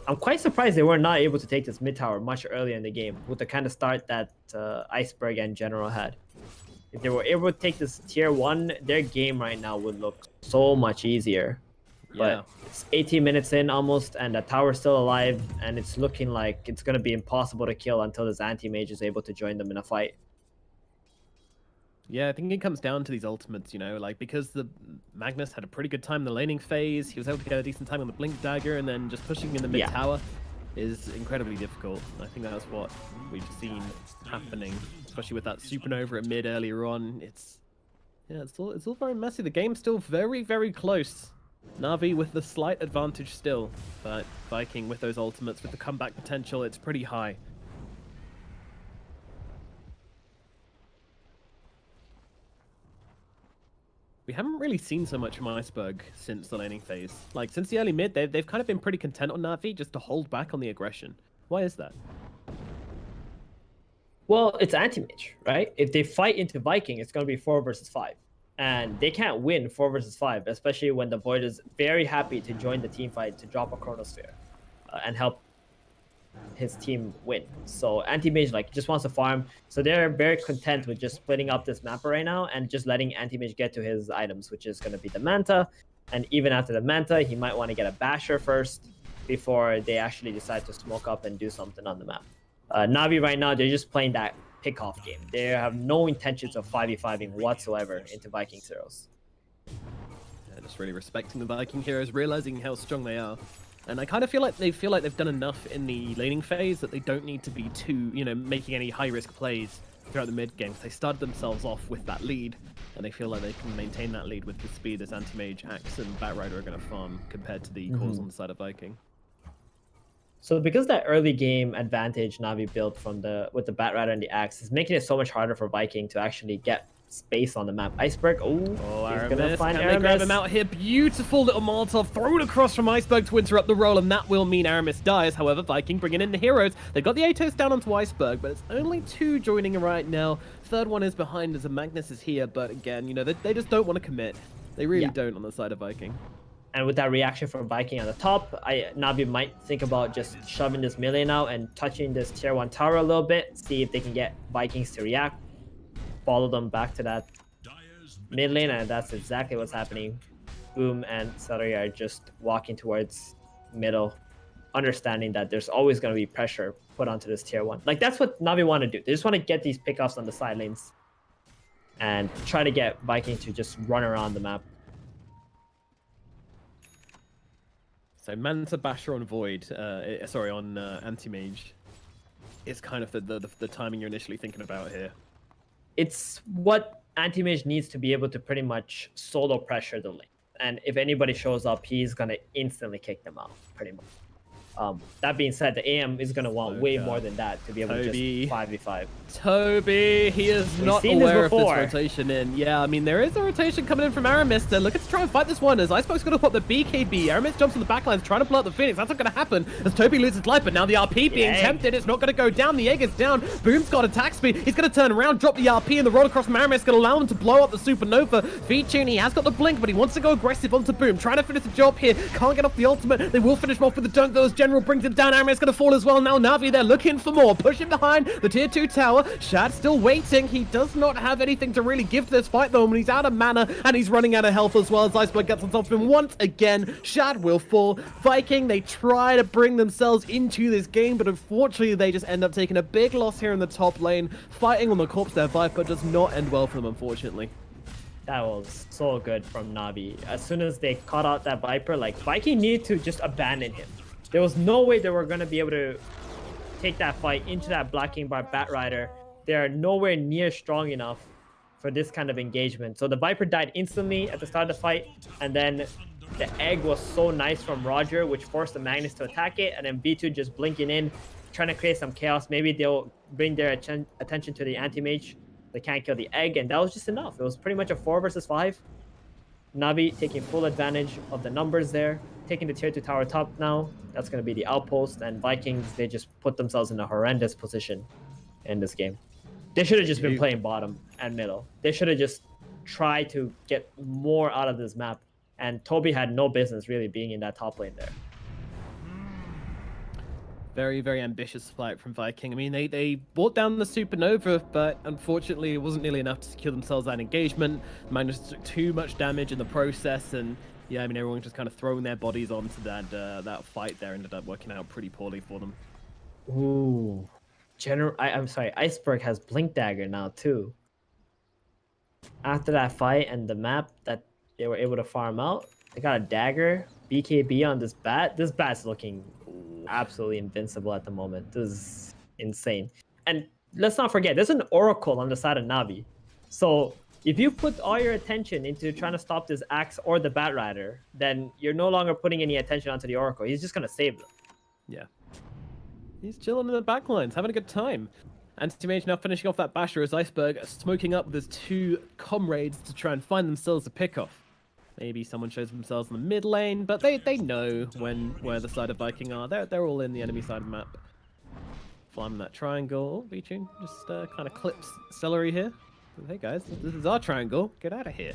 I'm quite surprised they were not able to take this mid tower much earlier in the game with the kind of start that Iceberg and General had. If they were able to take this tier 1, their game right now would look so much easier. But it's 18 minutes in almost, and the tower's still alive, and it's looking like it's going to be impossible to kill until this anti-mage is able to join them in a fight. Yeah, I think it comes down to these ultimates, you know, like because the Magnus had a pretty good time in the laning phase, he was able to get a decent time on the Blink Dagger, and then just pushing in the mid tower is incredibly difficult. I think that's what we've seen happening, especially with that supernova at mid earlier on. It's all very messy. The game's still very, very close. Na'Vi with the slight advantage still, but Viking with those ultimates, with the comeback potential, it's pretty high. We haven't really seen so much from Iceberg since the laning phase. Like, since the early mid, they've kind of been pretty content on Na'Vi just to hold back on the aggression. Why is that? Well, it's anti-mage, right? If they fight into Viking, it's going to be 4 versus 5. And they can't win 4 versus 5, especially when the Void is very happy to join the team fight to drop a Chronosphere and help his team win. So anti-mage like just wants to farm, so they're very content with just splitting up this map right now and just letting anti-mage get to his items, which is going to be the Manta. And even after the Manta, he might want to get a Basher first before they actually decide to smoke up and do something on the map. Na'Vi right now, they're just playing that pick-off game. They have no intentions of 5v5ing whatsoever into Viking heroes. Yeah, just really respecting the Viking heroes, realizing how strong they are. And I kind of feel like they've done enough in the laning phase that they don't need to be too, you know, making any high-risk plays throughout the mid game. They started themselves off with that lead, and they feel like they can maintain that lead with the speed as Anti-Mage, Axe, and Batrider are going to farm compared to the cores on the side of Viking. So because that early game advantage Na'Vi built with the Batrider and the Axe is making it so much harder for Viking to actually get space on the map. Iceberg, he's gonna find Can they grab him out here? Beautiful little Molotov thrown across from Iceberg to interrupt the roll, and that will mean Aramis dies. However, Viking bringing in the heroes. They've got the Atos down onto Iceberg, but it's only 2 joining right now. Third one is behind as a Magnus is here, but again, you know, they just don't want to commit. They really don't on the side of Viking. And with that reaction from Viking on the top, Na'Vi might think about just shoving this million out and touching this tier 1 tower a little bit, see if they can get Vikings to react, follow them back to that mid lane, and that's exactly what's happening. Boom and Satori are just walking towards middle, understanding that there's always going to be pressure put onto this tier 1. Like, that's what Na'Vi want to do. They just want to get these pickoffs on the side lanes and try to get Viking to just run around the map. So Manta, Basher on Void, on Anti-Mage is kind of the timing you're initially thinking about here. It's what Anti-Mage needs to be able to pretty much solo pressure the lane. And if anybody shows up, he's going to instantly kick them out, pretty much. That being said, the AM is going to want way Okay. more than that to be able Toby. to just 5v5. Toby, he is We've not seen this aware of this before. rotation in. Yeah, I mean, there is a rotation coming in from Aramis. They're looking to try and fight this one as Icebox going to put the BKB. Aramis jumps on the backlines trying to pull out the Phoenix. That's not going to happen as Toby loses life, but now the RP being tempted. It's not going to go down. The egg is down. Boom's got attack speed. He's going to turn around, drop the RP, and the roll across from Aramis going to allow him to blow up the Supernova. V-Tune, he has got the blink, but he wants to go aggressive onto Boom. Trying to finish the job here. Can't get off the ultimate. They will finish him off with the dunk, though, as General brings him down. Aramis going to fall as well. Now Navi, they're looking for more. Pushing behind the tier 2 tower. Shad still waiting. He does not have anything to really give to this fight, though, and he's out of mana, and he's running out of health as well as Iceberg gets on top of him once again. Shad will fall. Viking, they try to bring themselves into this game, but unfortunately, they just end up taking a big loss here in the top lane. Fighting on the corpse there, Viper does not end well for them, unfortunately. That was so good from Navi. As soon as they caught out that Viper, like, Viking needed to just abandon him. There was no way they were going to be able to take that fight into that blocking by Batrider. They're nowhere near strong enough for this kind of engagement. So the Viper died instantly at the start of the fight, and then the egg was so nice from Roger, which forced the Magnus to attack it, and then B2 just blinking in, trying to create some chaos. Maybe they'll bring their attention to the anti-mage. They can't kill the egg, and that was just enough. It was pretty much a 4 versus 5. Navi taking full advantage of the numbers there, taking the tier 2 tower top now. That's going to be the outpost, and Vikings, they just put themselves in a horrendous position in this game. They should have just been playing bottom and middle. They should have just tried to get more out of this map, and Toby had no business really being in that top lane there. Very, very ambitious fight from Viking. I mean, they brought down the Supernova, but unfortunately, it wasn't nearly enough to secure themselves that engagement. Magnus took too much damage in the process, and yeah, I mean, everyone just kind of throwing their bodies onto that fight there ended up working out pretty poorly for them. Ooh. I'm sorry, Iceberg has Blink Dagger now, too. After that fight and the map that they were able to farm out, they got a dagger, BKB on this bat. This bat's looking absolutely invincible at the moment. This is insane. And let's not forget, there's an Oracle on the side of Navi. So if you put all your attention into trying to stop this Axe or the Batrider, then you're no longer putting any attention onto the Oracle. He's just going to save them. Yeah. He's chilling in the backlines, having a good time. Anti-Mage now finishing off that basher as Iceberg smoking up with his 2 comrades to try and find themselves a pickoff. Maybe someone shows themselves in the mid lane, but they know where the side of Viking are. They're all in the enemy side of the map. Flying that triangle. Oh, V-Tune just kind of clips Celery here. Hey guys, this is our triangle. Get out of here.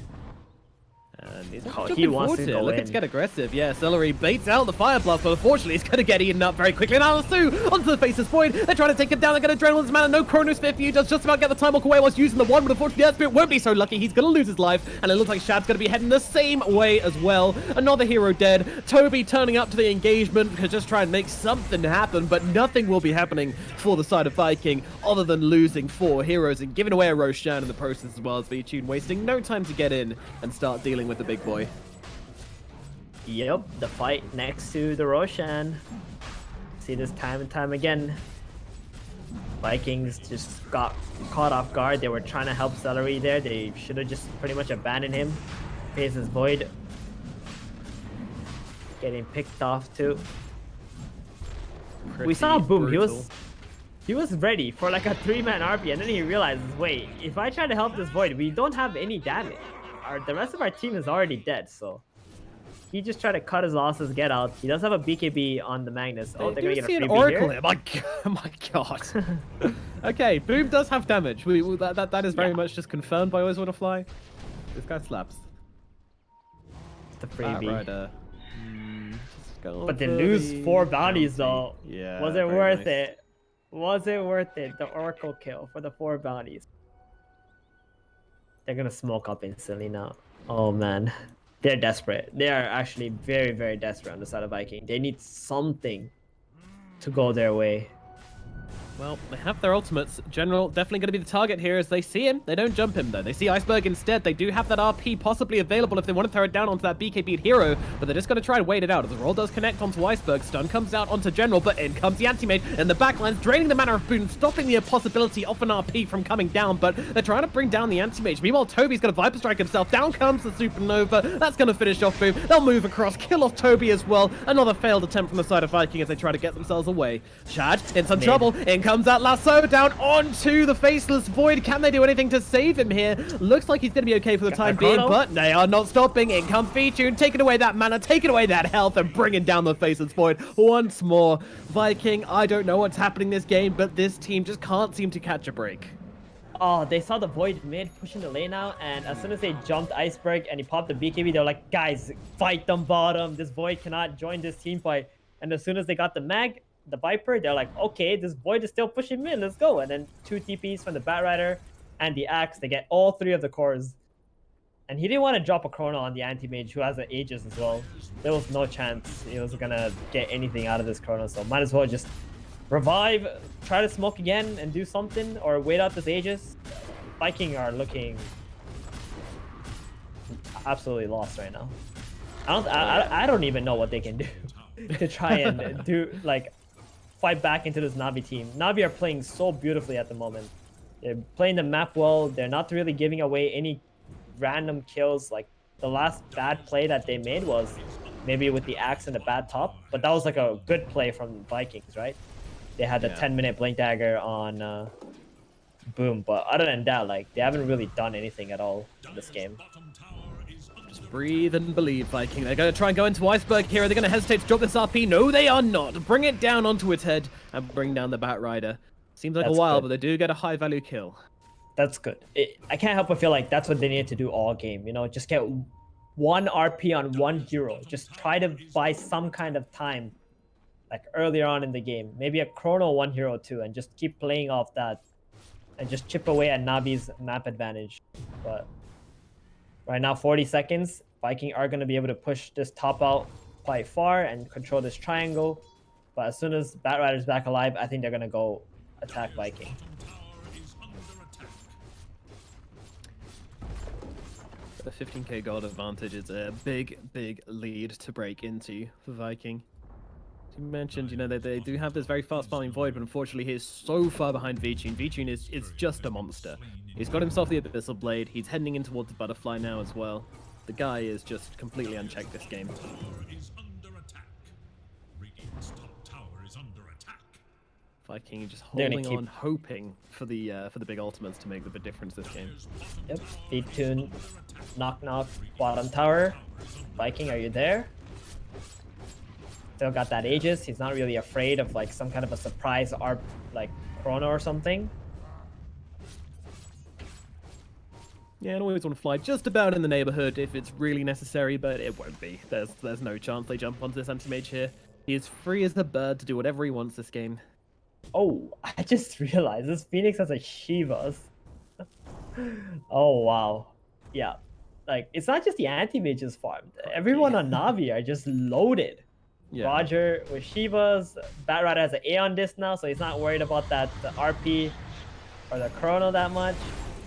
And he's he wants to go Looking in. to get aggressive. Yeah, Celery baits out the Fire Blast, but unfortunately he's going to get eaten up very quickly. Now Sue onto the Faceless Void. They're trying to take him down. They're going to Adrenaline's mana. No Chronosphere for you. Does just about get the time walk away whilst using the one, but unfortunately the Earthspirit won't be so lucky. He's going to lose his life, and it looks like Shad's going to be heading the same way as well. Another hero dead. Toby turning up to the engagement to just try and make something happen, but nothing will be happening for the side of Viking other than losing 4 heroes and giving away a Roshan in the process as well as V-Tune wasting no time to get in and start dealing with the big boy. Yep, the fight next to the Roshan. See this time and time again. Vikings just got caught off guard. They were trying to help Celery there. They should have just pretty much abandoned him. Faces Void. Getting picked off too. We saw Boom. Brutal. He was ready for like a 3-man RP, and then he realizes, wait, if I try to help this Void, we don't have any damage. The rest of our team is already dead, so he just tried to cut his losses, get out. He does have a BKB on the Magnus. Oh, they're gonna get a freebie an Oracle here. My God. Okay, Boom does have damage. That is very much just confirmed by Always Wanna Fly. This guy slaps. The freebie. Rider. But they lose 4 bounties though. Yeah. Was it worth it? Was it worth it? The Oracle kill for the 4 bounties. They're gonna smoke up instantly now. Oh man. They're desperate. They are actually very, very desperate on the side of Viking. They need something to go their way. Well, they have their ultimates. General definitely going to be the target here as they see him. They don't jump him, though. They see Iceberg instead. They do have that RP possibly available if they want to throw it down onto that BKB hero, but they're just going to try and wait it out. As the roll does connect onto Iceberg, stun comes out onto General, but in comes the anti-mage in the backlines, draining the mana of Boom, stopping the possibility of an RP from coming down, but they're trying to bring down the anti-mage. Meanwhile, Toby's going to Viper Strike himself. Down comes the Supernova. That's going to finish off Boom. They'll move across, kill off Toby as well. Another failed attempt from the side of Viking as they try to get themselves away. Shad in some trouble. In comes that lasso down onto the Faceless Void. Can they do anything to save him here? Looks like he's going to be okay for the time being, but they are not stopping. In comes Featune, taking away that mana, taking away that health, and bringing down the Faceless Void once more. Viking, I don't know what's happening this game, but this team just can't seem to catch a break. Oh, they saw the Void mid pushing the lane out, and as soon as they jumped Iceberg and he popped the BKB, they were like, guys, fight them bottom. This Void cannot join this team fight. And as soon as they got the mag, the Viper, they're like, okay, this Void is still pushing mid, let's go. And then 2 TPs from the Batrider and the Axe. They get all 3 of the cores. And he didn't want to drop a Chrono on the Anti-Mage, who has an Aegis as well. There was no chance he was going to get anything out of this Chrono, so might as well just revive, try to smoke again and do something, or wait out this Aegis. Viking are looking absolutely lost right now. I don't even know what they can do to try and do, like, fight back into this Navi team. Navi are playing so beautifully at the moment. They're playing the map well. They're not really giving away any random kills. Like, the last bad play that they made was maybe with the Axe and the bad top, but that was like a good play from Vikings, right? They had the 10-minute Blink Dagger on Boom, but other than that, like, they haven't really done anything at all in this game. Just breathe and believe, Viking. They're going to try and go into Iceberg here. Are they going to hesitate to drop this RP? No, they are not. Bring it down onto its head and bring down the Batrider. Seems like That's a while, good. but they do get a high-value kill. That's good. I can't help but feel like that's what they need to do all game. You know, just get 1 RP on 1 hero. Just try to buy some kind of time, like earlier on in the game. Maybe a Chrono 1 hero too, and just keep playing off that and just chip away at Navi's map advantage. But right now, 40 seconds. Viking are going to be able to push this top out quite far and control this triangle. But as soon as Batrider's back alive, I think they're going to go attack Viking. The 15k gold advantage is a big, big lead to break into for Viking. As you mentioned, you know, they do have this very fast farming Void, but unfortunately he is so far behind Vichun. Vichun is just a monster. He's got himself the Abyssal Blade. He's heading in towards the Butterfly now as well. The guy is just completely unchecked this game. Viking just holding on, hoping for the big ultimates to make the big difference this game. Yep, Feedtune, knock knock, bottom tower. Viking, are you there? Still got that Aegis. He's not really afraid of like some kind of a surprise ARP, like Chrono or something. Yeah, and always want to fly just about in the neighborhood if it's really necessary, but it won't be. There's no chance they jump onto this anti-mage here. He is free as a bird to do whatever he wants this game. Oh, I just realized this Phoenix has a Shivas. Oh, wow. Yeah. Like, it's not just the anti-mages farmed. Everyone on Navi are just loaded. Yeah. Roger with Shivas. Batrider has an A on this now, so he's not worried about that the RP or the Chrono that much.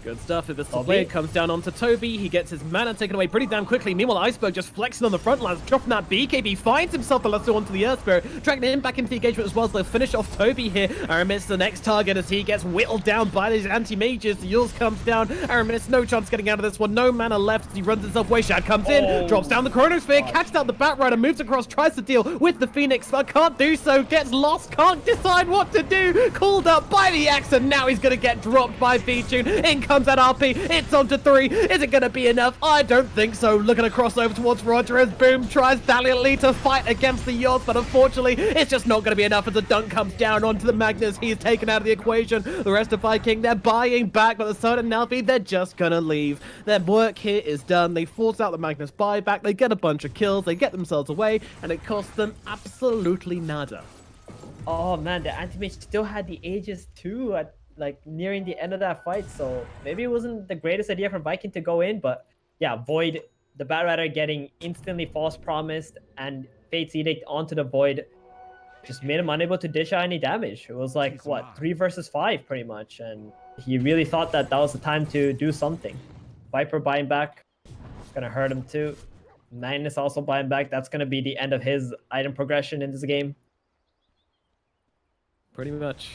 Good stuff. If this blade comes down onto Toby, he gets his mana taken away pretty damn quickly. Meanwhile, Iceberg just flexing on the front lines, dropping that BKB, finds himself the lasso onto the Earth Spirit, dragging him back into the engagement as well as they'll finish off Toby here. Aramis the next target as he gets whittled down by these anti-mages. The Yules comes down. Aramis, no chance getting out of this one. No mana left as he runs himself away. Shad comes in, drops down the Chronosphere, catches out the Batrider, moves across, tries to deal with the Phoenix, but can't do so, gets lost, can't decide what to do. Called up by the Axe, and now he's going to get dropped by Featune. In comes that RP. It's on to 3. Is it going to be enough? I don't think so. Looking to cross over towards Roger as Boom tries valiantly to fight against the Yods, but unfortunately, it's just not going to be enough as the dunk comes down onto the Magnus. He's taken out of the equation. The rest of Viking, they're buying back, but the side of Nalvi, they're just going to leave. Their work here is done. They force out the Magnus buyback. They get a bunch of kills. They get themselves away, and it costs them absolutely nada. Oh, man, the anti-mage still had the Aegis too at like nearing the end of that fight, so maybe it wasn't the greatest idea for Viking to go in, but yeah, Void, the Batrider getting instantly false promised and Fate's Edict onto the Void. just made him unable to dish out any damage. It was like, what, 3 versus 5 pretty much. And he really thought that that was the time to do something. Viper buying back, gonna hurt him too. Magnus also buying back. That's gonna be the end of his item progression in this game. Pretty much.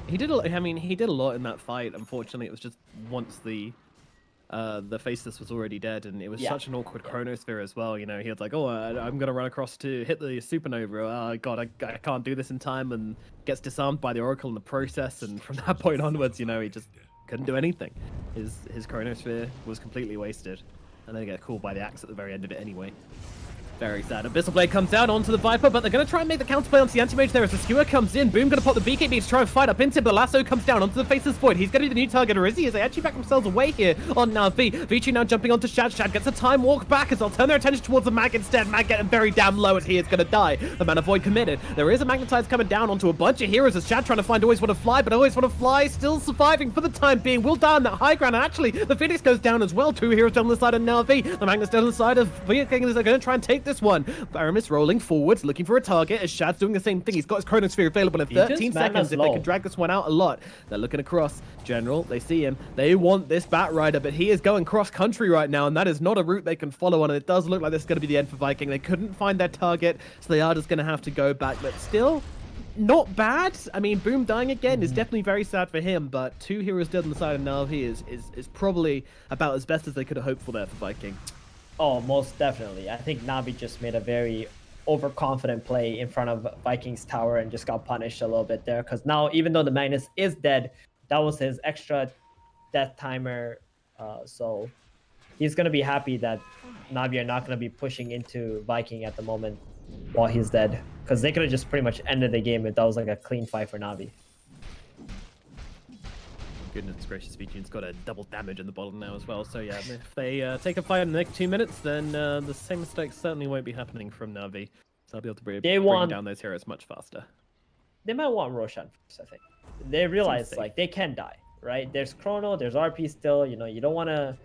He did he did a lot in that fight. Unfortunately, it was just once the Faceless was already dead, and it was such an awkward chronosphere as well. You know, he was like, "Oh, I'm gonna run across to hit the supernova. Oh God, I can't do this in time," and gets disarmed by the Oracle in the process. And from that point onwards, you know, he just couldn't do anything. His chronosphere was completely wasted, and then he got called by the axe at the very end of it anyway. Very sad. Abyssal Blade comes down onto the Viper, but they're going to try and make the counterplay onto the Anti-Mage there as the Skewer comes in. Boom going to pop the BKB to try and fight up into him, but the lasso comes down onto the Faceless Void. He's going to be the new target, or is he? As they actually back themselves away here on Na'Vi. Vici now jumping onto Shad. Shad gets a time walk back as they'll turn their attention towards the Mag instead. Mag getting very damn low as he is going to die. The Mana Void committed. There is a Magnetize coming down onto a bunch of heroes as Shad trying to find Always Want to Fly, but Always Want to Fly still surviving for the time being. Will die on that high ground, and actually the Phoenix goes down as well. 2 heroes down the side of Na'Vi. The Magnus down the side of Vikings are going to try and take this one. Aramis rolling forwards, looking for a target as Shad's doing the same thing. He's got his Chronosphere available in 13 seconds if they can drag this one out a lot. They're looking across. General, they see him. They want this Bat Rider, but he is going cross-country right now, and that is not a route they can follow on. And it does look like this is going to be the end for Viking. They couldn't find their target, so they are just going to have to go back, but still not bad. I mean, Boom dying again is definitely very sad for him, but 2 heroes dead on the side of Na'Vi is probably about as best as they could have hoped for there for Viking. Oh, most definitely. I think Na'Vi just made a very overconfident play in front of Vikings tower and just got punished a little bit there. Because now, even though the Magnus is dead, that was his extra death timer. So he's going to be happy that Na'Vi are not going to be pushing into Viking at the moment while he's dead. Because they could have just pretty much ended the game if that was like a clean fight for Na'Vi. Goodness gracious, Vichi's got a double damage in the bottom now as well. So yeah, if they take a fight in the next 2 minutes, then the same mistakes certainly won't be happening from Na'Vi. So I'll be able to bring down those heroes much faster. They might want Roshan first, I think. They realize like they can die, right? There's Chrono, there's RP still. You know, you don't want to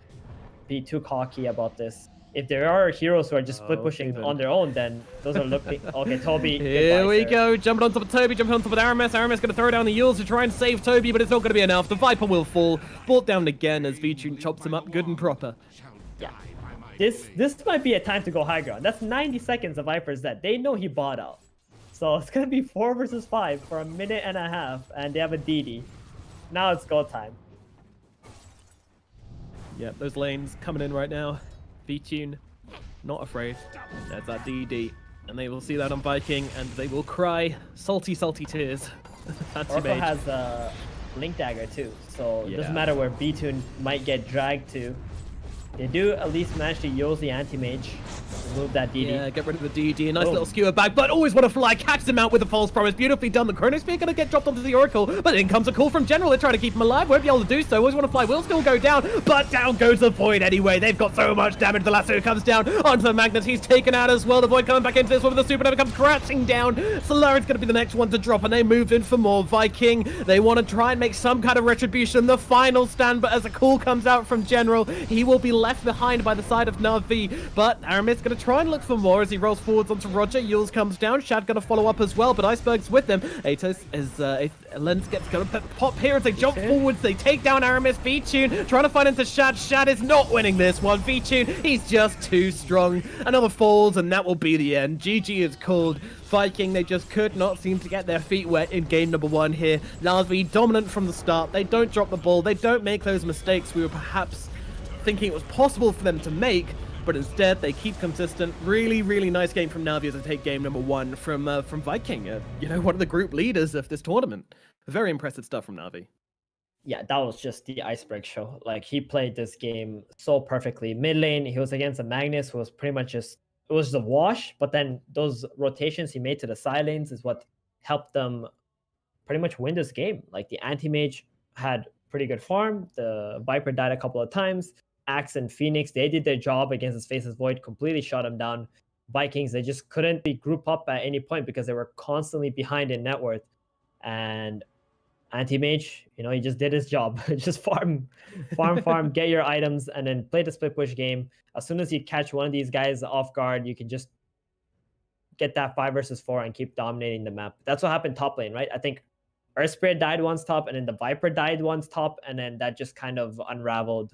be too cocky about this. If there are heroes who are just split pushing on their own, then those are looking. Okay, Toby. Here we go. Jumping on top of Toby, jumping on top of Aramis. Aramis going to throw down the Yules to try and save Toby, but it's not going to be enough. The Viper will fall. Brought down again as Vichun chops him up good and proper. Yeah. This might be a time to go high ground. That's 90 seconds of Viper's dead. They know he bought out. So it's going to be 4 versus 5 for a minute and a half, and they have a DD. Now it's go time. Yeah, those lanes coming in right now. Vichun, not afraid. There's that DD. And they will see that on Viking, and they will cry salty, salty tears. Oracle has a Link Dagger too, so it doesn't matter where B-Tune might get dragged to. They do at least manage to use the Anti-Mage, remove that DD. Yeah, get rid of the DD. Nice little skewer back, but Always Want to Fly, catches him out with a false promise. Beautifully done. The Chronosphere going to get dropped onto the Oracle, but in comes a call from General. They're trying to keep him alive. Won't be able to do so. Always Want to Fly will still go down, but down goes the Void anyway. They've got so much damage. The lasso comes down onto the Magnus. He's taken out as well. The Void coming back into this one with the Supernova comes crashing down. Solarin's going to be the next one to drop, and they move in for more. Viking, they want to try and make some kind of retribution. The final stand, but as a call comes out from General, he will be left behind by the side of Na'Vi, but Aramis going to try and look for more as he rolls forwards onto Roger. Yules comes down. Shad going to follow up as well, but Iceberg's with them. Atos is Lens gets going to pop here as they jump forwards. They take down Aramis. V-Tune trying to find into Shad. Shad is not winning this one. V-Tune, he's just too strong. Another falls, and that will be the end. GG is called. Viking, they just could not seem to get their feet wet in game number 1 here. Na'Vi dominant from the start. They don't drop the ball. They don't make those mistakes we were perhaps thinking it was possible for them to make, but instead they keep consistent. Really, really nice game from Na'Vi as they take game number 1 from Viking. You know, one of the group leaders of this tournament. Very impressive stuff from Na'Vi. Yeah, that was just the Iceberg show. Like, he played this game so perfectly. Mid lane, he was against a Magnus who was pretty much just, it was a wash, but then those rotations he made to the side lanes is what helped them pretty much win this game. Like, the Anti-Mage had pretty good farm. The Viper died a couple of times. Axe and Phoenix, they did their job against his Faceless Void, completely shut him down. Vikings, they just couldn't be group up at any point because they were constantly behind in net worth. And Anti-Mage, you know, he just did his job. Just farm, get your items, and then play the split push game. As soon as you catch one of these guys off guard, you can just get that 5 versus 4 and keep dominating the map. That's what happened top lane, right? I think Earth Spirit died once top, and then the Viper died once top, and then that just kind of unraveled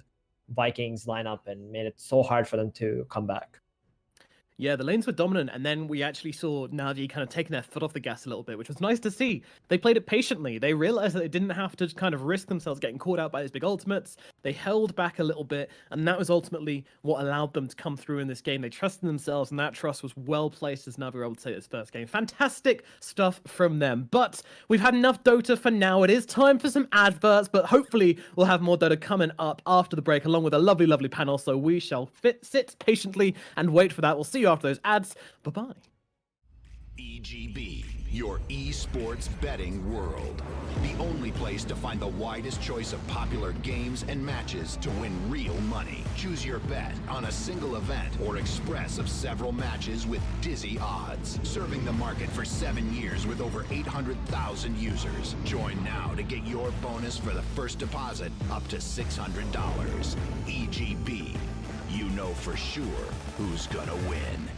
Vikings lineup and made it so hard for them to come back. Yeah, the lanes were dominant, and then we actually saw Na'Vi kind of taking their foot off the gas a little bit, which was nice to see. They played it patiently. They realized that they didn't have to kind of risk themselves getting caught out by these big ultimates. They held back a little bit, and that was ultimately what allowed them to come through in this game. They trusted themselves, and that trust was well placed, as Na'Vi were able to say this first game. Fantastic stuff from them. But we've had enough Dota for now. It is time for some adverts, but hopefully we'll have more Dota coming up after the break, along with a lovely, lovely panel. So we shall sit patiently and wait for that. We'll see you after those ads. Bye-bye. EGB, your esports betting world. The only place to find the widest choice of popular games and matches to win real money. Choose your bet on a single event or express of several matches with dizzy odds. Serving the market for 7 years with over 800,000 users. Join now to get your bonus for the first deposit up to $600. EGB, you know for sure who's gonna win.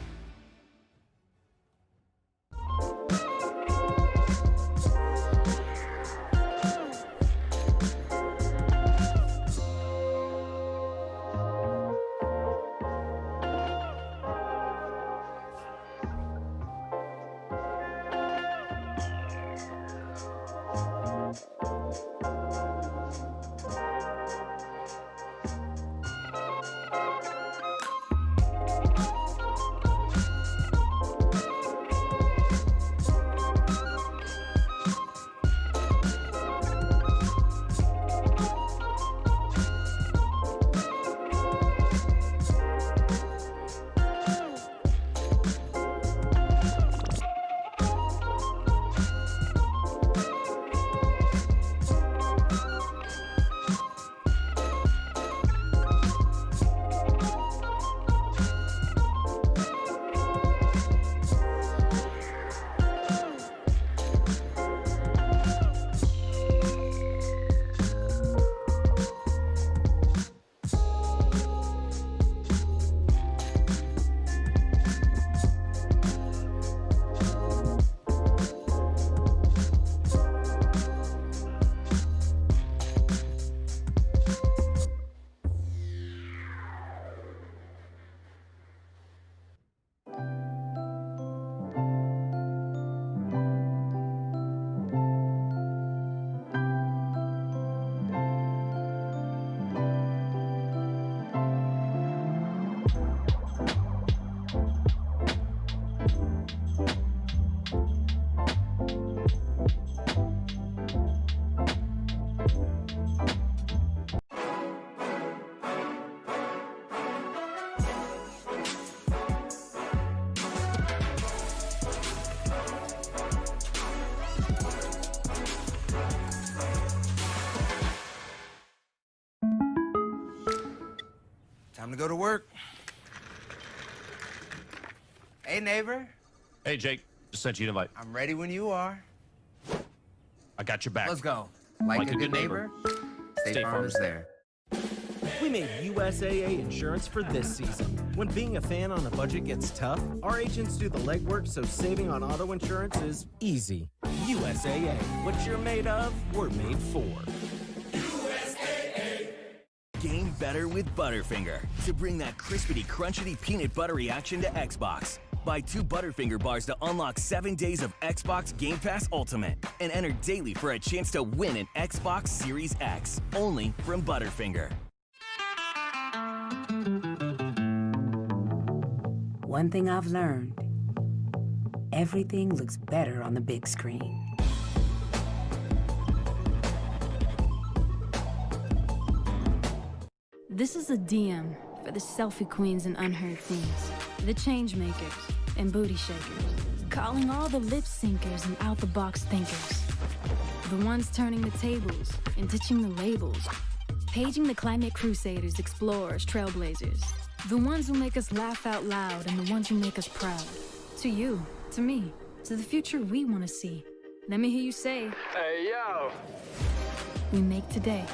Time to go to work. Hey, neighbor. Hey, Jake. Just sent you an invite. I'm ready when you are. I got your back. Let's go. Like a good neighbor, State Farm is there. We made USAA insurance for this season. When being a fan on a budget gets tough, our agents do the legwork so saving on auto insurance is easy. USAA. What you're made of, we're made for. Game better with Butterfinger to bring that crispity, crunchity, peanut buttery action to Xbox. Buy 2 Butterfinger bars to unlock 7 days of Xbox Game Pass Ultimate and enter daily for a chance to win an Xbox Series X. Only from Butterfinger. One thing I've learned, everything looks better on the big screen. This is a DM for the selfie queens and unheard things, the change makers and booty shakers, calling all the lip syncers and out-the-box thinkers, the ones turning the tables and ditching the labels, paging the climate crusaders, explorers, trailblazers, the ones who make us laugh out loud and the ones who make us proud. To you, to me, to the future we want to see. Let me hear you say, hey, yo! We make today.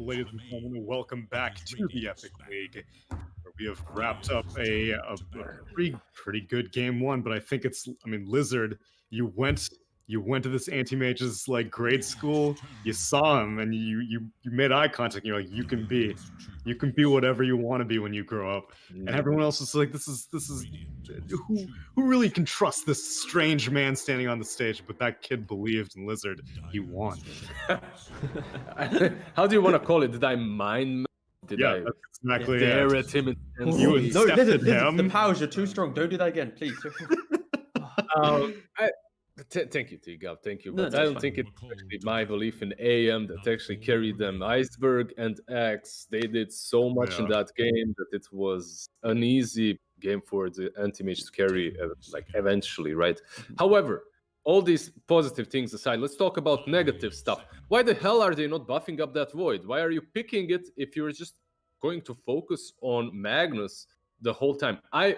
ladies and gentlemen, welcome back to the Epic League, where we have wrapped up a pretty good game one. But I think Lizard, you went to this anti-mage's like grade school. You saw him, and you made eye contact. And you're like, you can be whatever you want to be when you grow up. And everyone else is like, this is who really can trust this strange man standing on the stage? But that kid believed in Lizard. He won. How do you want to call it? Did I mind? Did I that's exactly dare it. at him? You would No, step listen, at him. the powers are too strong. Don't do that again, please. Thank you, T-Gab. Thank you. No, But that's I don't fine. think it's actually my belief in AM that actually carried them. Iceberg and X, they did so much in that game that it was an easy game for the anti-mage to carry, eventually, right? However, all these positive things aside, let's talk about negative stuff. Why the hell are they not buffing up that Void? Why are you picking it if you're just going to focus on Magnus the whole time? I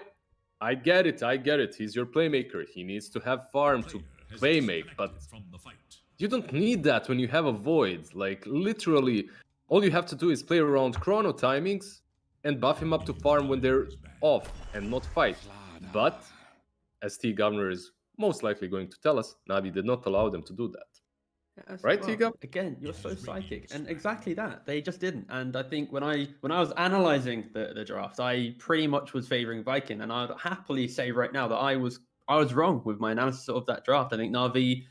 get it. He's your playmaker. He needs to have farm to playmake, but you don't need that when you have a Void. Like, literally, all you have to do is play around chrono timings and buff him up to farm when they're off and not fight. But, as T Governor is most likely going to tell us, Navi did not allow them to do that. Yes, Right, well, T-Gab? Again, you're so psychic, and exactly that. They just didn't. And I think when I was analyzing the draft, I pretty much was favoring Viking, and I'd happily say right now that I was wrong with my analysis of that draft. I think Navi,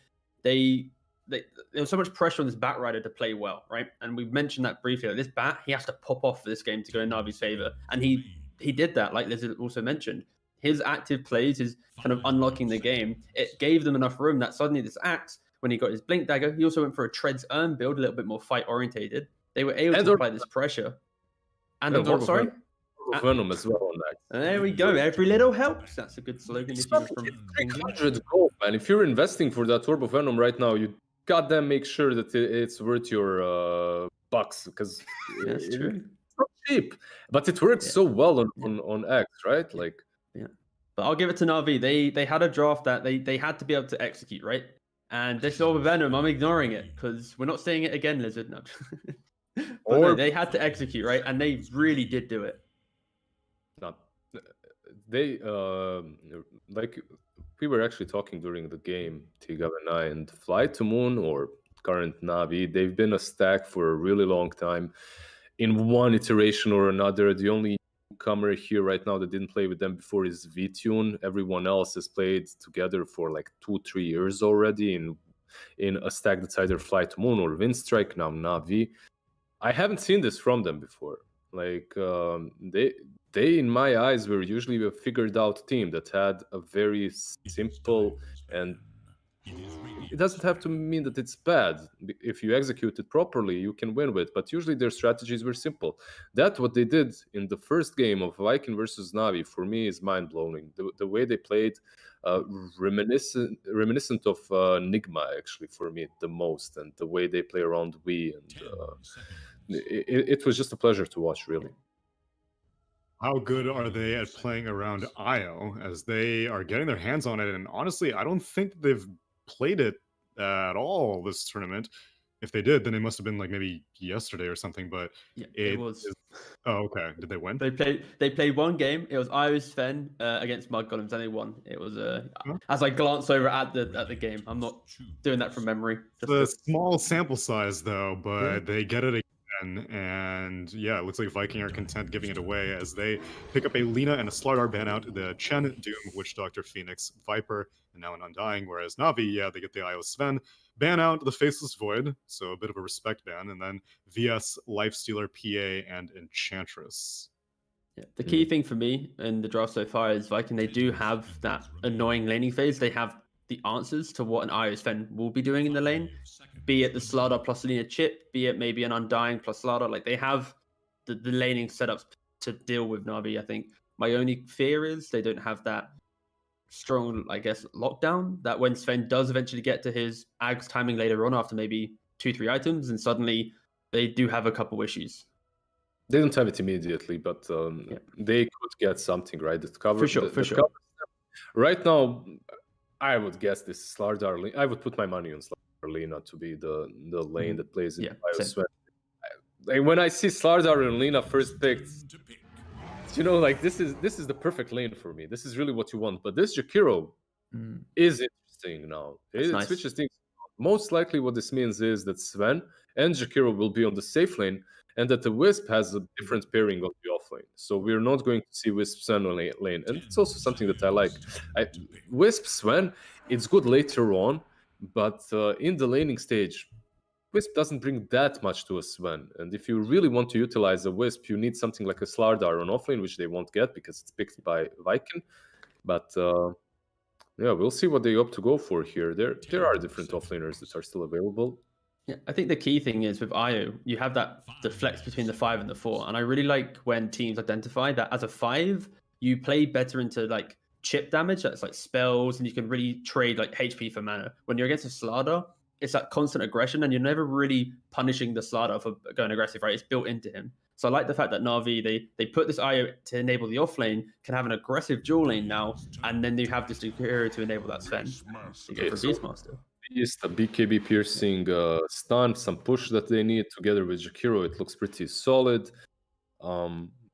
there was so much pressure on this Bat Rider to play well, right? And we've mentioned that briefly. Like, this Bat, he has to pop off for this game to go in Navi's favor, and he did that. Like Liz also mentioned, his active plays, his kind of unlocking the game, it gave them enough room that suddenly this Axe, when he got his Blink Dagger, he also went for a Treads Urn build, a little bit more fight orientated. They were able to apply this pressure. And sorry? Venom as well on that. There we go. Every little helps. That's a good slogan. If you're from 300 gold, man. If you're investing for that Orb of Venom right now, you goddamn make sure that it's worth your bucks, because that's true. It's not cheap, but it works so well on X, right? Like, yeah. But I'll give it to Navi. They had a draft that they had to be able to execute, right? And this Orb of Venom, I'm ignoring it because we're not seeing it again, Lizard. No. But no, they had to execute, right? And they really did do it. They like we were actually talking during the game, T-Gab and I, and Fly to Moon or current Navi, they've been a stack for a really long time. In one iteration or another, the only newcomer here right now that didn't play with them before is VTune. Everyone else has played together for like 2-3 years already in a stack that's either Fly to Moon or Windstrike, now Navi. I haven't seen this from them before. Like, they in my eyes were usually a figured out team that had a very simple, and it doesn't have to mean that it's bad. If you execute it properly, you can win with, but usually their strategies were simple. That's what they did in the first game of Viking versus Navi, for me, is mind-blowing. The way they played, reminiscent of Nigma, actually, for me, the most, and the way they play around Wii, and it was just a pleasure to watch, really. How good are they at playing around IO as they are getting their hands on it? And honestly, I don't think they've played it at all this tournament. If they did, then it must have been like maybe yesterday or something. But yeah, it was. Oh, okay. Did they win? They played one game. It was IO Sven against Mud Golems, and they won. It was as I glance over at the game. I'm not doing that from memory. It's a small sample size though, but they get it again. And yeah, it looks like Viking are content giving it away as they pick up a Lina and a Slardar ban out, the Chen, Doom, Witch Doctor, Phoenix, Viper, and now an Undying. Whereas Navi, yeah, they get the IO Sven, ban out the Faceless Void, so a bit of a respect ban, and then VS, Lifestealer, PA, and Enchantress. Yeah, the key thing for me in the draft so far is Viking, they do have that annoying laning phase. They have the answers to what an IO Sven will be doing in the lane, be it the Slardar plus Lina chip, be it maybe an Undying plus Slardar. Like, they have the laning setups to deal with Navi. I think my only fear is they don't have that strong, I guess, lockdown that when Sven does eventually get to his Ags timing later on after maybe 2-3 items, and suddenly they do have a couple issues. They don't have it immediately, but they could get something, right? That covers for sure. Right now, I would guess this Slardar. I would put my money on Slardar Lina to be the lane that plays in Sven. like when I see Slardar and Lina first picked, you know, like this is the perfect lane for me. This is really what you want. But this Jakiro is interesting now. It nice. switches things. Most likely, what this means is that Sven and Jakiro will be on the safe lane, and that the Wisp has a different pairing on the off lane. So we're not going to see Wisp Sven on lane, and it's also something that I like. Wisp Sven, it's good later on, but in the laning stage, Wisp doesn't bring that much to a Sven. And if you really want to utilize a Wisp, you need something like a Slardar on offlane, which they won't get because it's picked by Viking. But yeah, we'll see what they opt to go for here. There are different offlaners that are still available. Yeah, I think the key thing is with IO, you have the flex between the 5 and the 4. And I really like when teams identify that as a 5, you play better into like chip damage, that's like spells, and you can really trade like HP for mana. When you're against a Slardar, it's that constant aggression, and you're never really punishing the Slardar for going aggressive, right? It's built into him. So I like the fact that Na'Vi, they put this IO to enable the offlane, can have an aggressive dual lane now, and then you have this hero to enable that Sven. Okay, for so Beastmaster. Beast, a BKB piercing stun, some push that they need together with Jakiro. It looks pretty solid.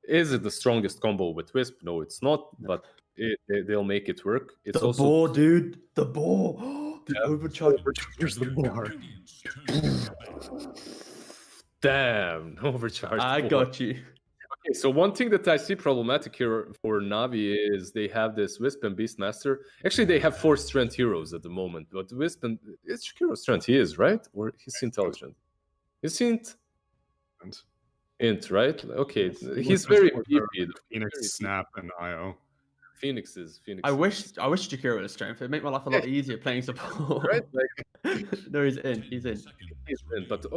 Is it the strongest combo with Wisp? No, it's not, but they'll make it work. It's the also boar, dude. The boar. The overcharge. Here's the bar. Damn, overcharged. I boar. got you. Okay, so one thing that I see problematic here for Na'Vi is they have this Wisp and Beastmaster. Actually, they have 4 strength heroes at the moment, but Wisp and it's Shakiro strength. He is, right? Or he's intelligent. He's int, right? Okay, he's very beefy. Phoenix, Snap, and IO. Phoenix. I wish Jakiro was strength. It'd make my life a lot easier playing support. Right? Like, no, he's in. He's in. But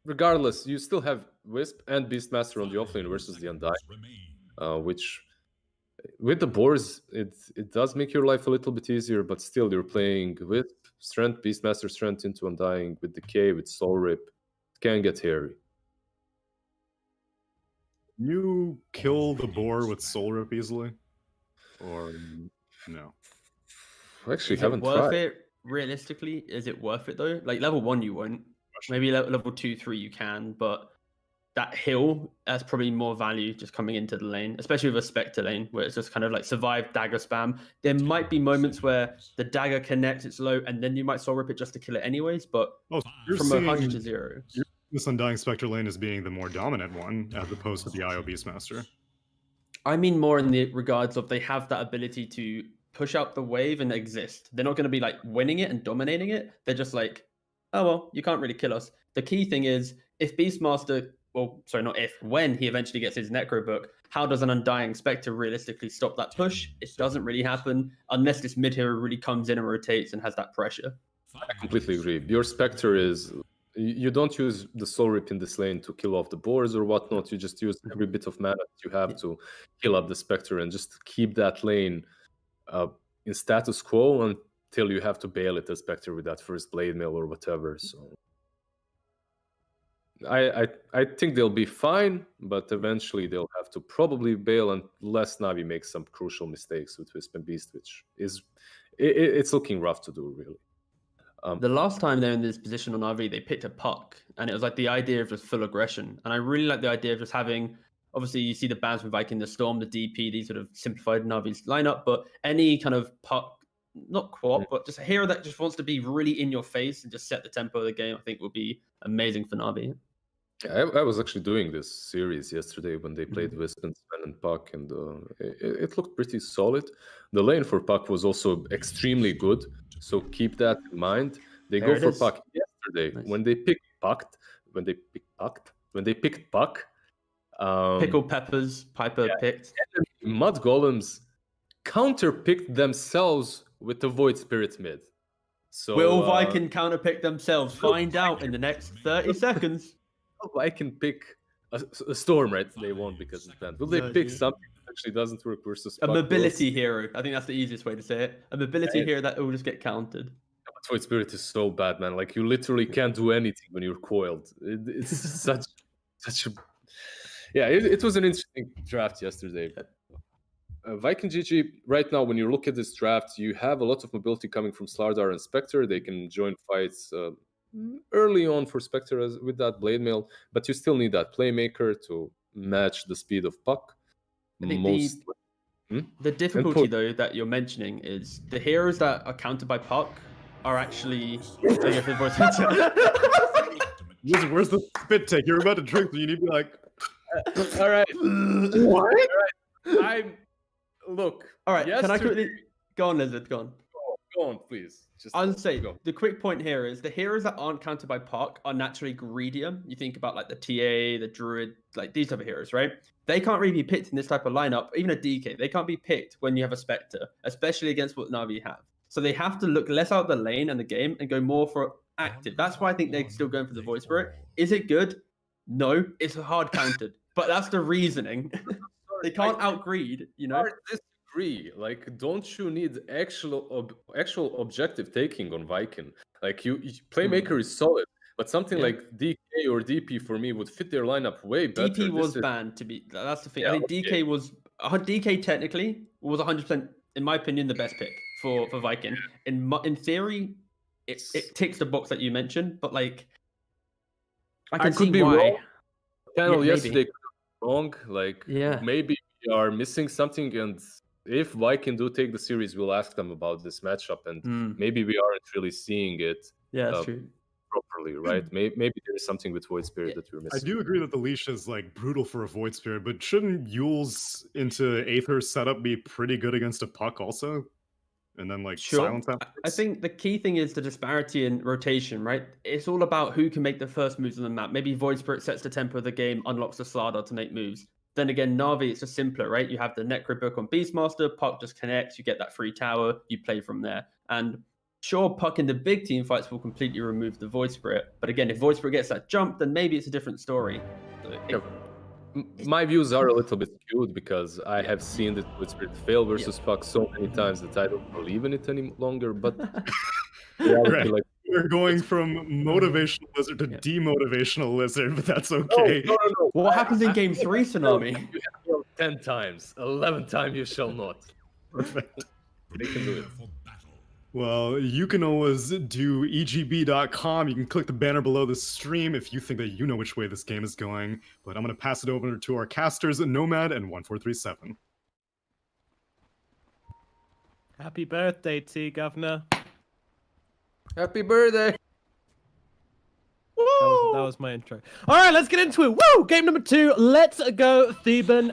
regardless, you still have Wisp and Beastmaster on the offlane versus the Undying, which with the boars, it does make your life a little bit easier, but still you're playing Wisp, Strength, Beastmaster Strength into Undying with Decay, with Soul Rip. It can get hairy. You kill the boar with Soul Rip easily? Or no? I actually Is haven't it worth tried. it? Realistically, is it worth it though? Like level 1 you won't. Maybe level 2, 3 you can, but that hill has probably more value just coming into the lane, especially with a Spectre lane where it's just kind of like survive dagger spam. There might be moments where the dagger connects, it's low, and then you might soul rip it just to kill it anyways, but from 100 to 0. This Undying Spectre lane as being the more dominant one as opposed to the IO Beastmaster. I mean more in the regards of they have that ability to push out the wave and exist. They're not going to be like winning it and dominating it. They're just like, oh, well, you can't really kill us. The key thing is if Beastmaster, well, sorry, not if, when he eventually gets his Necro book, how does an Undying Spectre realistically stop that push? It doesn't really happen unless this mid hero really comes in and rotates and has that pressure. I completely agree. Your Spectre is... You don't use the Soul Rip in this lane to kill off the boars or whatnot. You just use every bit of mana that you have to heal up the Spectre and just keep that lane in status quo until you have to bail it as Spectre with that first Blade Mail or whatever. So I think they'll be fine, but eventually they'll have to probably bail unless Na'Vi makes some crucial mistakes with Wisp and Beast, which is it's looking rough to do, really. The last time they're in this position on RV, they picked a puck, and it was like the idea of just full aggression. And I really like the idea of just having, obviously, you see the bands from Viking, the Storm, the DP, these sort of simplified Navi's lineup, but any kind of puck, not co-op, but just a hero that just wants to be really in your face and just set the tempo of the game, I think would be amazing for Navi. I was actually doing this series yesterday when they played Wisp and Sven and Puck, and it looked pretty solid. The lane for Puck was also extremely good, so keep that in mind. They There go it for is. Puck yesterday when they picked Puck. Pickle Peppers, Piper picked. Mud Golems counter-picked themselves with the Void Spirit mid. So Will Viking counterpick themselves? Find out in the next 30 seconds. Viking pick a Storm, right? They won't because it's banned. Will they pick something that actually doesn't work versus A Puck? mobility hero. I think that's the easiest way to say it. A mobility hero that will just get countered. Void Spirit is so bad, man. Like you literally can't do anything when you're coiled. It's such a yeah. It was an interesting draft yesterday. Viking GG right now. When you look at this draft, you have a lot of mobility coming from Slardar and Spectre. They can join fights early on for Spectre with that blade mail, but you still need that playmaker to match the speed of Puck. I think Most the difficulty though that you're mentioning is the heroes that are countered by Puck are actually. Where's the spit take? You're about to drink, so you need to be like. All right. What? All right. Look. All right. Can I quickly go on, Lizard? Go on. Go on, please. I'll say the quick point here is the heroes that aren't countered by Puck are naturally greedier. You think about like the TA, the Druid, like these type of heroes, right? They can't really be picked in this type of lineup. Even a DK, they can't be picked when you have a Spectre, especially against what Na'Vi have. So they have to look less out the lane and the game and go more for active. That's why I think they're still going for the Void Spirit. Is it good? No, it's hard countered. But that's the reasoning. They can't outgreed, you know. I disagree. Like, don't you need actual objective taking on Viking? Like, you playmaker is solid, but something like DK or DP for me would fit their lineup way better. DP was banned to be. That's the thing. Yeah, I think DK technically was 100%, in my opinion, the best pick for Viking. In theory, it ticks the box that you mentioned, but like, I can see why. Wrong. Channel yesterday could be wrong. Like, yeah, maybe we are missing something, and if Viking do take the series, we'll ask them about this matchup, and maybe we aren't really seeing it. Yeah, that's true. Properly, right? Maybe there's something with Void Spirit that we're missing. I do agree that the leash is like brutal for a Void Spirit, but shouldn't Yule's into Aether setup be pretty good against a Puck also? And then like silence afterwards? I think the key thing is the disparity in rotation, right? It's all about who can make the first moves on the map. Maybe Void Spirit sets the tempo of the game, unlocks the Slardar to make moves. Then again, Na'Vi, it's just simpler, right? You have the Necro book on Beastmaster, Puck just connects, you get that free tower, you play from there. And sure, Puck in the big team fights will completely remove the Void Spirit. But again, if Void Spirit gets that jump, then maybe it's a different story. My views are a little bit skewed because I have seen the Void Spirit fail versus Puck so many times that I don't believe in it any longer. But right. Like, we're going from motivational lizard to demotivational lizard, but that's okay. No. What happens in game 3, Tsunami? You have failed 10 times. 11th time you shall not. Perfect. They can do it. Well, you can always do egb.com. You can click the banner below the stream if you think that you know which way this game is going. But I'm going to pass it over to our casters, Nomad and 1437. Happy birthday, T, Governor. Happy birthday. That was my intro. All right, let's get into it. Woo! Game number 2. Let's go, Theban.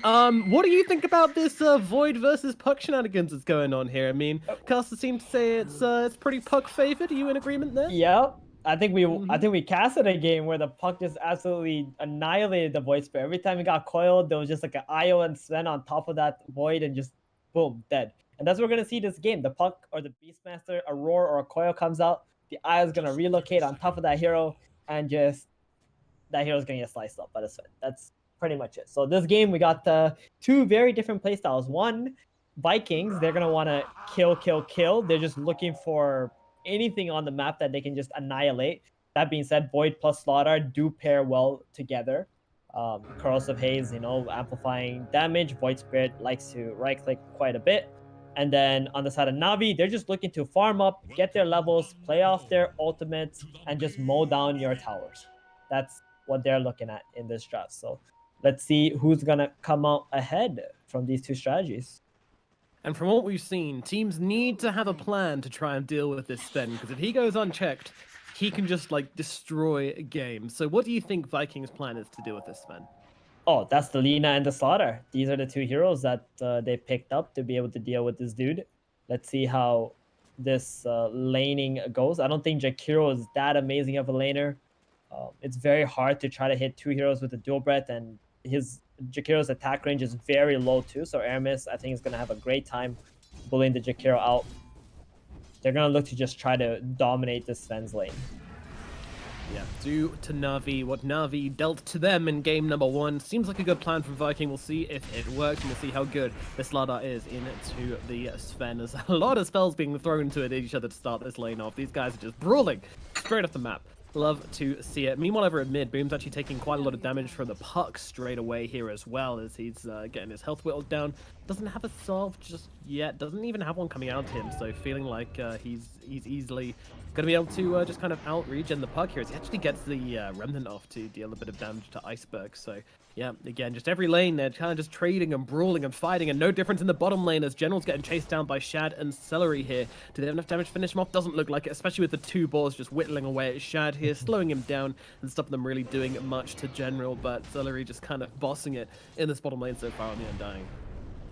What do you think about this Void versus Puck shenanigans that's going on here? I mean, casters seem to say it's pretty Puck favored. Are you in agreement there? Yeah, I think we casted a game where the Puck just absolutely annihilated the Void Spirit. Every time it got coiled, there was just like an IO and Sven on top of that Void, and just boom, dead. And that's what we're gonna see this game. The Puck or the Beastmaster, a Roar or a Coil comes out. The IO is gonna relocate on top of that hero, and just that hero's gonna get sliced up by the Sven. That's pretty much it. So this game, we got two very different playstyles. One, Vikings, they're gonna want to kill. They're just looking for anything on the map that they can just annihilate. That being said, Void plus Slaughter do pair well together. Corrosive Haze, amplifying damage. Void Spirit likes to right-click quite a bit. And then on the side of Na'Vi, they're just looking to farm up, get their levels, play off their ultimates, and just mow down your towers. That's what they're looking at in this draft. So let's see who's going to come out ahead from these two strategies. And from what we've seen, teams need to have a plan to try and deal with this Sven, because if he goes unchecked, he can just destroy a game. So what do you think Vikings' plan is to deal with this Sven? Oh, that's the Lina and the Slaughter. These are the two heroes that they picked up to be able to deal with this dude. Let's see how this laning goes. I don't think Jakiro is that amazing of a laner. It's very hard to try to hit two heroes with a dual breath, and Jakiro's attack range is very low too. So Aramis, I think, is going to have a great time bullying the Jakiro out. They're going to look to just try to dominate this Sven's lane. Yeah, due to Na'Vi, what Na'Vi dealt to them in game number 1 seems like a good plan from Viking. We'll see if it works, and we'll see how good this Slardar is into the Sven. There's a lot of spells being thrown into each other to start this lane off. These guys are just brawling straight off the map. Love to see it. Meanwhile, over at mid, Boom's actually taking quite a lot of damage from the Puck straight away here as well, as he's getting his health whittled down. Doesn't have a solve just yet. Doesn't even have one coming out to him, so feeling like he's easily going to be able to just kind of out-regen the puck here as he actually gets the Remnant off to deal a bit of damage to Iceberg. So, yeah, again, just every lane, they're kind of just trading and brawling and fighting, and no difference in the bottom lane as General's getting chased down by Shad and Celery here. Do they have enough damage to finish him off? Doesn't look like it, especially with the two balls just whittling away at Shad here, slowing him down and stopping them really doing much to General, but Celery just kind of bossing it in this bottom lane so far on the Undying.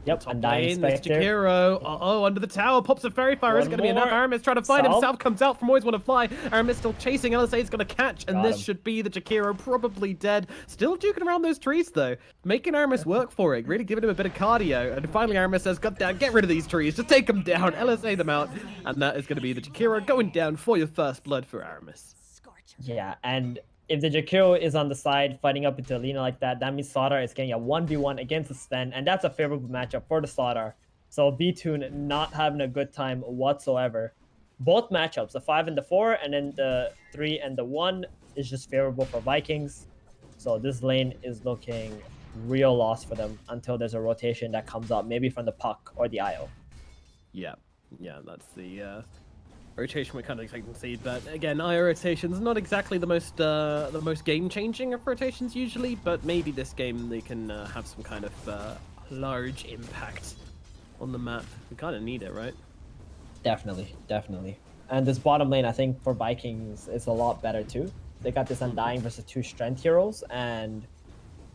Yep, Undying Spectre. Jakiro. Oh, under the tower, pops a Fairy Fire. Is it going to be enough? Aramis trying to find him. South comes out from Always Want to Fly. Aramis still chasing. LSA is going to catch, and this should be the Jakiro, probably dead. Still duking around those trees, though. Making Aramis work for it, really giving him a bit of cardio. And finally, Aramis says, "God damn, get rid of these trees. Just take them down. LSA them out." And that is going to be the Jakiro going down for your first blood for Aramis. Yeah, and if the Jakiro is on the side fighting up into Alina like that, that means Slaughter is getting a 1v1 against the Sven, and that's a favorable matchup for the Slaughter. So V-Tune not having a good time whatsoever. Both matchups, the 5 and the 4, and then the 3 and the 1 is just favorable for Vikings. So this lane is looking real lost for them until there's a rotation that comes up, maybe from the puck or the IO. Yeah, that's the rotation we kind of expect to see, but again, IO rotations not exactly the most game-changing of rotations usually, but maybe this game they can have some kind of large impact on the map. We kind of need it, right? Definitely. And this bottom lane, I think for Vikings is a lot better too. They got this Undying versus 2 strength heroes, and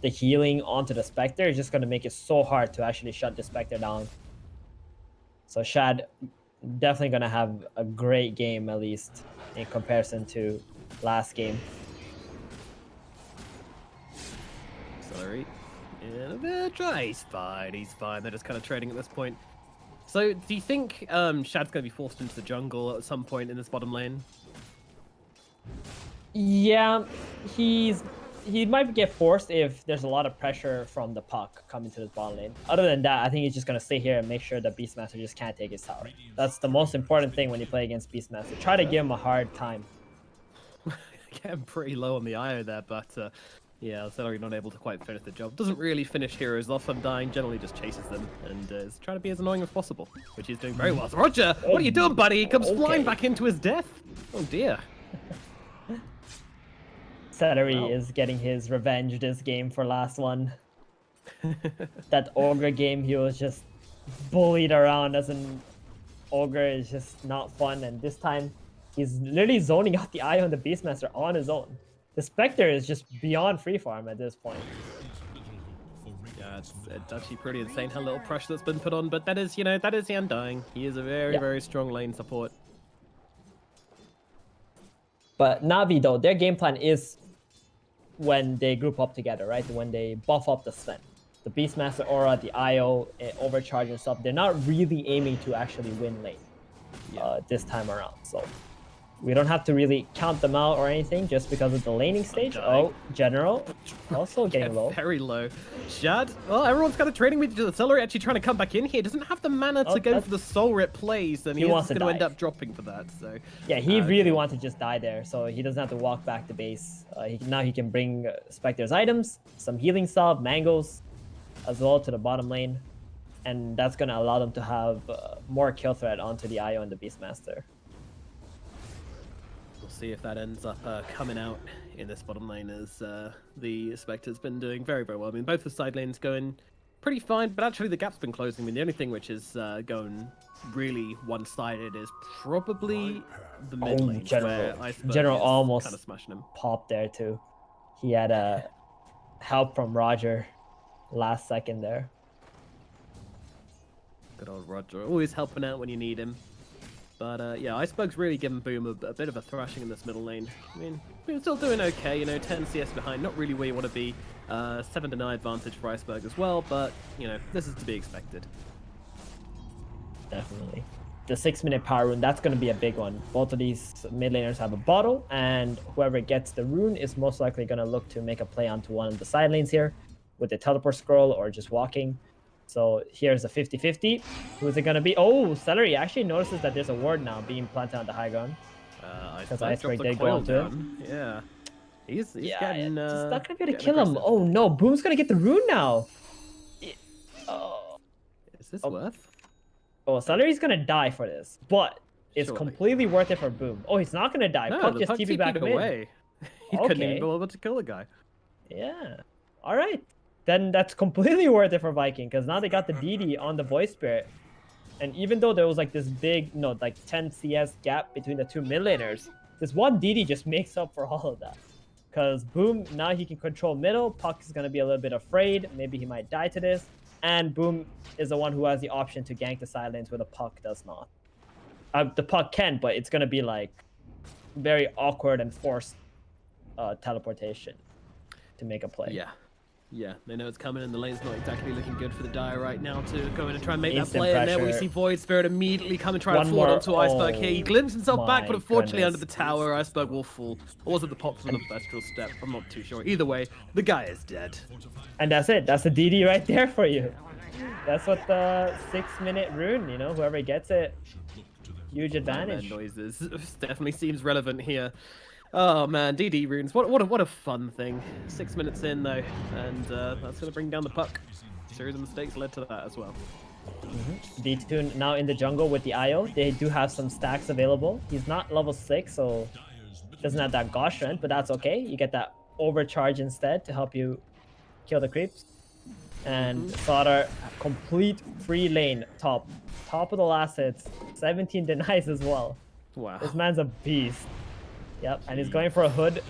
the healing onto the Spectre is just going to make it so hard to actually shut the Spectre down. So Shad definitely going to have a great game, at least in comparison to last game. Celery in a bit dry. He's fine. They're just kind of trading at this point. So do you think Shad's going to be forced into the jungle at some point in this bottom lane? Yeah, he might get forced if there's a lot of pressure from the puck coming to this bottom lane. Other than that, I think he's just going to stay here and make sure that Beastmaster just can't take his tower. That's the most important thing when you play against Beastmaster. Try to give him a hard time. Getting pretty low on the IO there, but yeah, Celery not able to quite finish the job. Doesn't really finish heroes off. Undying generally just chases them and is trying to be as annoying as possible, which he's doing very well. So Roger, what are you doing, buddy? He comes flying back into his death. Oh dear. Celery is getting his revenge this game for last one. That Ogre game, he was just bullied around as an Ogre is just not fun, and this time he's literally zoning out the eye on the Beastmaster on his own. The Spectre is just beyond free farm at this point. Yeah, it's actually pretty insane how little pressure that's been put on, but that is, that is the Undying. He is a very, very strong lane support. But Na'Vi, though, their game plan is when they group up together, right? When they buff up the Sven. The Beastmaster aura, the IO, overcharge and stuff, they're not really aiming to actually win lane this time around. So we don't have to really count them out or anything just because of the laning stage. Oh, General also getting low. Very low. Shad, well, everyone's kind of trading with the Celery actually trying to come back in here. Doesn't have the mana to go for the Soul Rip plays, and he wants going to end up dropping for that. So yeah, he really wants to just die there, so he doesn't have to walk back to base. Now he can bring Spectre's items, some healing salve, mangoes, as well to the bottom lane, and that's going to allow them to have more kill threat onto the IO and the Beastmaster. We'll see if that ends up coming out in this bottom lane as the Spectre's been doing very, very well. I mean, both the side lanes going pretty fine, but actually the gap's been closing. I mean, the only thing which is going really one-sided is probably the mid lane. General almost kind of smashing him. Popped there too. He had a help from Roger last second there. Good old Roger, always helping out when you need him. But yeah, Iceberg's really given Boom a bit of a thrashing in this middle lane. I mean, we're still doing okay, 10 CS behind, not really where you want to be. 7 to 9 advantage for Iceberg as well, but, this is to be expected. Definitely. The 6-minute power rune, that's going to be a big one. Both of these mid laners have a bottle, and whoever gets the rune is most likely going to look to make a play onto one of the side lanes here with the teleport scroll or just walking. So here's a 50-50. Who's it going to be? Oh, Celery actually notices that there's a ward now being planted on the high ground. Because Iceberg did go onto it. Yeah. He's getting... it's not going to be able to kill him. Oh no, Boom's going to get the rune now. Is this worth? Oh, Solary's gonna die for this, but it's Surely. completely worth it for Boom. Oh, he's not gonna die. No, Puck the just Puck TP back TP'd mid. away. He couldn't even Okay. be able to kill the guy. Yeah. All right. Then that's completely worth it for Viking because now they got the DD on the Voice Spirit. And even though there was like this big, like 10 CS gap between the two mid laners, this one DD just makes up for all of that. Because Boom, now he can control middle. Puck is going to be a little bit afraid. Maybe he might die to this. And Boom is the one who has the option to gank the side lanes where the Puck does not. The Puck can, but it's going to be like very awkward and forced teleportation to make a play. Yeah, they know it's coming, and the lane's not exactly looking good for the Dire right now to go in and try and make Instant that play. And there we pressure. see Void Spirit immediately come and try One and forward more- onto Iceberg here. He glimpsed himself back, my but unfortunately goodness. under the tower, Iceberg will fall. Or was it the pop from the Vestral Step? I'm not too sure. Either way, the guy is dead. And that's it. That's the DD right there for you. That's what the 6-minute rune, whoever gets it, huge advantage. Noises definitely seems relevant here. Oh man, DD runes. What a fun thing. 6 minutes in though, and that's gonna bring down the Puck. A series of mistakes led to that as well. D2 now in the jungle with the IO. They do have some stacks available. He's not level 6, so doesn't have that Gauss strength, but that's okay. You get that overcharge instead to help you kill the creeps. And Slaughter, complete free lane, top of the last hits. 17 denies as well. Wow. This man's a beast. Yep, and he's going for a hood,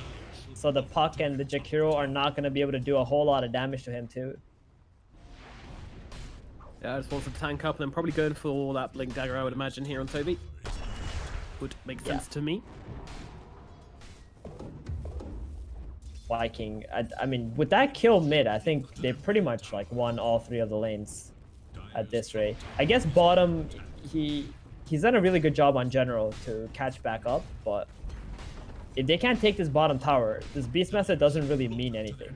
so the Puck and the Jakiro are not going to be able to do a whole lot of damage to him too. Yeah, just wants to tank up and then probably going for that Blink Dagger, I would imagine, here on Toby. Would make sense to me. Viking, I mean, with that kill mid, I think they pretty much like won all 3 of the lanes at this rate. I guess bottom, he's done a really good job on general to catch back up, but if they can't take this bottom tower, this Beastmaster doesn't really mean anything.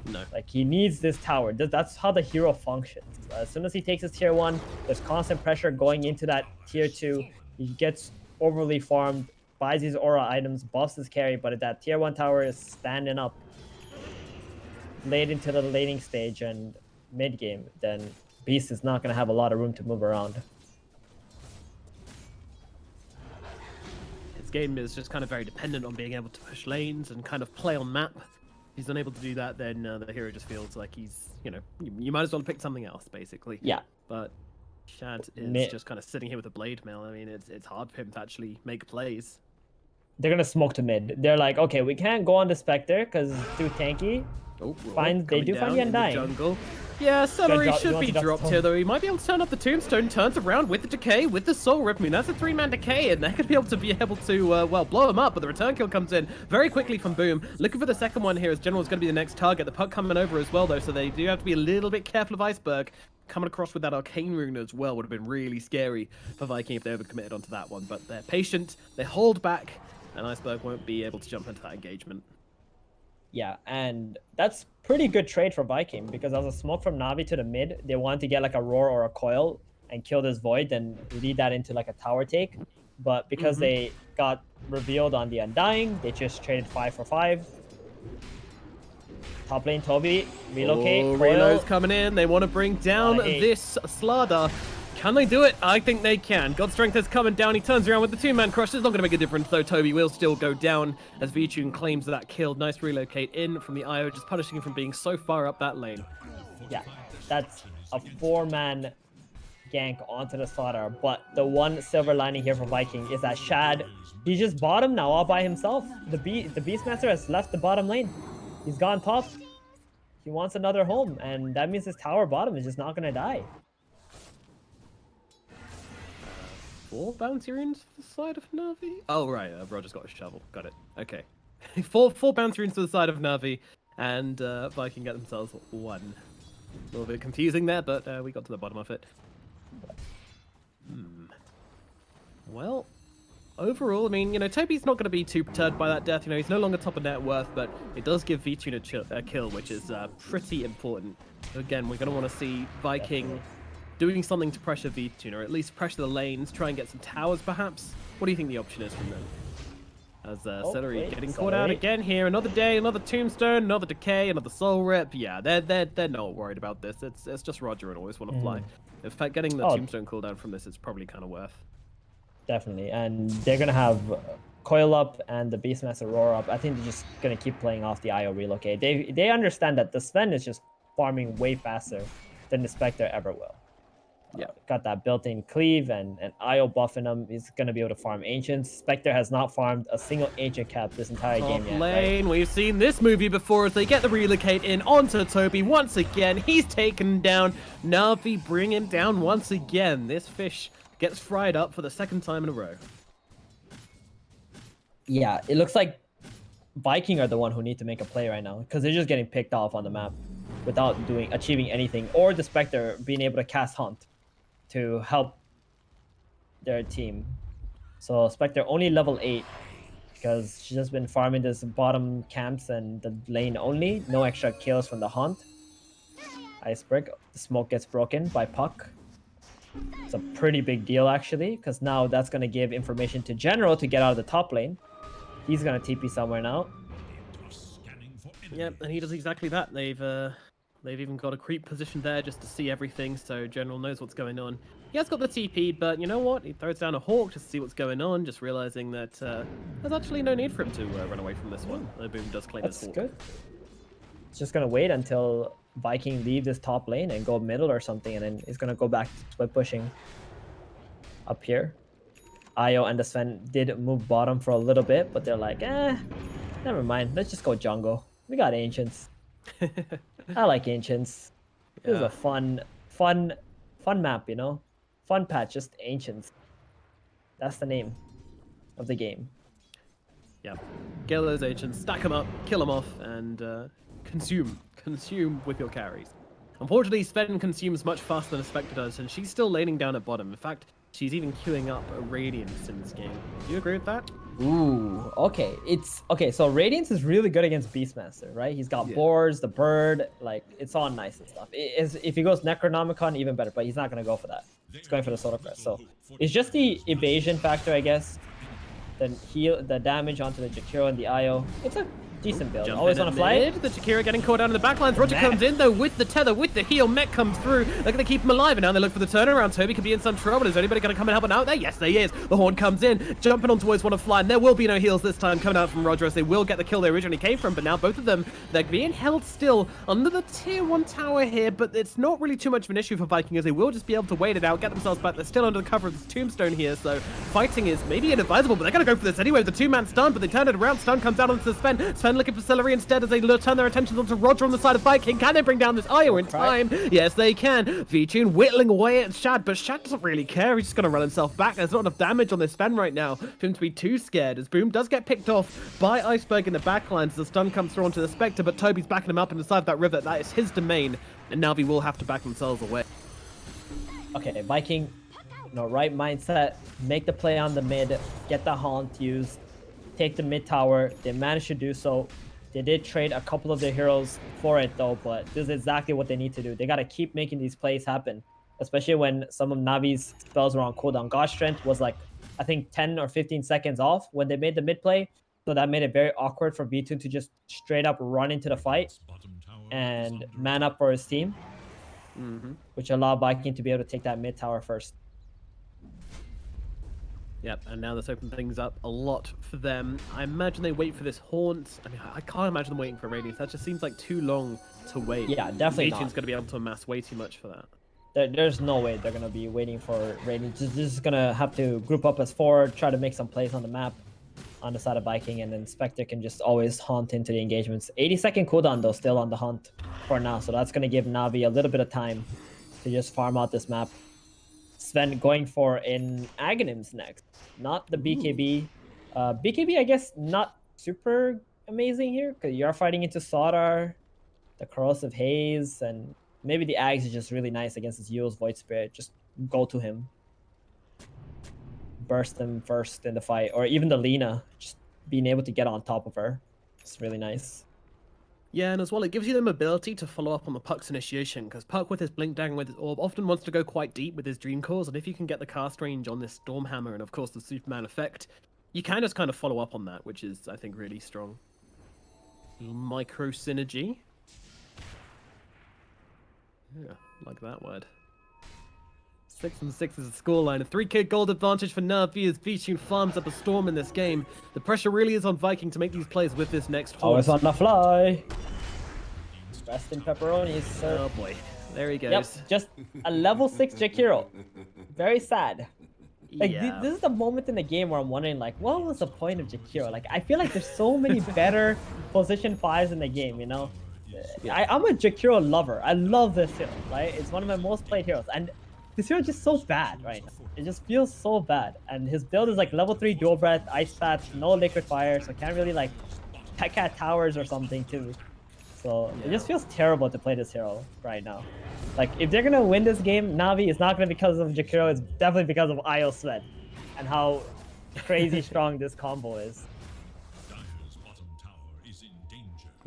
No. Like, he needs this tower. That's how the hero functions. As soon as he takes his tier 1, there's constant pressure going into that tier 2. He gets overly farmed, buys these aura items, buffs his carry, but if that tier 1 tower is standing up late into the laning stage and mid game, then Beast is not going to have a lot of room to move around. His game is just kind of very dependent on being able to push lanes and kind of play on map. If he's unable to do that, then the hero just feels like he's, you might as well pick something else, basically. Yeah. But Shad is just kind of sitting here with a blade mail. I mean, it's hard for him to actually make plays. They're going to smoke to mid. They're like, okay, we can't go on the Spectre because it's too tanky. Oh, They do find the Undying. Jungle. Yeah, Celery You should want be to dropped drop here, though. He might be able to turn up the Tombstone, turns around with the Decay, with the Soul Rip. I mean, that's a 3-man Decay, and they're going to be able to well, blow him up, but the return kill comes in very quickly from Boom. Looking for the second one here, as General's going to be the next target. The Puck coming over as well, though, so they do have to be a little bit careful of Iceberg. Coming across with that Arcane Rune as well would have been really scary for Viking if they overcommitted onto that one, but they're patient, they hold back, and Iceberg won't be able to jump into that engagement. Yeah, and that's pretty good trade for Viking because as a smoke from Na'Vi to the mid, they wanted to get like a roar or a coil and kill this void, then lead that into like a tower take. But because they got revealed on the Undying, they just traded 5 for 5. Top lane Toby, relocate. Oh, coil. Relo's coming in. They want to bring down this Slada. Can they do it? I think they can. God Strength is coming down. He turns around with the 2-man crush. It's not going to make a difference, though. Toby will still go down as Vtune claims that kill. Nice relocate in from the IO, just punishing him from being so far up that lane. Yeah, that's a 4-man gank onto the Slaughter. But the one silver lining here for Viking is that Shad, he's just bottom now all by himself. The Beastmaster has left the bottom lane. He's gone top. He wants another home, and that means his tower bottom is just not going to die. 4 bounty runes to the side of Na'Vi? Oh, right. Roger's got a shovel. Got it. Okay. 4 bounty runes to the side of Na'Vi, and Viking get themselves 1. A little bit confusing there, but we got to the bottom of it. Well, overall, I mean, Toby's not going to be too perturbed by that death. He's no longer top of net worth, but it does give Vtune a kill, which is pretty important. So again, we're going to want to see Viking doing something to pressure Vtune, or at least pressure the lanes, try and get some towers, perhaps. What do you think the option is from them? As Oh, Celery wait, getting caught out Celery. again here. Another day, another tombstone, another decay, another soul rip. Yeah, they're not worried about this. It's just Roger and always want to fly. In fact, getting the Oh. tombstone cooldown from this is probably kind of worth. Definitely, and they're gonna have Coil up and the Beastmaster Roar up. I think they're just gonna keep playing off the IO relocate. They understand that the Sven is just farming way faster than the Spectre ever will. Yeah, got that built-in cleave and IO buffing him. He's gonna be able to farm ancients. Spectre has not farmed a single ancient cap this entire game yet. Lane, Right? we've seen this movie before as they get the relocate in onto Toby once again. He's taken down. Na'Vi bring him down once again. This fish gets fried up for the second time in a row. Yeah, it looks like Viking are the one who need to make a play right now because they're just getting picked off on the map without achieving anything, or the Spectre being able to cast Hunt to help their team. So Spectre only level 8 because she's just been farming this bottom camps and the lane only. No extra kills from the Hunt. Iceberg, the smoke gets broken by Puck. It's a pretty big deal actually, because now that's going to give information to General to get out of the top lane. He's going to TP somewhere now. Yep, and he does exactly that. They've even got a creep position there just to see everything, so General knows what's going on. He has got the TP, but you know what? He throws down a Hawk just to see what's going on, just realizing that there's actually no need for him to run away from this one. Boom does claim his That's Hawk. good. It's just going to wait until Viking leave this top lane and go middle or something, and then he's going to go back to split pushing up here. Io and the Sven did move bottom for a little bit, but they're like, never mind. Let's just go jungle. We got ancients. I like ancients. This is a fun map, you know? Fun patch, just ancients. That's the name of the game. Yeah. Get those ancients, stack them up, kill them off, and consume with your carries. Unfortunately, Sven consumes much faster than a Spectre does, and she's still laning down at bottom. In fact, she's even queuing up a Radiance in this game. Do you agree with that? Ooh, okay. So Radiance is really good against Beastmaster, right? He's got boars, the bird, like it's all nice and stuff. If he goes Necronomicon, even better, but he's not gonna go for that. He's going for the Solar Crest. So it's just the evasion factor, I guess. The damage onto the Jakiro and the IO. It's a decent build. Always want to fly it. The Jakiro getting caught down in the backlines. Roger comes in though with the tether, with the heal. Mech comes through. They're going to keep him alive, and now they look for the turnaround. Toby could be in some trouble. Is anybody going to come and help him out there? Yes, there he is. The Horn comes in, jumping on towards one of fly, and there will be no heals this time coming out from Roger as they will get the kill they originally came from. But now both of them, they're being held still under the tier 1 tower here, but it's not really too much of an issue for Viking as they will just be able to wait it out, get themselves back. They're still under the cover of this tombstone here, so fighting is maybe inadvisable, but they're going to go for this anyway with the 2-man stun, but they turn it around. Stun comes out onto the Sven. Sven looking for Celery instead as they turn their attentions onto Roger on the side of Viking. Can they bring down this Io in time? Yes, they can. V-Tune whittling away at Shad, but Shad doesn't really care. He's just going to run himself back. There's not enough damage on this Sven right now for him to be too scared, as Boom does get picked off by Iceberg in the backlines as the stun comes through onto the Spectre, but Toby's backing him up in the side of that river. That is his domain, and Na'Vi will have to back themselves away. Okay, Viking, right mindset, make the play on the mid, get the haunt used, take the mid tower. They managed to do so. They did trade a couple of their heroes for it though, but this is exactly what they need to do. They got to keep making these plays happen, especially when some of Navi's spells were on cooldown. God Strength was like, I think 10 or 15 seconds off when they made the mid play, so that made it very awkward for V2 to just straight up run into the fight and man up for his team, which allowed Viking to be able to take that mid tower first. Yep, and now this opens things up a lot for them. I imagine they wait for this haunt. I mean, I can't imagine them waiting for Radiance. That just seems like too long to wait. Yeah, definitely not. Legion's going to be able to amass way too much for that. There's no way they're going to be waiting for Radiance. They're just going to have to group up as 4, try to make some plays on the map on the side of Viking, and then Spectre can just always haunt into the engagements. 80-second cooldown though, still on the hunt for now, so that's going to give Na'Vi a little bit of time to just farm out this map. Sven going for an Aghanims next, not the BKB. BKB, I guess, not super amazing here, because you are fighting into Sodar, the Corrosive Haze, and maybe the Ags is just really nice against this Yule's Void Spirit. Just go to him. Burst him first in the fight, or even the Lina, just being able to get on top of her. It's really nice. Yeah, and as well, it gives you the mobility to follow up on the Puck's initiation, because Puck with his Blink Dagger with his Orb often wants to go quite deep with his Dream Cores, and if you can get the cast range on this Stormhammer and of course the Superman effect, you can just kind of follow up on that, which is, I think, really strong. Micro synergy. Yeah, like that word. 6-6 is the scoreline. A 3k gold advantage for Na'Vi as Vichun farms up a storm in this game. The pressure really is on Viking to make these plays with this next horn. Always on the fly. Rest in pepperonis, sir. Oh boy, there he goes. Yep, just a level 6 Jakiro. Very sad. Like, Yeah. this is the moment in the game where I'm wondering, like, what was the point of Jakiro? Like, I feel like there's so many better position 5s in the game, you know? I'm a Jakiro lover. I love this hero, right? It's one of my most played heroes. And this hero is just so bad right now. It just feels so bad. And his build is like level 3 dual breath, ice patch, no liquid fire, so can't really like peck at towers or something too. So it just feels terrible to play this hero right now. Like, if they're gonna win this game, Na'Vi, it's not gonna be because of Jakiro, it's definitely because of Io Sven and how crazy strong this combo is.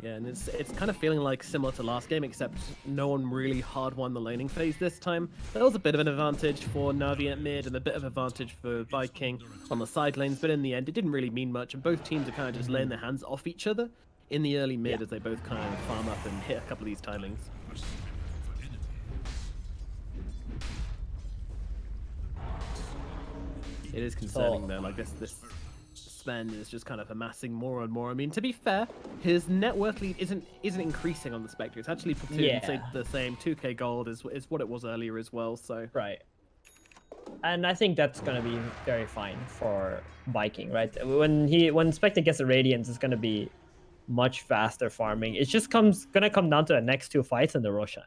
Yeah, and it's kind of feeling like similar to last game, except no one really hard won the laning phase this time. There was a bit of an advantage for Na'Vi at mid and a bit of advantage for Viking on the side lanes, but in the end it didn't really mean much, and both teams are kind of just laying their hands off each other in the early mid as they both kind of farm up and hit a couple of these timings. It is concerning though, like this Sven is just kind of amassing more and more. I mean, to be fair, his net worth lead isn't increasing on the Spectre. It's actually platoon the same. 2k gold is what it was earlier as well. So right. And I think that's gonna be very fine for Viking, right? When Spectre gets a Radiance, it's gonna be much faster farming. It just gonna come down to the next 2 fights in the Roshan.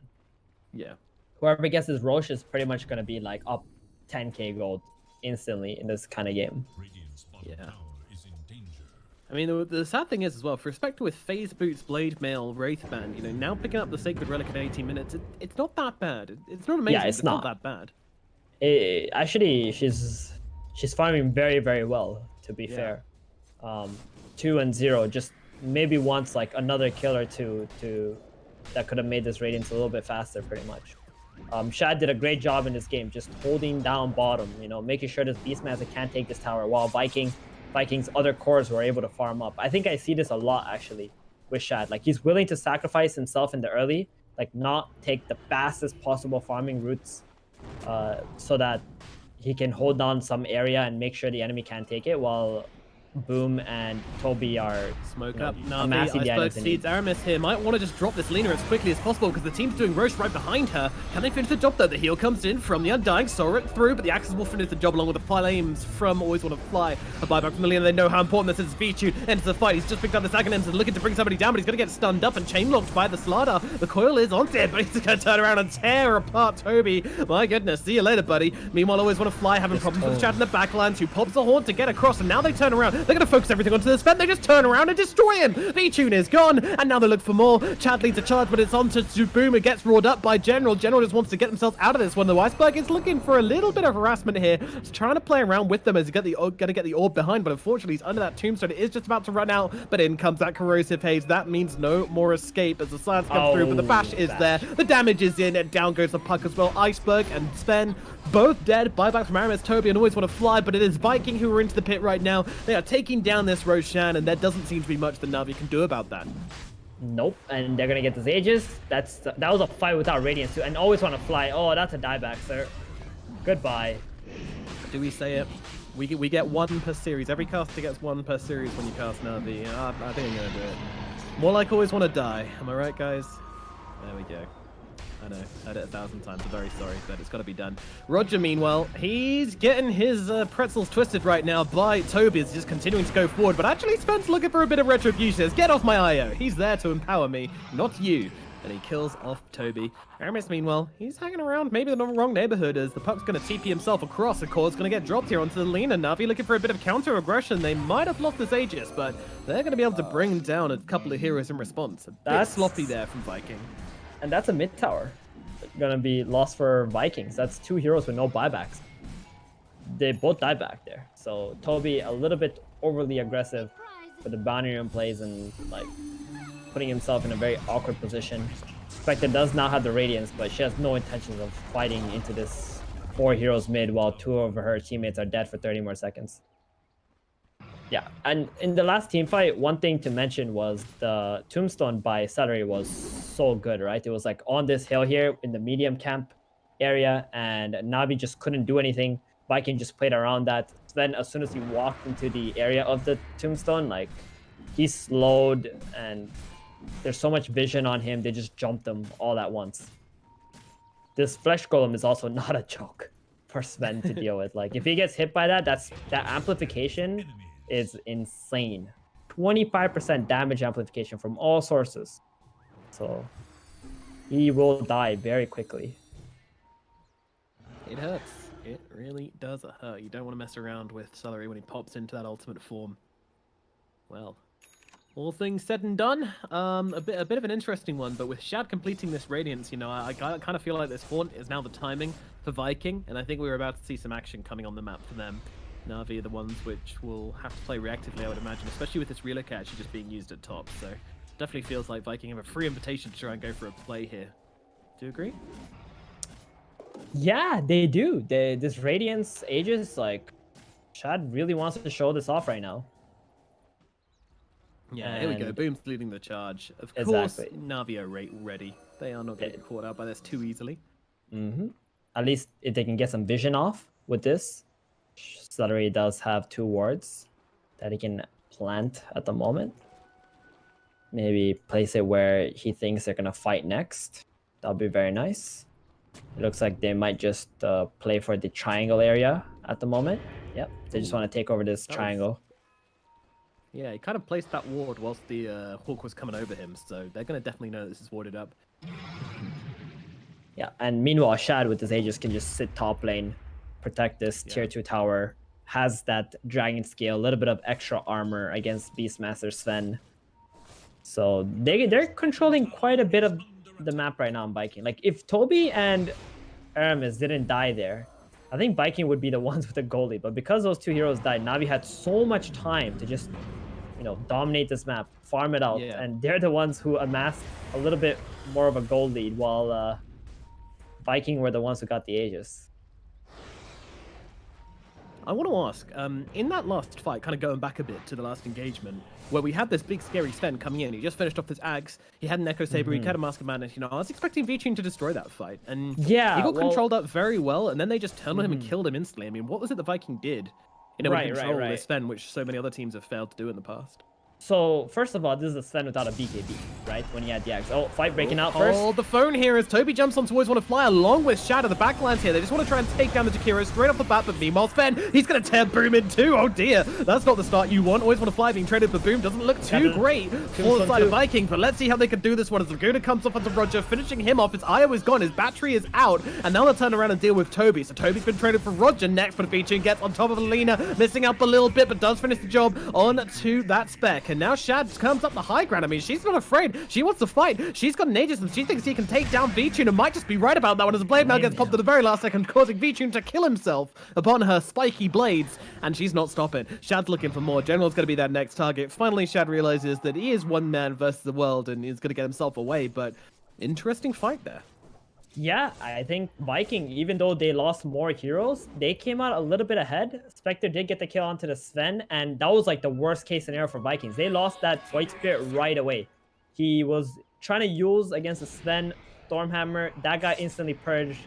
Yeah. Whoever gets this Rosh is pretty much gonna be like up 10k gold instantly in this kind of game. Yeah. I mean, the sad thing is as well, for Spectre with Phase Boots, Blade Mail, Wraith Band, you know, now picking up the Sacred Relic in 18 minutes, it's not that bad. It's not amazing. Yeah, it's not that bad. Actually, she's farming very, very well, to be fair. 2 and 0, just maybe wants like another kill or two that could have made this Radiance a little bit faster, pretty much. Shad did a great job in this game, just holding down bottom, you know, making sure this Beastmaster can't take this tower, while Viking's other cores were able to farm up. I think I see this a lot, actually, with Shad. Like, he's willing to sacrifice himself in the early, like, not take the fastest possible farming routes so that he can hold down some area and make sure the enemy can't take it, while Boom and Toby are smoke up. Na'Vi, Iceberg Seeds, Aramis here might want to just drop this Lina as quickly as possible because the team's doing Roche right behind her. Can they finish the job though? The heal comes in from the Undying, saw it through, but the Axes will finish the job along with the flames from Always Want to Fly. A buyback from the Lina, they know how important this is. Vichun enters the fight, he's just picked up the second and looking to bring somebody down, but he's going to get stunned up and chain locked by the Slardar. The coil is on it, but he's going to turn around and tear apart Toby. My goodness, see you later, buddy. Meanwhile, Always Want to Fly having problems with Chad in the backlands, who pops the horn to get across, and now they turn around. They're going to focus everything onto the Sven. They just turn around and destroy him. Vichun is gone, and now they look for more. Chad leads a charge, but it's on to Boom. It gets roared up by General. General just wants to get themselves out of this one. The Iceberg is looking for a little bit of harassment here. He's trying to play around with them as he's going to get the orb behind, but unfortunately he's under that tombstone. It is just about to run out, but in comes that corrosive haze. That means no more escape as the science comes through, but the bash is there. The damage is in, and down goes the puck as well. Iceberg and Sven both dead. Buyback from Aramis, Toby, and Always Want to Fly, but it is Viking who are into the pit right now. They are taking down this Roshan, and there doesn't seem to be much that Na'Vi can do about that. Nope, and they're gonna get this Aegis. That was a fight without Radiance too, and Always Want to Fly. Oh, that's a dieback, sir. Goodbye. Do we say it? We get 1 per series. Every caster gets 1 per series when you cast Na'Vi. I think I'm gonna do it. More like Always Want to Die. Am I right, guys? There we go. I know, heard it 1,000 times. I'm very sorry, but it's got to be done. Roger, meanwhile, he's getting his pretzels twisted right now by Toby. He's just continuing to go forward, but actually Spen's looking for a bit of retribution. Says, get off my IO. He's there to empower me, not you. And he kills off Toby. Aramis, meanwhile, he's hanging around maybe in the wrong neighborhood as the puck's going to TP himself across. Of course, going to get dropped here onto the Lina. Na'Vi looking for a bit of counter-aggression. They might have lost this Aegis, but they're going to be able to bring down a couple of heroes in response. That's sloppy there from Viking. And that's a mid tower gonna be lost for Vikings. That's 2 heroes with no buybacks. They both died back there. So Toby a little bit overly aggressive with the boundary room plays and like putting himself in a very awkward position. Spectre does not have the Radiance, but she has no intentions of fighting into this 4 heroes mid while 2 of her teammates are dead for 30 more seconds. Yeah, and in the last team fight, one thing to mention was the tombstone by Celery was so good, right? It was like on this hill here in the medium camp area, and Navi just couldn't do anything. Viking just played around that. So then as soon as he walked into the area of the tombstone, like he slowed, and there's so much vision on him, they just jumped him all at once. This flesh golem is also not a joke for Sven to deal with. Like if he gets hit by that, that amplification is insane. 25% damage amplification from all sources. So he will die very quickly. It hurts. It really does hurt. You don't want to mess around with Celery when he pops into that ultimate form. Well, all things said and done, a bit of an interesting one, but with Shad completing this Radiance, you know, I kind of feel like this Haunt is now the timing for Viking, and I think we're about to see some action coming on the map for them. Na'Vi are the ones which will have to play reactively, I would imagine, especially with this Relocate actually just being used at top, so definitely feels like Viking have a free invitation to try and go for a play here. Do you agree? Yeah, they do. This Radiance Aegis, like, Shad really wants to show this off right now. Yeah, here we go. Boom's leading the charge. Of course, Na'Vi are ready. They are not getting caught out by this too easily. At least if they can get some vision off with this. Celery does have 2 wards that he can plant at the moment. Maybe place it where he thinks they're going to fight next. That'll be very nice. It looks like they might just play for the triangle area at the moment. Yep, they just want to take over this triangle. Yeah, he kind of placed that ward whilst the Hawk was coming over him, so they're going to definitely know this is warded up. Yeah, and meanwhile, Shad with his Aegis can just sit top lane, protect this tier 2 tower, has that dragon scale, a little bit of extra armor against Beastmaster Sven. So they're controlling quite a bit of the map right now on Viking. Like if Toby and Aramis didn't die there, I think Viking would be the ones with the goalie. But because those 2 heroes died, Na'Vi had so much time to just, you know, dominate this map, farm it out, and they're the ones who amassed a little bit more of a goal lead, while Viking were the ones who got the Aegis. I want to ask, in that last fight, kind of going back a bit to the last engagement, where we had this big scary Sven coming in, he just finished off his Axe, he had an Echo Saber, he had a Mask of Madness, you know, I was expecting V-Tune to destroy that fight, and he got controlled up very well, and then they just turned on him and killed him instantly. I mean, what was it the Viking did in order to control this Sven, which so many other teams have failed to do in the past? So, first of all, this is a Sven without a BKB, right? When he had the Axe. Oh, fight breaking out first. Oh, the phone here as Toby jumps on towards Want to Fly along with Shad at the backlands here. They just want to try and take down the Jakiro straight off the bat, but meanwhile, Sven, he's going to tear Boom in too. Oh dear, that's not the start you want. Always Want to Fly being traded for Boom doesn't look too great for the side of Viking, but let's see how they can do this one as Laguna comes off onto Roger, finishing him off. His IO is gone, his battery is out, and now they'll turn around and deal with Toby. So Toby's been traded for Roger next, but Beachin gets on top of Alina, missing out a little bit, but does finish the job on to that spec. And now Shad comes up the high ground. I mean, she's not afraid. She wants to fight. She's got an Aegis and she thinks he can take down V-Tune and might just be right about that one as a blade mail gets popped at the very last second, causing V-Tune to kill himself upon her spiky blades, and she's not stopping. Shad's looking for more. General's going to be that next target. Finally, Shad realizes that he is one man versus the world and is going to get himself away, but interesting fight there. Yeah, I think Viking, even though they lost more heroes, they came out a little bit ahead. Spectre did get the kill onto the Sven, and that was like the worst case scenario for Vikings. They lost that White Spirit right away. He was trying to use against the Sven Stormhammer. That got instantly purged,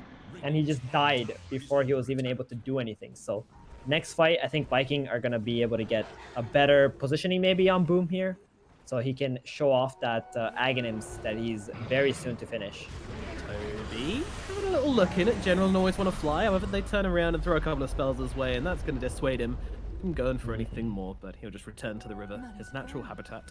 and he just died before he was even able to do anything. So next fight, I think Viking are going to be able to get a better positioning maybe on Boom here, so he can show off that Aghanims that he's very soon to finish. Toby having a little look in at General and Always Want to Fly. However, they turn around and throw a couple of spells his way, and that's going to dissuade him from going for anything more, but he'll just return to the river, his natural habitat.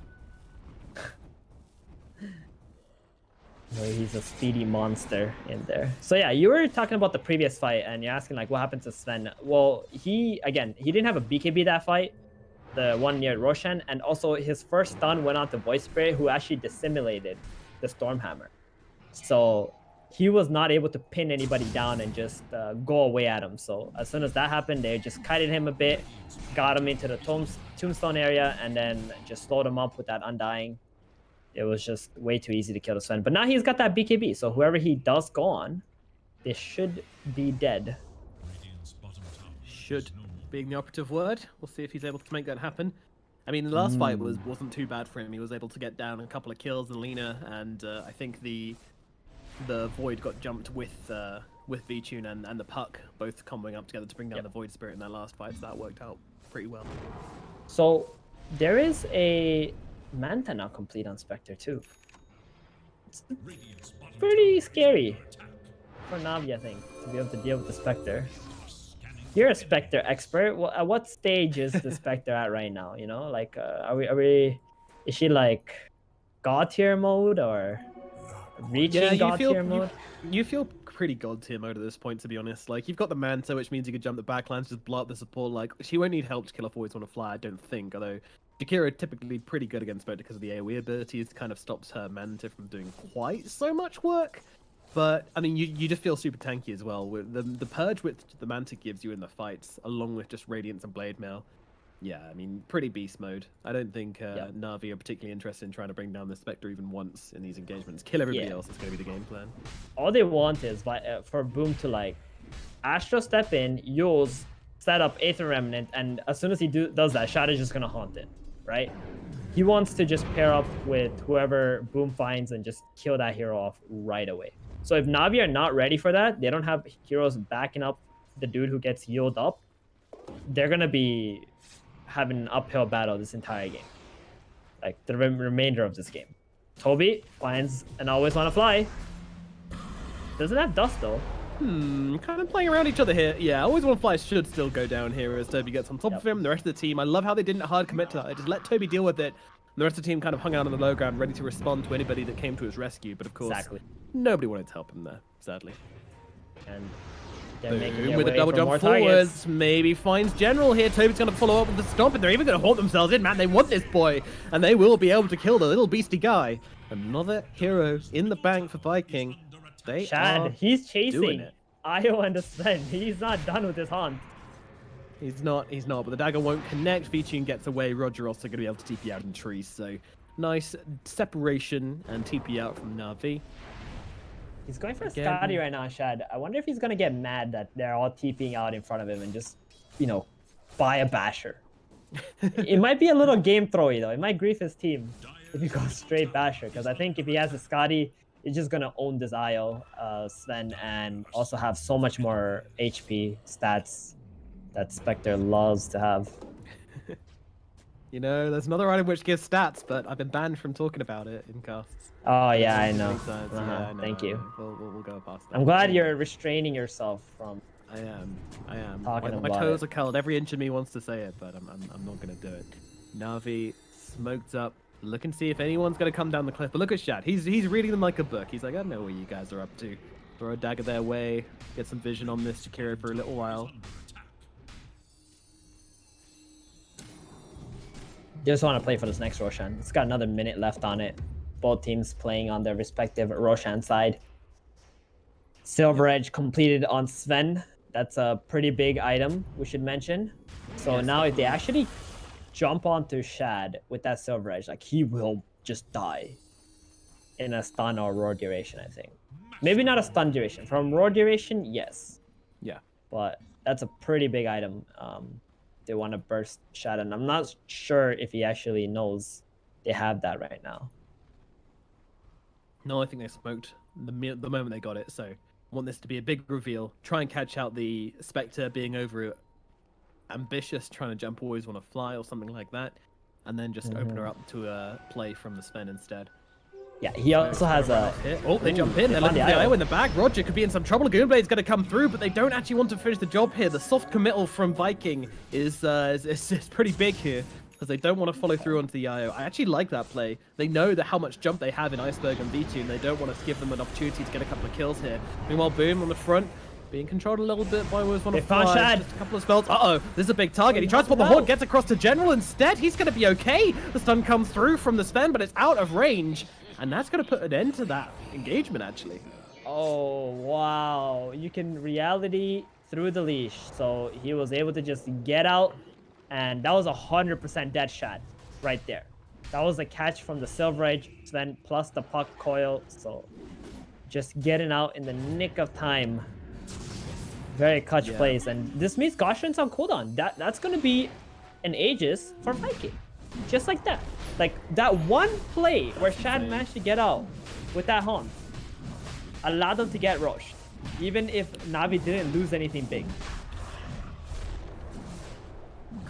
He's a speedy monster in there. So yeah, you were talking about the previous fight, and you're asking like what happened to Sven. Well, he didn't have a BKB that fight, the one near Roshan, and also his first stun went on to Voice Spirit, who actually dissimulated the Stormhammer. So he was not able to pin anybody down and just go away at him. So as soon as that happened, they just kited him a bit, got him into the tombstone area, and then just slowed him up with that Undying. It was just way too easy to kill the Sven. But now he's got that BKB, so whoever he does go on, they should be dead. Should being the operative word. We'll see if he's able to make that happen. I mean, the last fight wasn't too bad for him. He was able to get down a couple of kills in Lena, and I think the Void got jumped with V-Tune and the Puck both comboing up together to bring down the Void Spirit in that last fight, so that worked out pretty well. So there is a Manta now complete on Spectre too. It's pretty scary for Navi, I think, to be able to deal with the Spectre. You're a Spectre expert. At what stage is the Spectre at right now? You know, like, is she like God tier mode or reaching God tier mode? You feel pretty God tier mode at this point, to be honest. Like, you've got the Manta, which means you can jump the backlines, just blow up the support. Like, she won't need help to kill off Voids on a fly, I don't think. Although Jakira typically pretty good against Spectre because of the AoE abilities, kind of stops her Manta from doing quite so much work. But, I mean, you just feel super tanky as well. With the purge which the Manta gives you in the fights, along with just Radiance and Blade Mail. Yeah, I mean, pretty beast mode. I don't think Na'Vi are particularly interested in trying to bring down the Spectre even once in these engagements. Kill everybody else is going to be the game plan. All they want is for Boom to, like, Astro step in, use, set up Aether Remnant, and as soon as he does that, Shad is just going to haunt it, right? He wants to just pair up with whoever Boom finds and just kill that hero off right away. So if Na'Vi are not ready for that, they don't have heroes backing up the dude who gets healed up, they're going to be having an uphill battle this entire game. Like, the remainder of this game. Toby finds an Always Wanna Fly. Doesn't have dust, though. Kind of playing around each other here. Yeah, Always Wanna Fly should still go down here as Toby gets on top of him. The rest of the team, I love how they didn't hard commit to that. They just let Toby deal with it. And the rest of the team kind of hung out on the low ground, ready to respond to anybody that came to his rescue. But of course, nobody wanted to help him there, sadly. And they're making their with a way double for jump more forwards, targets. maybe finds General here. Toby's going to follow up with the stomp, and they're even going to haunt themselves in. Man, they want this boy, and they will be able to kill the little beastie guy. Another hero in the bank for Viking. They are he's doing chasing it. Io and the Sven. He's not done with his hunt. He's not, but the dagger won't connect. V-Tune gets away. Roger also going to be able to TP out in trees, so nice separation and TP out from Na'Vi. He's going for a Scotty right now, Shad. I wonder if he's going to get mad that they're all TPing out in front of him and just, you know, buy a Basher. It might be a little game throwy, though. It might grief his team if he goes straight Basher, because I think if he has a Scotty, he's just going to own this Io, Sven, and also have so much more HP stats that Spectre loves to have. You know, there's another item which gives stats, but I've been banned from talking about it in casts. Oh, yeah, I know. Yeah, I know. Thank you. We'll go past that. I'm glad you're restraining yourself from. I am. Talking My about toes it. are curled. Every inch of me wants to say it, but I'm not gonna do it. Na'Vi smoked up. Look and see if anyone's gonna come down the cliff. But look at Shad. He's reading them like a book. He's like, I know what you guys are up to. Throw a dagger their way. Get some vision on this Jakiro for a little while. Just want to play for this next Roshan. It's got another minute left on it. Both teams playing on their respective Roshan side. Silver Edge completed on Sven. That's a pretty big item, we should mention. So now if they actually jump onto Shad with that Silver Edge, like, he will just die in a stun or roar duration, I think. Maybe not a stun duration. From roar duration, yes. Yeah. But that's a pretty big item. They want to burst Shad, and I'm not sure if he actually knows they have that right now. No, I think they smoked the moment they got it, so I want this to be a big reveal. Try and catch out the Spectre being over ambitious, trying to jump Always Wanna Fly or something like that, and then just open her up to a play from the Sven instead. Yeah, he also has a... Oh, they jump in. They're looking for the IO in the back. Roger could be in some trouble. Goonblade's going to come through, but they don't actually want to finish the job here. The soft committal from Viking is pretty big here, because they don't want to follow through onto the IO. I actually like that play. They know that how much jump they have in Iceberg and V-Tune. They don't want to give them an opportunity to get a couple of kills here. Meanwhile, Boom on the front, being controlled a little bit by Always Wanna Fly. Shad. Just a couple of spells. Uh-oh, this is a big target. He tries to put the Horde, gets across to General instead. He's going to be okay. The stun comes through from the Sven, but it's out of range. And that's going to put an end to that engagement, actually. Oh, wow. You can reality through the leash. So he was able to just get out, and that was 100% dead shot right there. That was a catch from the Silver Edge, Sven, plus the puck coil. So just getting out in the nick of time. Very clutch Yeah. plays, and this means Goshen's on cooldown. That's gonna be an Aegis for Viking, just like that. Like that one play where Shad managed to get out with that haunt allowed them to get rushed, even if Navi didn't lose anything big.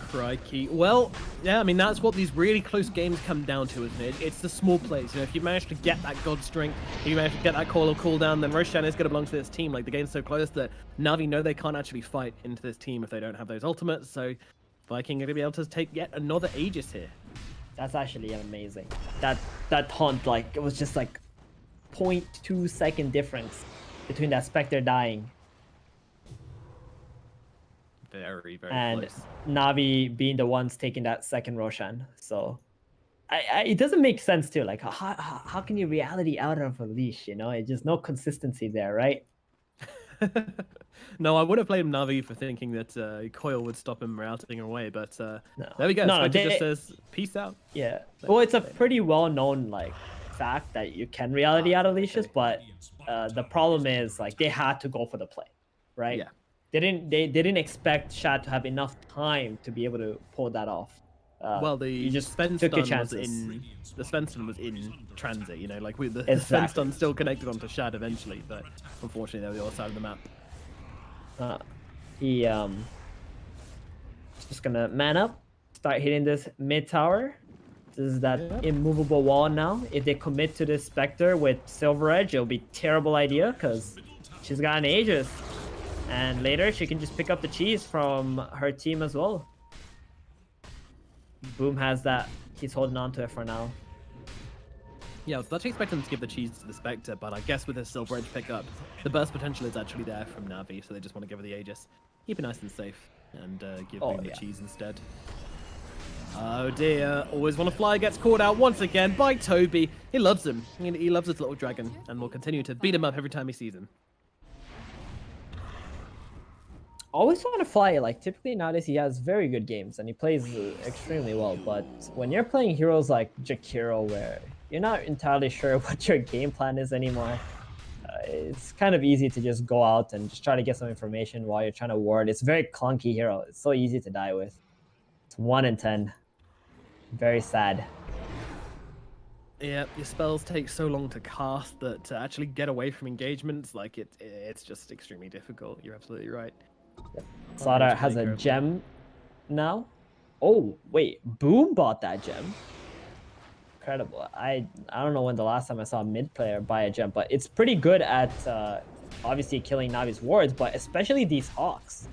Crikey. Well, yeah, I mean, that's what these really close games come down to, isn't it? It's the small plays. You know, if you manage to get that God Strength, if you manage to get that call or cooldown, then Roshan is going to belong to this team. Like, the game's so close that Navi know they can't actually fight into this team if they don't have those ultimates, so Viking are going to be able to take yet another Aegis here. That's actually amazing. That taunt, like, it was just like 0.2 second difference between that Spectre dying Very, very and close. Navi being the ones taking that second Roshan. So it doesn't make sense too. Like how can you reality out of a leash? You know, it's just no consistency there, right? No, I would have blamed Navi for thinking that Coil would stop him routing away, but there we go. No, Spectre just says, peace out. Yeah. Well, it's a pretty well-known like fact that you can reality out of leashes, but the problem is like they had to go for the play, right? Yeah. They didn't expect Shad to have enough time to be able to pull that off. Well, the you just Sven took your stun was chances. the Sven stun was in transit. You know, like with the Sven Exactly. stun still connected onto Shad eventually, but unfortunately they're the other side of the map. He just gonna man up, start hitting this mid tower. This is that immovable wall now. If they commit to this Spectre with Silver Edge, it'll be a terrible idea because she's got an Aegis. And later she can just pick up the cheese from her team as well. Boom has that. He's holding on to it for now. Yeah, I was actually expecting them to give the cheese to the Spectre, but I guess with his Silver Edge pickup, the burst potential is actually there from Navi, so they just want to give her the Aegis. Keep it nice and safe, and give Boom the cheese instead. Oh dear, Always Wanna Fly gets called out once again by Toby. He loves him. He loves his little dragon, and will continue to beat him up every time he sees him. Always Want to Fly, like typically nowadays he has very good games and he plays extremely well, but when you're playing heroes like Jakiro where you're not entirely sure what your game plan is anymore, it's kind of easy to just go out and just try to get some information while you're trying to ward. It's a very clunky hero. It's so easy to die with. It's 1 in 10. Very sad. Yeah, your spells take so long to cast that to actually get away from engagements, like it's just extremely difficult. You're absolutely right. Slaughter has a gem now. Oh, wait. Boom bought that gem. Incredible. I don't know when the last time I saw a mid player buy a gem, but it's pretty good at obviously killing Navi's wards, but especially these Hawks.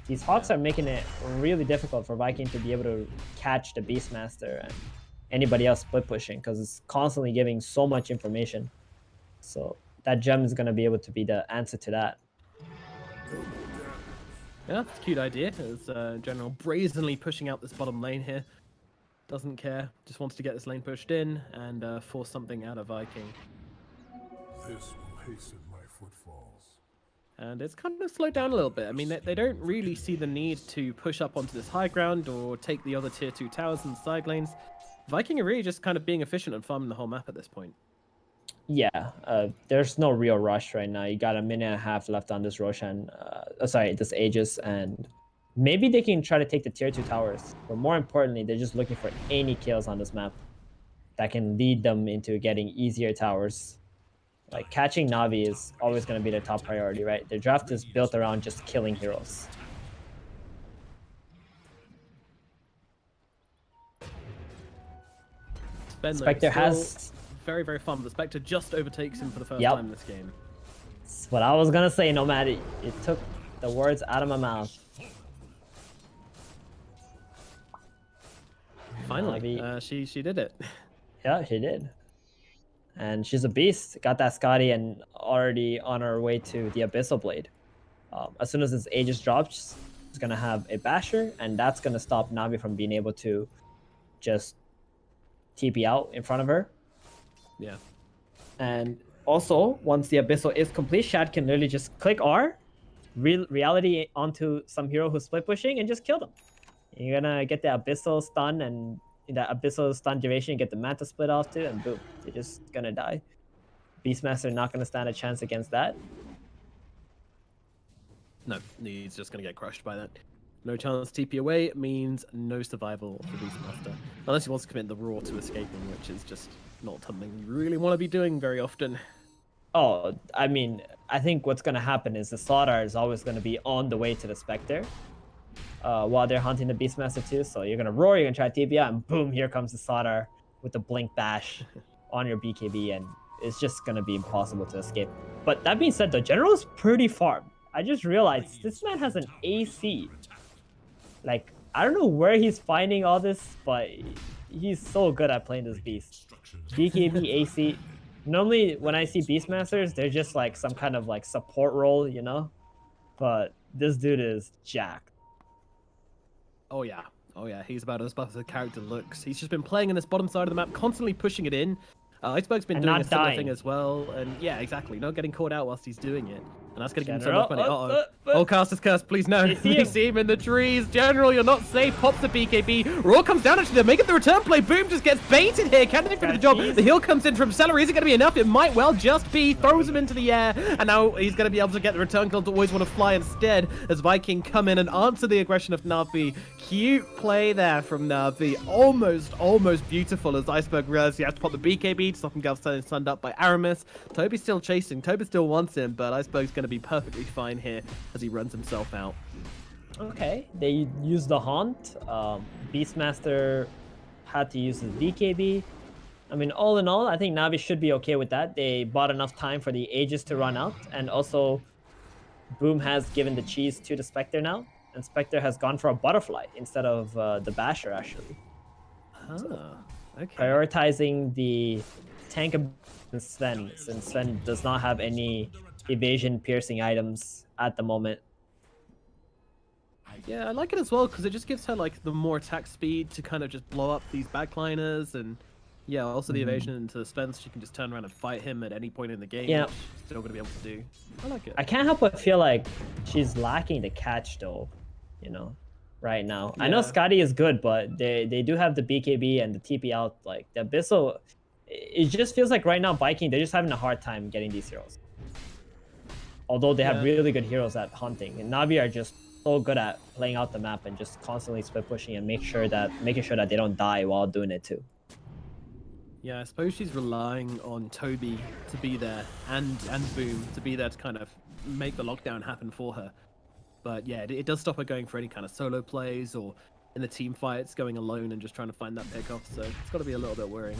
These Hawks are making it really difficult for Viking to be able to catch the Beastmaster and anybody else split pushing because it's constantly giving so much information. So that gem is going to be able to be the answer to that. Yeah, it's a cute idea. As General brazenly pushing out this bottom lane here. Doesn't care, just wants to get this lane pushed in and force something out of Viking. This will hasten my footfalls. And it's kind of slowed down a little bit. I mean, they don't really see the need to push up onto this high ground or take the other tier 2 towers and side lanes. Viking are really just kind of being efficient and farming the whole map at this point. Yeah, there's no real rush right now. You got a minute and a half left on this Roshan, this Aegis, and maybe they can try to take the tier 2 towers. But more importantly, they're just looking for any kills on this map that can lead them into getting easier towers. Like catching Navi is always going to be their top priority, right? Their draft is built around just killing heroes. Spectre has very, very fun. The Spectre just overtakes him for the first Yep. time in this game. That's what I was gonna say, Nomad. It took the words out of my mouth. Finally, she did it. Yeah, she did. And she's a beast. Got that Scotty and already on her way to the Abyssal Blade. As soon as this Aegis drops, she's gonna have a Basher, and that's gonna stop Navi from being able to just TP out in front of her. Yeah. And also, once the Abyssal is complete, Shad can literally just click R, reality onto some hero who's split pushing, and just kill them. You're gonna get the Abyssal stun, and in that Abyssal stun duration, you get the Manta split off too, and boom, they're just gonna die. Beastmaster not gonna stand a chance against that. No, he's just going to get crushed by that. No chance TP away means no survival for Beastmaster. Unless he wants to commit the Raw to escaping, which is just not something you really want to be doing very often. Oh, I mean, I think what's going to happen is the Slardar is always going to be on the way to the Spectre while they're hunting the Beastmaster too. So you're going to roar, you're going to try to TP out, and boom, here comes the Slardar with the Blink Bash on your BKB, and it's just going to be impossible to escape. But that being said, the General is pretty farmed. I just realized this man has an AC. Like, I don't know where he's finding all this, but he's so good at playing this beast. BKB, AC. Normally, when I see Beastmasters, they're just like some kind of like support role, you know? But this dude is jacked. Oh yeah. Oh yeah, he's about as buff as the character looks. He's just been playing in this bottom side of the map, constantly pushing it in. Iceberg's been doing a similar thing as well, and yeah, exactly, not getting caught out whilst he's doing it. And that's going to give him so much money. Oh, Caster's Curse, please no. They see him in the trees. General, you're not safe. Pops the BKB. Raw comes down, actually, they're making the return play. Boom just gets baited here. Can they finish the job? The heal comes in from Celery. Is it going to be enough? It might well just be. Throws him into the air, and now he's going to be able to get the return kill to always want to fly instead, as Viking come in and answer the aggression of Na'Vi. Cute play there from Na'Vi. Almost beautiful, as Iceberg realizes he has to pop the BKB to stop him getting sunned up by Aramis. Toby's still chasing. Toby still wants him, but Iceberg's going to be perfectly fine here as he runs himself out. Okay, they used the Haunt. Beastmaster had to use his BKB. I mean, all in all, I think Na'Vi should be okay with that. They bought enough time for the Aegis to run out, and also Boom has given the cheese to the Spectre now, and Spectre has gone for a Butterfly instead of the Basher, actually. So, okay. Prioritizing the tank of Sven, since Sven does not have any evasion piercing items at the moment. Yeah, I like it as well because it just gives her like the more attack speed to kind of just blow up these backliners, and yeah, also the evasion into the Spence. She can just turn around and fight him at any point in the game. Yeah, which she's still gonna be able to do. I like it. I can't help but feel like she's lacking the catch though, you know, right now. I know Scotty is good, but they do have the BKB and the TP out. Like the Abyssal, it just feels like right now Viking, they're just having a hard time getting these heroes. Although they have really good heroes at hunting, and Na'Vi are just so good at playing out the map and just constantly split pushing and making sure that they don't die while doing it too. Yeah, I suppose she's relying on Toby to be there and Boom to be there to kind of make the lockdown happen for her. But yeah, it does stop her going for any kind of solo plays or in the team fights, going alone and just trying to find that pickoff. So it's got to be a little bit worrying.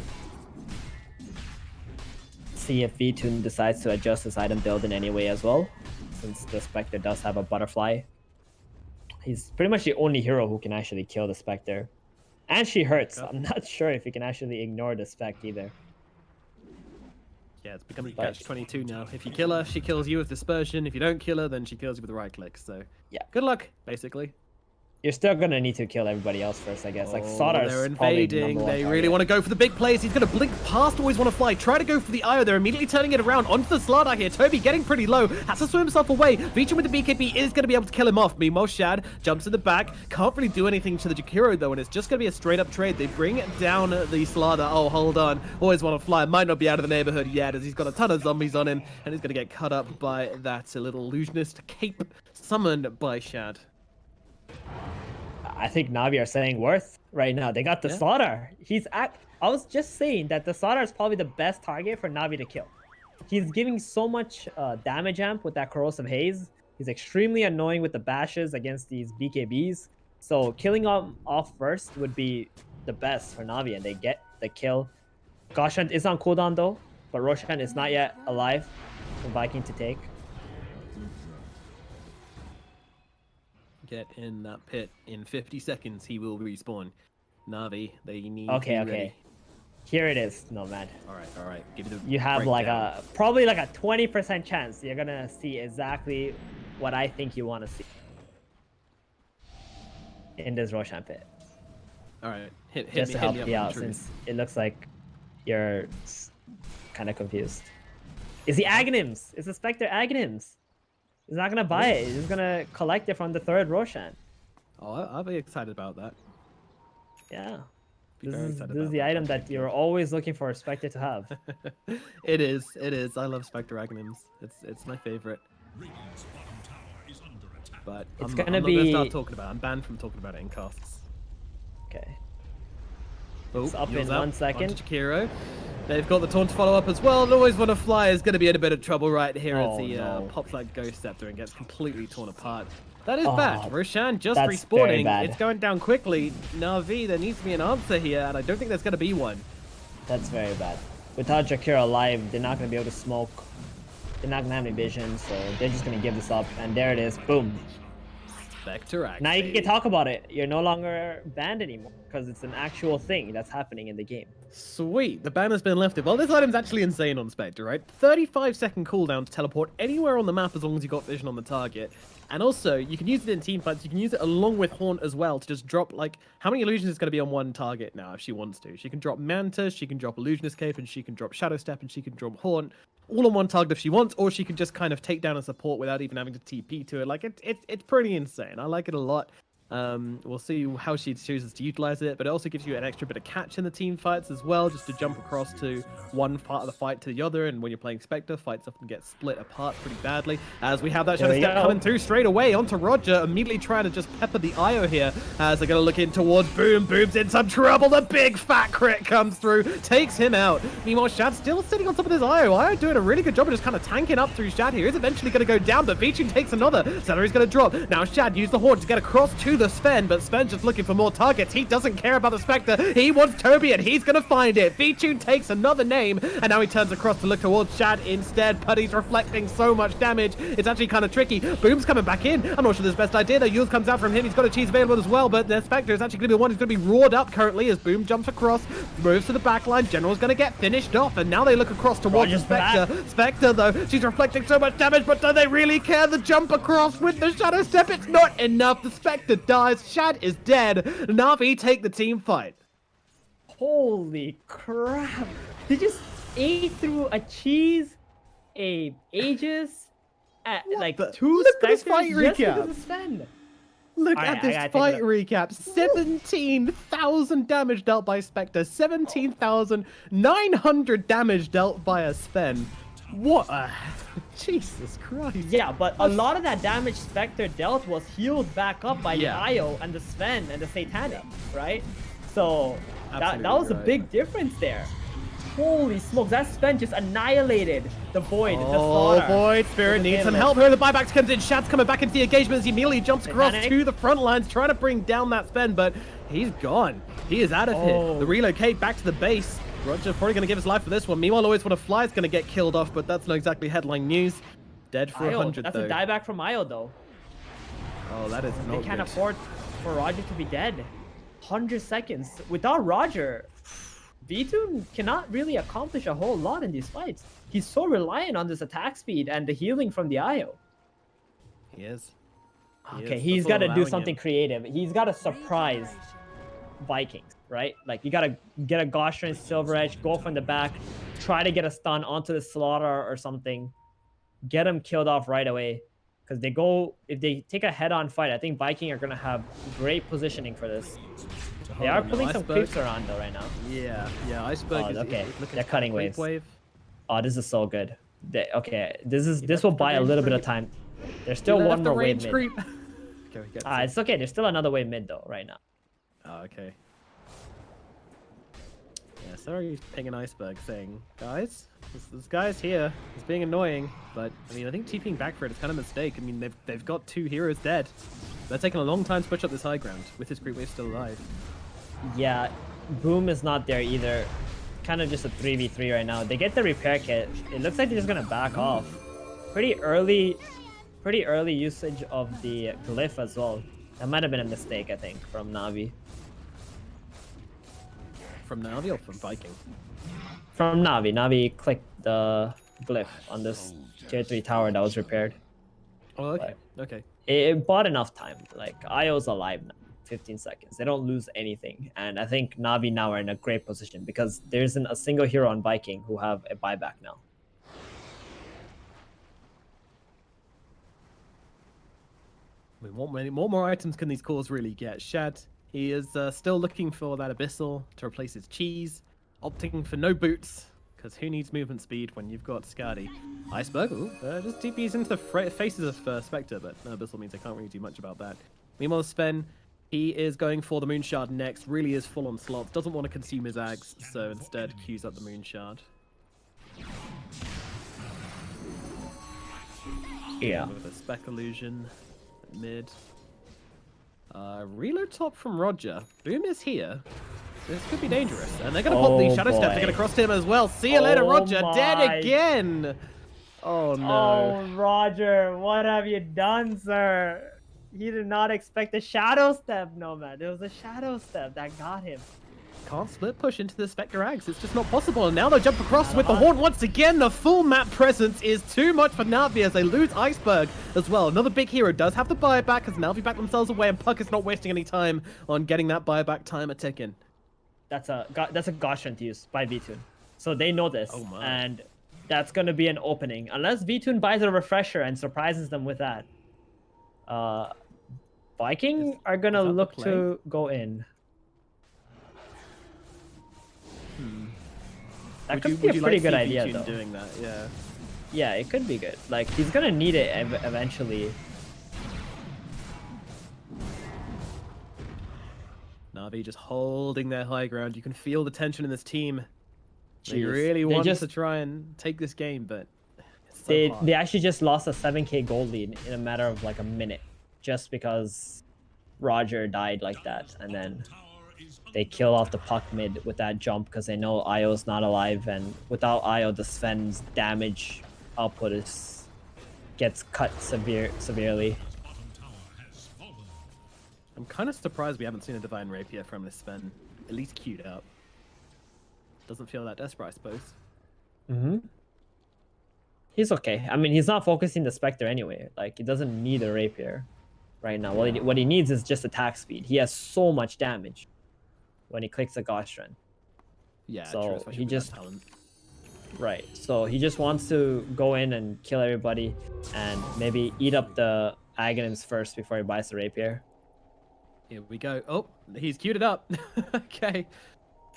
See if VTune decides to adjust his item build in any way as well, since the Spectre does have a Butterfly. He's pretty much the only hero who can actually kill the Spectre. And she hurts. I'm not sure if he can actually ignore the Spec either. Yeah, it's becoming catch-22 now. If you kill her, she kills you with Dispersion. If you don't kill her, then she kills you with the right click. So yeah, good luck, basically. You're still gonna need to kill everybody else first, I guess. Like Sodar's they're invading. They really want to go for the big plays. He's gonna blink past. Always want to fly. Try to go for the IO. They're immediately turning it around onto the Slardar here. Toby getting pretty low. Has to swim himself away. Vichon with the BKB is gonna be able to kill him off. Meanwhile, Shad jumps in the back. Can't really do anything to the Jakiro though, and it's just gonna be a straight up trade. They bring down the Slardar. Oh, hold on. Always want to fly. Might not be out of the neighborhood yet, as he's got a ton of zombies on him, and he's gonna get cut up by that little illusionist cape summoned by Shad. I think Na'Vi are saying worth right now. They got the Slardar. I was just saying that the Slardar is probably the best target for Na'Vi to kill. He's giving so much damage amp with that Corrosive Haze. He's extremely annoying with the bashes against these BKBs. So killing him off first would be the best for Na'Vi, and they get the kill. Gauchant is on cooldown though, but Roshan is not yet alive for Viking to take. Get in that pit. In 50 seconds, he will respawn. Na'Vi, they need Okay. ready. Here it is, Nomad. All right. Give me the You have like probably like a 20% chance you're gonna see exactly what I think you want to see in this Roshan pit. All right, hit just me, to help hit me you up out, since it looks like you're kind of confused. Is the Aghanims? Is the Spectre Aghanims? He's not gonna buy it. He's just gonna collect it from the third Roshan. Oh, I'll be excited about that. Yeah. This is the item that you're always looking for a Spectre to have. It is. I love Spectre Aghanims. It's my favorite. but It's I'm gonna not gonna be- start talking about it. I'm banned from talking about it in casts. Okay. Oh, It's up heals in out 1 second. onto Chikiro. They've got the taunt to follow up as well. And Always Wanna Fly is going to be in a bit of trouble right here as Oh, he no. pops that Ghost Scepter and gets completely torn apart. That is Oh, bad. Roshan just that's very respawning. bad. It's going down quickly. Na'Vi, there needs to be an answer here, and I don't think there's going to be one. That's very bad. Without Jakira alive, they're not going to be able to smoke. They're not going to have any vision, so they're just going to give this up. And there it is. Boom. Spectre Axe. Now you can talk about it. You're no longer banned anymore because it's an actual thing that's happening in the game. Sweet, the ban has been lifted. Well, this item's actually insane on Spectre, right? 35-second cooldown to teleport anywhere on the map as long as you got vision on the target. And also, you can use it in teamfights. You can use it along with Haunt as well to just drop, like, how many illusions is going to be on one target now if she wants to? She can drop Manta, she can drop Illusionist Cape, and she can drop Shadow Step, and she can drop Haunt, all on one target if she wants, or she can just kind of take down a support without even having to TP to it. Like, it's pretty insane. I like it a lot. We'll see how she chooses to utilize it, but it also gives you an extra bit of catch in the team fights as well, just to jump across to one part of the fight to the other. And when you're playing Spectre, fights often get split apart pretty badly. As we have that Shadow Step coming through straight away onto Roger, immediately trying to just pepper the IO here as they're going to look in towards Boom. Boom's in some trouble. The big fat crit comes through, takes him out. Meanwhile, Shad's still sitting on top of this IO. IO doing a really good job of just kind of tanking up through Shad here. He's eventually going to go down, but Vichun takes another. Celery's going to drop. Now Shad used the Horde to get across to the Sven, but Sven's just looking for more targets. He doesn't care about the Spectre. He wants Toby, and he's going to find it. Vichun takes another name, and now he turns across to look towards Shad instead, but he's reflecting so much damage. It's actually kind of tricky. Boom's coming back in. I'm not sure this is the best idea, though. Yules comes out from him. He's got a cheese available as well, but the Spectre is actually going to be one who's going to be roared up currently as Boom jumps across, moves to the back line. General's going to get finished off, and now they look across towards the Spectre. Spectre, though, she's reflecting so much damage, but do they really care? The jump across with the Shadow Step, it's not enough. The Spectre dies. Shad is dead. Na'Vi take the team fight. Holy crap. They just ate through a cheese, a Aegis, like two Look at this Spectres fight just because recap. of Sven. Look Alright, at I this gotta take fight a look. recap. 17,000 damage dealt by Spectre. 17,900 damage dealt by a Sven. What a... Jesus Christ. Yeah, but a lot of that damage Spectre dealt was healed back up by the IO and the Sven and the Satanic, right? So that was a big difference there. Holy smokes, that Sven just annihilated the Void. the Oh, Slaughter. Void Spirit needs some help here. The buyback comes in. Shad's coming back into the engagement as he immediately jumps across to the front lines, trying to bring down that Sven, but he's gone. He is out of here. The relocate back to the base. Roger's probably going to give his life for this one. Meanwhile, Always Wanna Fly is going to get killed off, but that's not exactly headline news. Dead for IO, 100, that's though. a dieback from IO, though. Oh, that is not They can't good. afford for Roger to be dead. 100 seconds. Without Roger, Vitun cannot really accomplish a whole lot in these fights. He's so reliant on this attack speed and the healing from the IO. He is. Okay, he's got to do something creative. He's got to surprise Vikings, right? Like, you got to get a Gaussian Silver Edge, go from the back, try to get a stun onto the Slaughter or something, get him killed off right away. Because if they take a head-on fight, I think Viking are going to have great positioning for this. They are pulling some creeps around, though, right now. Yeah, Iceberg is okay. looking They're for cutting a creep waves. wave. Oh, this is so good. Okay, this will buy a little bit of time. There's still Left one the more wave range mid. creep. Okay, we get It's okay. There's still another wave mid, though, right now. Oh, okay. Yeah, sorry, pinging Iceberg saying, guys, this guy's here. He's being annoying, but I mean, I think TPing back for it is kind of a mistake. I mean, they've got 2 heroes dead. They're taking a long time to push up this high ground with his creep wave still alive. Yeah, Boom is not there either. Kind of just a 3v3 right now. They get the repair kit. It looks like they're just gonna back off. Pretty early usage of the glyph as well. That might have been a mistake, I think, from Na'Vi. From Na'Vi or from Viking? From Na'Vi. Na'Vi clicked the glyph on this tier 3 tower that was repaired. Oh, okay. Okay. It bought enough time. Like, IO's alive now. 15 seconds. They don't lose anything. And I think Na'Vi now are in a great position because there isn't a single hero on Viking who have a buyback now. I mean, what more items can these cores really get? Shad, he is still looking for that Abyssal to replace his cheese, opting for no boots, because who needs movement speed when you've got Skadi? Iceberg, just TPs into the faces of Spectre, but no, Abyssal means I can't really do much about that. Meanwhile, Sven, he is going for the Moon Shard next, really is full on slots, doesn't want to consume his Ags, so instead queues up the Moon Shard. Yeah. With a Spec Illusion mid. Reload top from Roger. Boom is here. This could be dangerous. And they're going to pop these Shadow Steps. They're going to cross him as well. See you later, Roger. Dead again. Oh, no. Oh, Roger, what have you done, sir? He did not expect a Shadow Step, Nomad. It was a Shadow Step that got him. Can't split push into the Spectre Ags. It's just not possible. And now they'll jump across with the Horn once again. The full map presence is too much for Na'Vi as they lose Iceberg as well. Another big hero does have the buyback as Na'Vi back themselves away, and Puck is not wasting any time on getting that buyback timer ticking. That's a Gosh Strength use by VTune. So they know this. Oh my. And that's going to be an opening. Unless VTune buys a refresher and surprises them with that. Viking are going to look to go in. That could be a pretty good idea, though. Doing that, yeah. Yeah, it could be good. Like, he's gonna need it eventually. Na'Vi just holding their high ground. You can feel the tension in this team. They Jeez. really want to try and take this game, but it's so hard. They actually just lost a 7k gold lead in a matter of like a minute, just because Roger died like that, and then they kill off the Puck mid with that jump because they know Io's not alive, and without Io, the Sven's damage output gets cut severely. I'm kind of surprised we haven't seen a Divine Rapier from this Sven, at least queued up. Doesn't feel that desperate, I suppose. He's okay. I mean, he's not focusing the Spectre anyway. Like, he doesn't need a Rapier right now. What he needs is just attack speed. He has so much damage when he clicks a Gosh Strength. Yeah, so true, he just right. So he just wants to go in and kill everybody, and maybe eat up the Aghanims first before he buys the Rapier. Here we go. Oh, he's queued it up. Okay.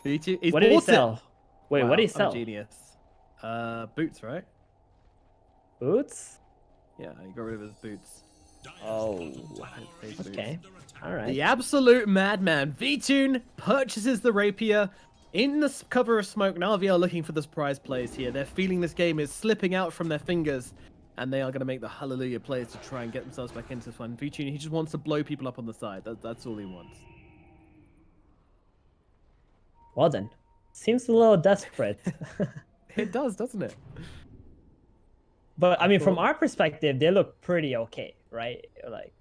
What did he sell? Wait, Wow, what did he sell? I'm a genius. Boots, right? Boots? Yeah, he got rid of his boots. Oh, okay. All right. The absolute madman. VTune purchases the Rapier. In the cover of smoke, Na'Vi are looking for the surprise plays here. They're feeling this game is slipping out from their fingers, and they are going to make the hallelujah plays to try and get themselves back into this one. VTune, he just wants to blow people up on the side. That's all he wants. Well then, seems a little desperate. It does, doesn't it? But I mean, from our perspective, they look pretty okay, right? Like,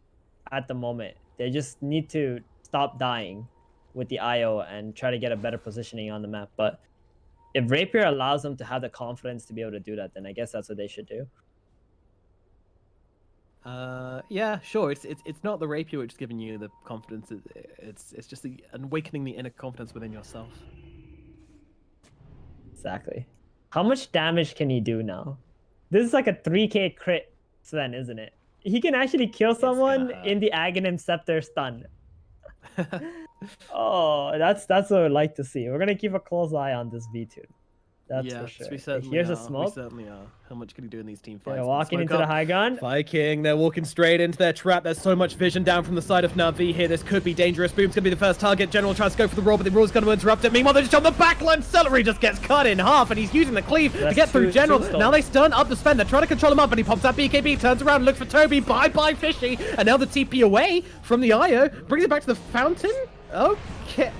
at the moment, they just need to stop dying with the IO and try to get a better positioning on the map. But if Rapier allows them to have the confidence to be able to do that, then I guess that's what they should do. Yeah, sure. It's not the Rapier which is giving you the confidence. It's just awakening the inner confidence within yourself. Exactly. How much damage can he do now? This is like a 3k crit, Sven, isn't it? He can actually kill someone in the Aghanim Scepter stun. Oh, that's what I'd like to see. We're gonna keep a close eye on this V2. That's for sure. We certainly Here's are. a smoke. We certainly are. How much can he do in these team fights? They're walking into the high gun. Viking, they're walking straight into their trap. There's so much vision down from the side of Na'Vi here. This could be dangerous. Boom's going to be the first target. General tries to go for the roll, but the roll's going to interrupt it. Meanwhile, they're just on the backline. Celery just gets cut in half, and he's using the cleave to get through General. Now they stun up the Sven. They're trying to control him up, and he pops that BKB, turns around, looks for Toby. Bye-bye, Fishy. And now the TP away from the IO. Brings it back to the fountain. Okay.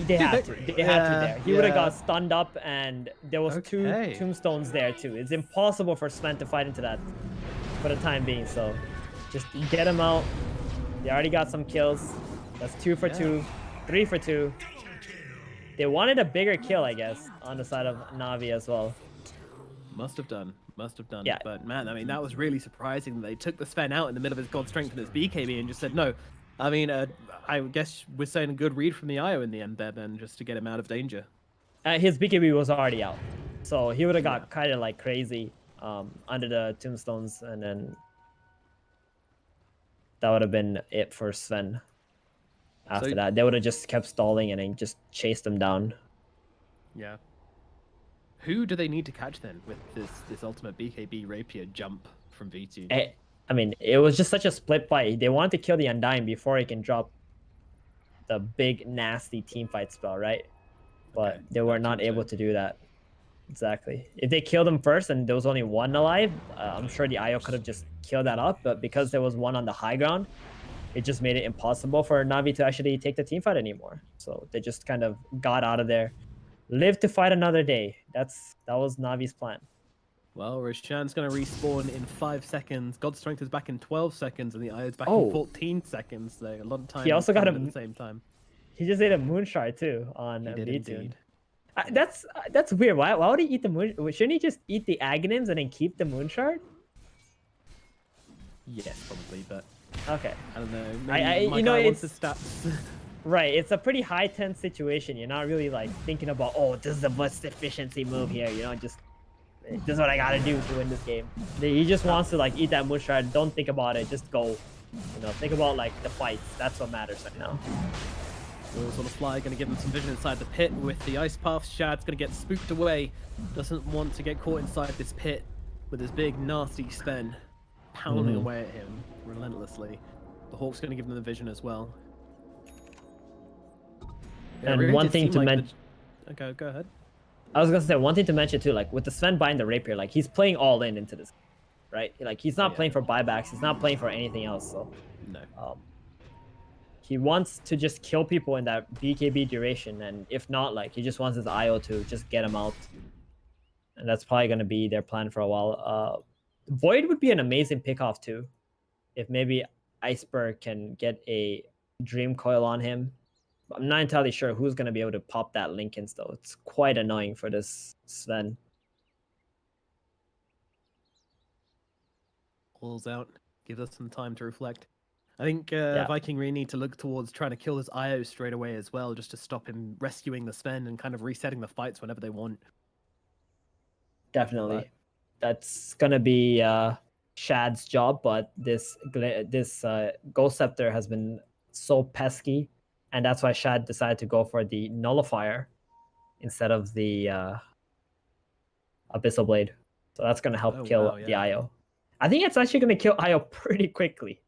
They had to there. He would have got stunned up, and there was 2 tombstones there too. It's impossible for Sven to fight into that for the time being, so just get him out. They already got some kills. That's 2 for 2, 3 for 2. They wanted a bigger kill, I guess, on the side of Na'Vi as well. Must have done. Yeah. But man, I mean, that was really surprising. They took the Sven out in the middle of his God Strength and his BKB and just said no. I mean, I guess we're saying a good read from the IO in the end there, then, just to get him out of danger. His BKB was already out, so he would have got kind of like crazy under the tombstones, and then that would have been it for Sven. After that, they would have just kept stalling and then just chased him down. Yeah. Who do they need to catch then with this ultimate BKB rapier jump from V2? I mean, it was just such a split fight. They wanted to kill the Undying before he can drop the big, nasty team fight spell, right? But they were not able to do that. Exactly. If they killed him first and there was only one alive, I'm sure the IO could have just killed that up. But because there was one on the high ground, it just made it impossible for Na'Vi to actually take the team fight anymore. So they just kind of got out of there. Live to fight another day. That was Na'Vi's plan. Well, Roshan's going to respawn in 5 seconds. God's Strength is back in 12 seconds, and the Io's back in 14 seconds. So a lot of time. He also got at the same time. He just ate a moonshard too on He did indeed. That's weird. Why would he eat the moon? Shouldn't he just eat the Aghanims and then keep the moonshard? Yes, probably, but okay. I don't know. Maybe you know, wants it's the stats. Right, it's a pretty high tense situation. You're not really like thinking about, oh, this is the most efficiency move here. You know, just this is what I gotta do to win this game. He just wants to like eat that moonshard. Don't think about it. Just go. You know, think about like the fights. That's what matters right now. Wheels on the fly, going to give him some vision inside the pit with the ice path. Shad's going to get spooked away. Doesn't want to get caught inside this pit with his big nasty Sven pounding away at him relentlessly. The Hawk's going to give him the vision as well. Yeah, and really one did thing seem to like mention. Okay, go ahead. I was gonna say one thing to mention too, like with the Sven buying the rapier, like he's playing all in into this, right? Like he's not playing for buybacks. He's not playing for anything else. So no. He wants to just kill people in that BKB duration, and if not, like he just wants his IO to just get him out, and that's probably gonna be their plan for a while. Void would be an amazing pickoff too, if maybe Iceberg can get a Dream Coil on him. I'm not entirely sure who's gonna be able to pop that Lincolns though. It's quite annoying for this Sven. Pulls out, gives us some time to reflect. I think Viking really need to look towards trying to kill his IO straight away as well, just to stop him rescuing the Sven and kind of resetting the fights whenever they want. Definitely. That's going to be Shad's job, but this Ghost Scepter has been so pesky, and that's why Shad decided to go for the Nullifier instead of the Abyssal Blade. So that's going to help kill the IO. I think it's actually going to kill IO pretty quickly.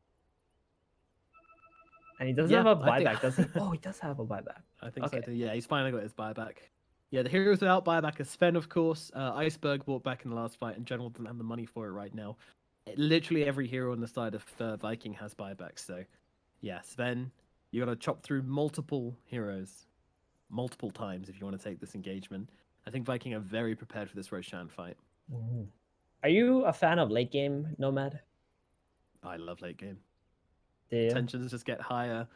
And he doesn't have a buyback, does he? Oh, he does have a buyback. I think so too. Yeah, he's finally got his buyback. Yeah, the heroes without buyback is Sven, of course. Iceberg bought back in the last fight, and General doesn't have the money for it right now. Literally every hero on the side of Viking has buybacks. So, yeah, Sven, you got to chop through multiple heroes multiple times if you want to take this engagement. I think Viking are very prepared for this Roshan fight. Are you a fan of late game Nomad? I love late game. Yeah. Tensions just get higher.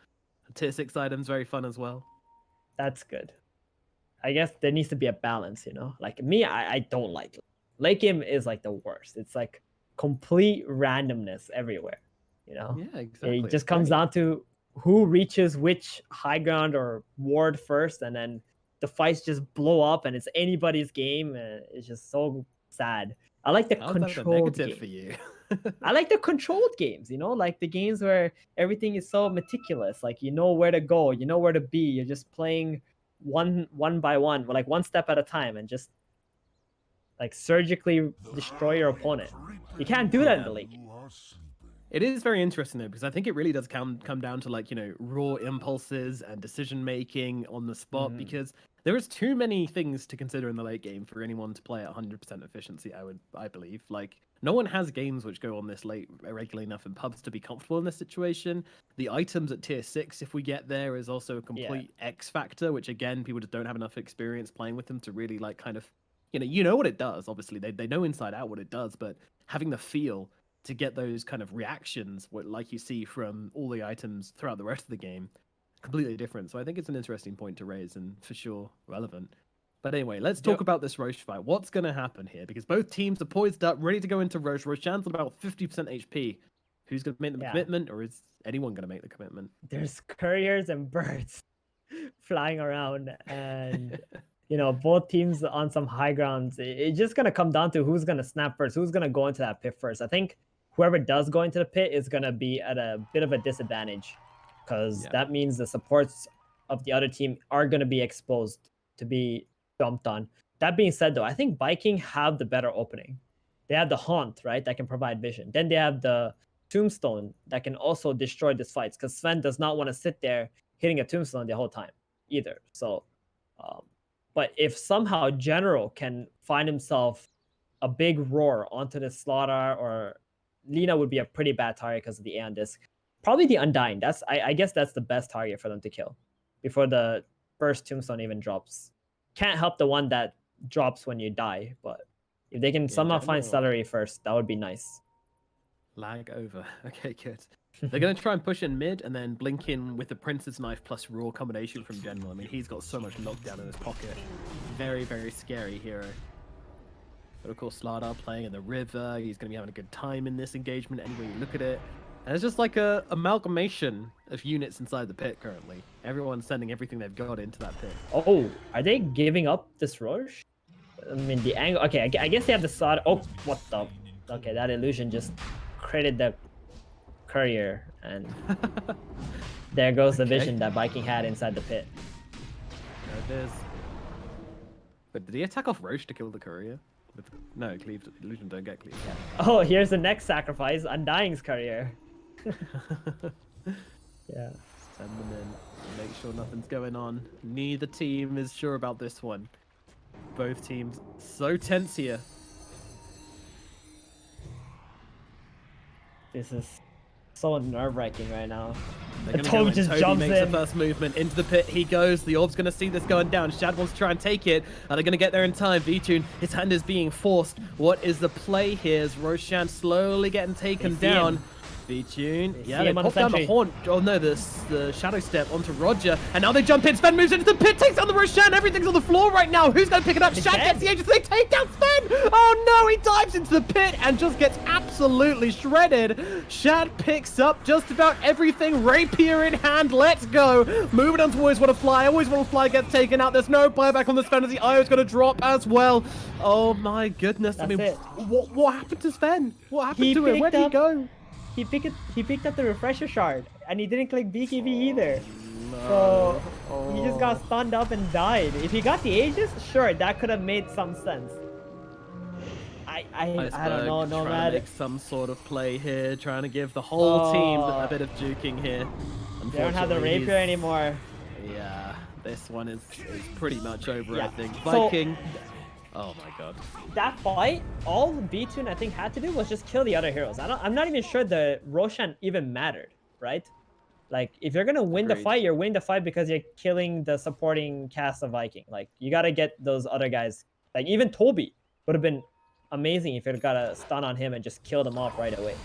Tier 6 items very fun as well. That's good. I guess there needs to be a balance, you know? Like me, I don't like late game is like the worst. It's like complete randomness everywhere, you know? Yeah, exactly. It just comes down to who reaches which high ground or ward first, and then the fights just blow up and it's anybody's game, and it's just so sad. I like the controlled games. For you? I like the controlled games, you know, like the games where everything is so meticulous. Like you know where to go, you know where to be. You're just playing one by one, like one step at a time, and just like surgically destroy your opponent. You can't do that in the league. It is very interesting though, because I think it really does come down to like, you know, raw impulses and decision making on the spot, because there is too many things to consider in the late game for anyone to play at 100% efficiency. I believe like no one has games which go on this late regularly enough in pubs to be comfortable in this situation. The items at tier 6, if we get there, is also a complete X factor, which again, people just don't have enough experience playing with them to really like kind of, you know what it does. Obviously they know inside out what it does, but having the feel to get those kind of reactions, like you see from all the items throughout the rest of the game, completely different. So I think it's an interesting point to raise and for sure relevant. But anyway, let's talk about this Roche fight. What's going to happen here? Because both teams are poised up, ready to go into Roche. Roshan's at about 50% HP. Who's going to make the commitment, or is anyone going to make the commitment? There's couriers and birds flying around, and you know, both teams on some high grounds. It's just going to come down to who's going to snap first, who's going to go into that pit first. I think whoever does go into the pit is going to be at a bit of a disadvantage, because that means the supports of the other team are going to be exposed to be dumped on. that being said, though, I think Viking have the better opening. They have the Haunt, right, that can provide vision. Then they have the Tombstone that can also destroy these fights, because Sven does not want to sit there hitting a Tombstone the whole time either. So, but if somehow General can find himself a big roar onto the Slaughter, or Lina would be a pretty bad target because of the Aeon Disc. Probably the Undying. I guess that's the best target for them to kill before the first Tombstone even drops. Can't help the one that drops when you die, but if they can somehow find Celery first, that would be nice. Lag over. Okay, good. They're going to try and push in mid and then blink in with the Prince's Knife plus Raw combination from General. I mean, he's got so much knockdown in his pocket. Very, very scary hero. But of course, Slardar playing in the river. He's going to be having a good time in this engagement any way you look at it. And it's just like a amalgamation of units inside the pit currently. Everyone's sending everything they've got into that pit. Oh, are they giving up this rush? I mean, the angle... Okay, I guess they have the Slaughter... Oh, what the... Okay, that illusion just created the courier, and there goes the vision that Viking had inside the pit. There it is. But did he attack off Roche to kill the courier? No, cleaved. Illusion don't get cleaved. Oh, here's the next sacrifice, Undying's courier. Yeah. Send them in. Make sure nothing's going on. Neither team is sure about this one. Both teams so tense here. This is so nerve-wracking right now. Toby just Toby jumps makes in. the first movement into the pit. He goes. The Orb's going to see this going down. Shad wants to try and take it. Are they going to get there in time? V-Tune, his hand is being forced. What is the play here? Is Roshan slowly getting taken down? V-Tune, yeah, they pop down the Haunt. Oh no, the Shadow Step onto Roger. And now they jump in. Sven moves into the pit, takes down the Roshan. Everything's on the floor right now. Who's going to pick it up? Shad gets the Aegis. They take down Sven. Oh no, he dives into the pit and just gets absolutely shredded. Shad picks up just about everything. Rapier in hand. Let's go. Moving on to Always Want to Fly. Always Want to Fly gets taken out. There's no buyback on the Sven as the IO is going to drop as well. Oh my goodness. That's I mean, it. what happened to Sven? What happened to him? Where did he go? He picked up the refresher shard, and he didn't click BKB either. So he just got stunned up and died. If he got the Aegis, sure, that could have made some sense. I don't know, no trying matter. to make some sort of play here, trying to give the whole team a bit of juking here. They don't have the Unfortunately, rapier anymore. Yeah, this one is pretty much over, Yeah. I think. So- Viking. Oh my god. That fight, all V-Tune I think had to do was just kill the other heroes. I'm not even sure the Roshan even mattered, right? Like, if you're gonna win the fight, you're winning the fight because you're killing the supporting cast of Viking. Like, you gotta get those other guys. Like, even Toby would have been amazing if it got a stun on him and just killed him off right away.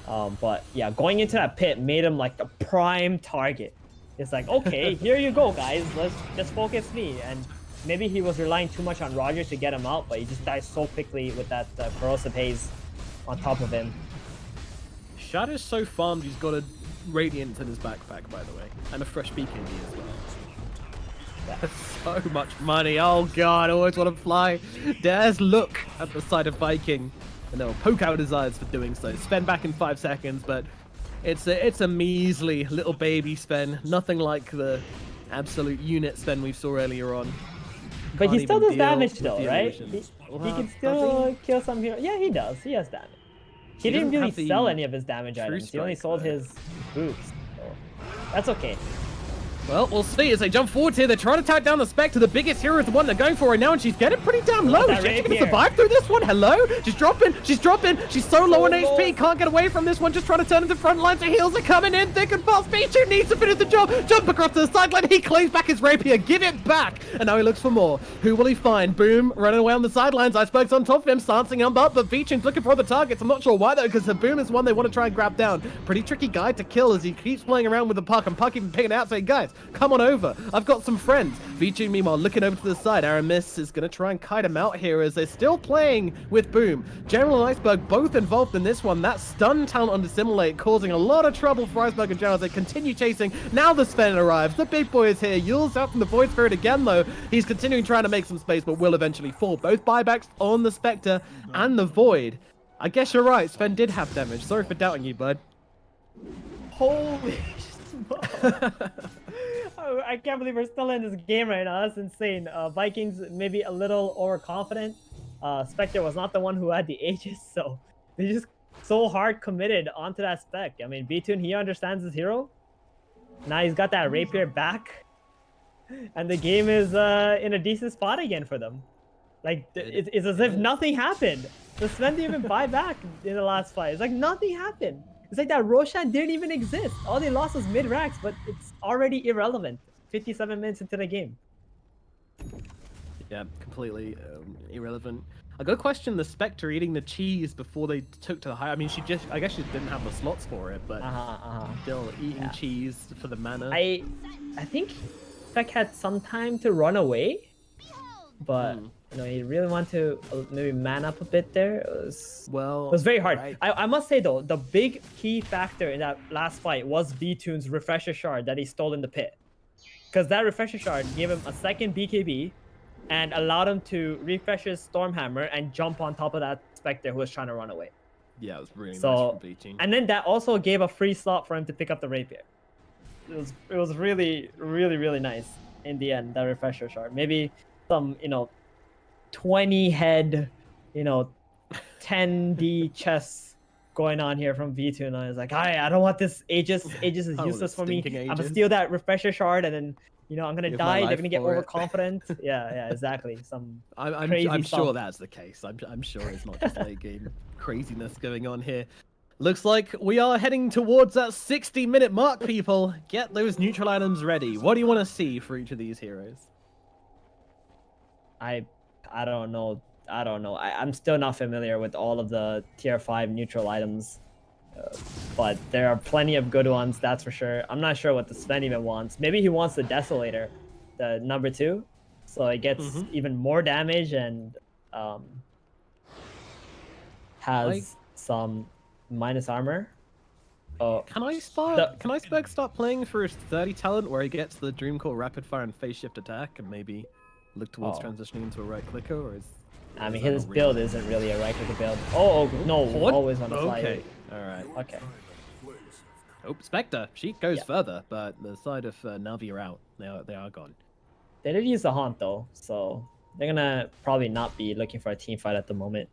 But yeah, going into that pit made him like a prime target. It's like, okay, here you go, guys. Let's just focus me. And maybe he was relying too much on Roger to get him out, but he just dies so quickly with that corrosive haze on top of him. Shad is so farmed, he's got a Radiant in his backpack, by the way, and a fresh BKB as well. That's so much money. Oh god, I always want to fly. Dares look at the side of Viking, and they'll poke out his eyes for doing so. Spend back in 5 seconds, but it's a measly little baby Sven. Nothing like the absolute unit Sven we saw earlier on. But he Can't still even does deal damage with though, the right? illusions. He can still kill some heroes. Yeah, he does. He has damage. He didn't doesn't really have the sell any of his damage true items. He only strike, sold though. his boots. So that's okay. Well, we'll see as they jump forward here. They're trying to tag down the Spectre. The biggest hero is the one they're going for right now, and she's getting pretty damn low. that Is she actually going rapier. to survive through this one? Hello? She's dropping. She's dropping. She's so low on HP. Can't get away from this one. Just trying to turn into front lines. The heals are coming in thick and fast. Pichu needs to finish the job. Jump across to the sideline. He claims back his rapier. Give it back. And now he looks for more. Who will he find? Boom. Running away on the sidelines. Iceberg's on top of him. Stancing him up. But Vichu's looking for other targets. I'm not sure why, though, because the Boom is one they want to try and grab down. Pretty tricky guy to kill as he keeps playing around with the puck. And Puck even picking it out, saying, guys, come on over. I've got some friends. Vichu, meanwhile, looking over to the side. Aramis is going to try and kite him out here as they're still playing with Boom. General and Iceberg both involved in this one. That stun talent on Dissimulate causing a lot of trouble for Iceberg and General as they continue chasing. Now the Sven arrives. The big boy is here. Yule's out from the Void Spirit again, though. He's continuing trying to make some space, but will eventually fall. Both buybacks on the Spectre and the Void. I guess you're right. Sven did have damage. Sorry for doubting you, bud. Holy smokes. I can't believe we're still in this game right now. That's insane. Vikings maybe a little overconfident. Spectre was not the one who had the Aegis, so they just so hard committed onto that spec. I mean, Btune, he understands his hero. Now he's got that rapier back, and the game is in a decent spot again for them. Like, it's as if nothing happened. The Sven didn't even buy back in the last fight. It's like nothing happened. It's like that Roshan didn't even exist. All they lost was mid-racks, but it's already irrelevant. 57 minutes into the game. Yeah, completely irrelevant. I got to question the Spectre eating the cheese before they took to the high. I mean, I guess she didn't have the slots for it, but still eating cheese for the mana. I think Spec had some time to run away, but you know, he really wanted to maybe man up a bit there. It was very hard. Right. I must say though, the big key factor in that last fight was Btune's refresher shard that he stole in the pit, because that refresher shard gave him a second BKB and allowed him to refresh his Stormhammer and jump on top of that Spectre who was trying to run away. Yeah, it was really nice from Btune. And then that also gave a free slot for him to pick up the rapier. It was really, really, really nice in the end, that refresher shard. Maybe some, 20 head, 10D chess going on here from Btune. I was like, I don't want this Aegis. Aegis is useless for me. I'm gonna steal that refresher shard and then I'm gonna die. They're gonna get overconfident. yeah, exactly. I'm sure that's the case. I'm sure it's not just late game craziness going on here. Looks like we are heading towards that 60-minute mark, people. Get those neutral items ready. What do you want to see for each of these heroes? I don't know. I'm still not familiar with all of the tier 5 neutral items. But there are plenty of good ones, that's for sure. I'm not sure what the Sven even wants. Maybe he wants the Desolator, the number 2. So it gets even more damage and has some minus armor. Can I Spec start playing for his 30 talent where he gets the Dreamcore Rapid Fire and Phase Shift attack and maybe look towards transitioning into a right clicker, or is I mean, his build isn't really a right clicker build. Oh no, always on the fly. Okay, alright. Okay. Oh, Spectre, she goes further, but the side of Navi are out. They are gone. They did use the Haunt though, so they're gonna probably not be looking for a team fight at the moment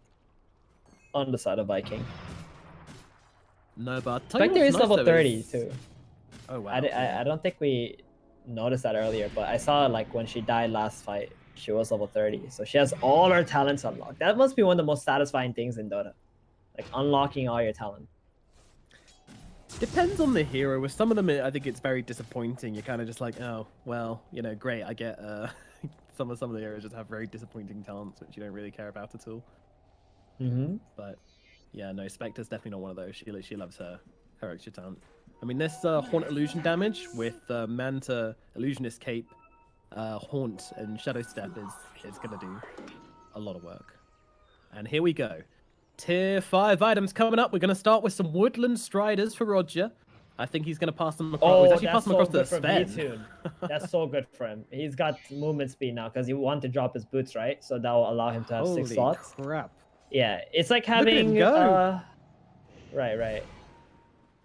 on the side of Viking. No, but Spectre is level 30 too. Oh wow. I don't think we noticed that earlier, but I saw like when she died last fight, she was level 30, so she has all her talents unlocked. That must be one of the most satisfying things in Dota, like unlocking all your talent. Depends on the hero. With some of them, I think it's very disappointing. You're kind of just like, oh well, great. I get some of the heroes just have very disappointing talents which you don't really care about at all. But yeah, no, Spectre's definitely not one of those. She loves her extra talent. I mean, this Haunt Illusion damage with Manta Illusionist Cape, Haunt, and Shadow Step is going to do a lot of work. And here we go. Tier 5 items coming up. We're going to start with some Woodland Striders for Roger. I think he's going to pass them across. Oh, he's actually pass them across to the Sven. That's so good for him. He's got movement speed now because he wanted to drop his boots, right? So that will allow him to have 6 slots. Crap. Yeah, it's like having... Right.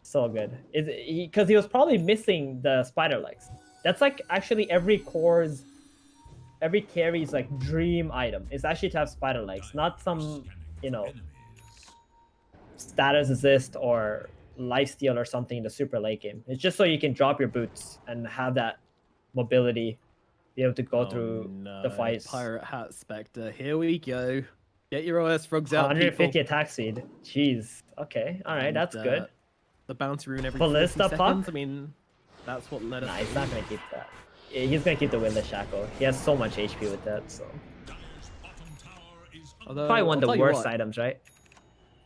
So good. Because he was probably missing the spider legs. That's like actually every carry's like dream item. It's actually to have spider legs, not some, status assist or lifesteal or something in the super late game. It's just so you can drop your boots and have that mobility, be able to go through the fights. Pirate Hat Spectre, here we go. Get your OS frogs out, 150 people. attack speed. Jeez. Okay. All right. That's good. The bounce rune every Ballista 50 puck? seconds. I mean, that's what let us. Nah, he's not gonna keep that. He's gonna keep the Windless Shackle. He has so much HP with that, so. Probably one of the worst items, right?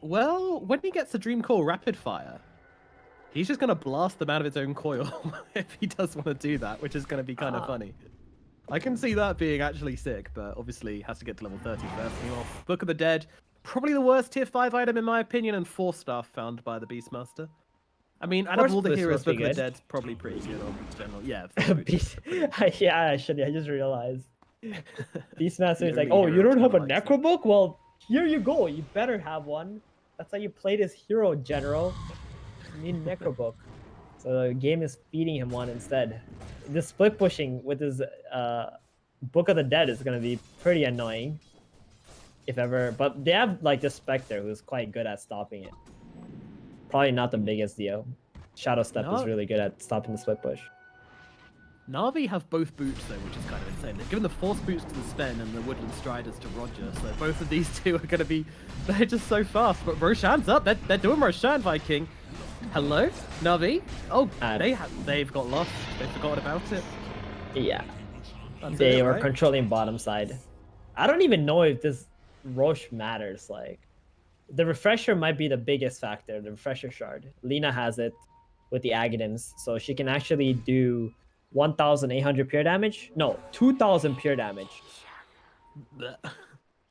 Well, when he gets the Dreamcore Rapid Fire, he's just gonna blast them out of his own coil if he does want to do that, which is gonna be kind of funny. I can see that being actually sick, but obviously has to get to level 30 first. Book of the Dead, probably the worst tier 5 item in my opinion, and 4-star found by the Beastmaster. I mean, out of all the heroes, Book of the Dead's probably pretty good on general. Yeah. Yeah, actually, I just realized. Beastmaster is like, oh, you don't have a Necrobook? Well, here you go. You better have one. That's how you play this hero, General. You need Necrobook. So the game is feeding him one instead. The split pushing with his Book of the Dead is going to be pretty annoying. If ever. But they have like the Spectre who's quite good at stopping it. Probably not the biggest deal. Shadow Step is really good at stopping the split push. Na'Vi have both boots though, which is kind of insane. They've given the Force boots to the Sven and the Woodland Striders to Roger, so both of these two are going to be... They're just so fast. But Roshan's up. They're doing Roshan, Viking. Hello? Na'Vi? Oh, they've got lost. They forgot about it. Yeah. They were controlling bottom side. I don't even know if this Rosh matters. Like, the refresher might be the biggest factor, the refresher shard. Lina has it with the Aghanim's, so she can actually do 1,800 pure damage. No, 2,000 pure damage.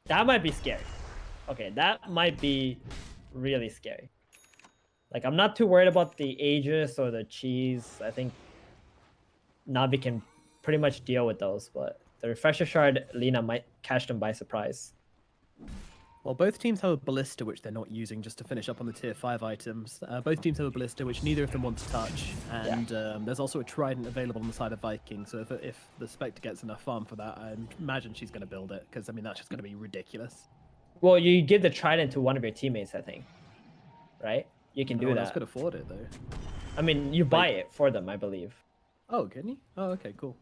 That might be scary. Okay, that might be really scary. Like, I'm not too worried about the Aegis or the Cheese. I think Na'Vi can pretty much deal with those, but the refresher shard, Lina might catch them by surprise. Well, both teams have a ballista, which they're not using just to finish up on the tier 5 items. Both teams have a ballista, which neither of them want to touch. And there's also a trident available on the side of Viking. So if the Spectre gets enough farm for that, I imagine she's going to build it. Because, I mean, that's just going to be ridiculous. Well, you give the trident to one of your teammates, I think. Right? You can do that. No one else could afford it, though. I mean, you buy it for them, I believe. Oh, can you? Oh, okay, cool.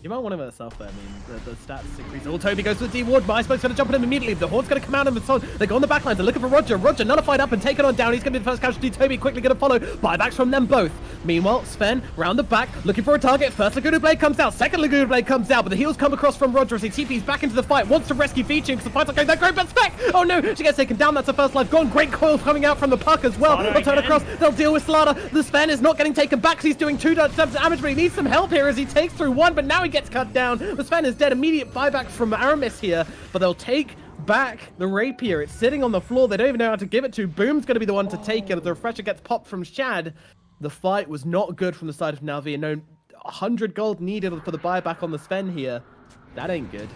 You might want him herself there. I mean, the stats increase. Oh, Toby goes to the D-Ward. MySpoke's going to jump on him immediately. The Horde's going to come out of the They go on the back lines. They're looking for Roger. Roger nullified up and taken on down. He's going to be the first casualty. Toby quickly going to follow. Buybacks from them both. Meanwhile, Sven round the back looking for a target. First Laguna Blade comes out. Second Laguna Blade comes out. But the heals come across from Roger as he TP's back into the fight. Wants to rescue Featuring because the fight's not going that great. But Spec! Oh no! She gets taken down. That's the first life gone. Great coil coming out from the puck as well. They'll turn across. They'll deal with Slaughter. The Sven is not getting taken back because he's doing 2 damage, but he needs some help here as he takes through 1. But now he gets cut down. The Sven is dead. Immediate buyback from Aramis here, but they'll take back the rapier. It's sitting on the floor. They don't even know how to give it to. Boom's going to be the one to take it. The refresher gets popped from Shad. The fight was not good from the side of Na'Vi, and no 100 gold needed for the buyback on the Sven here. That ain't good.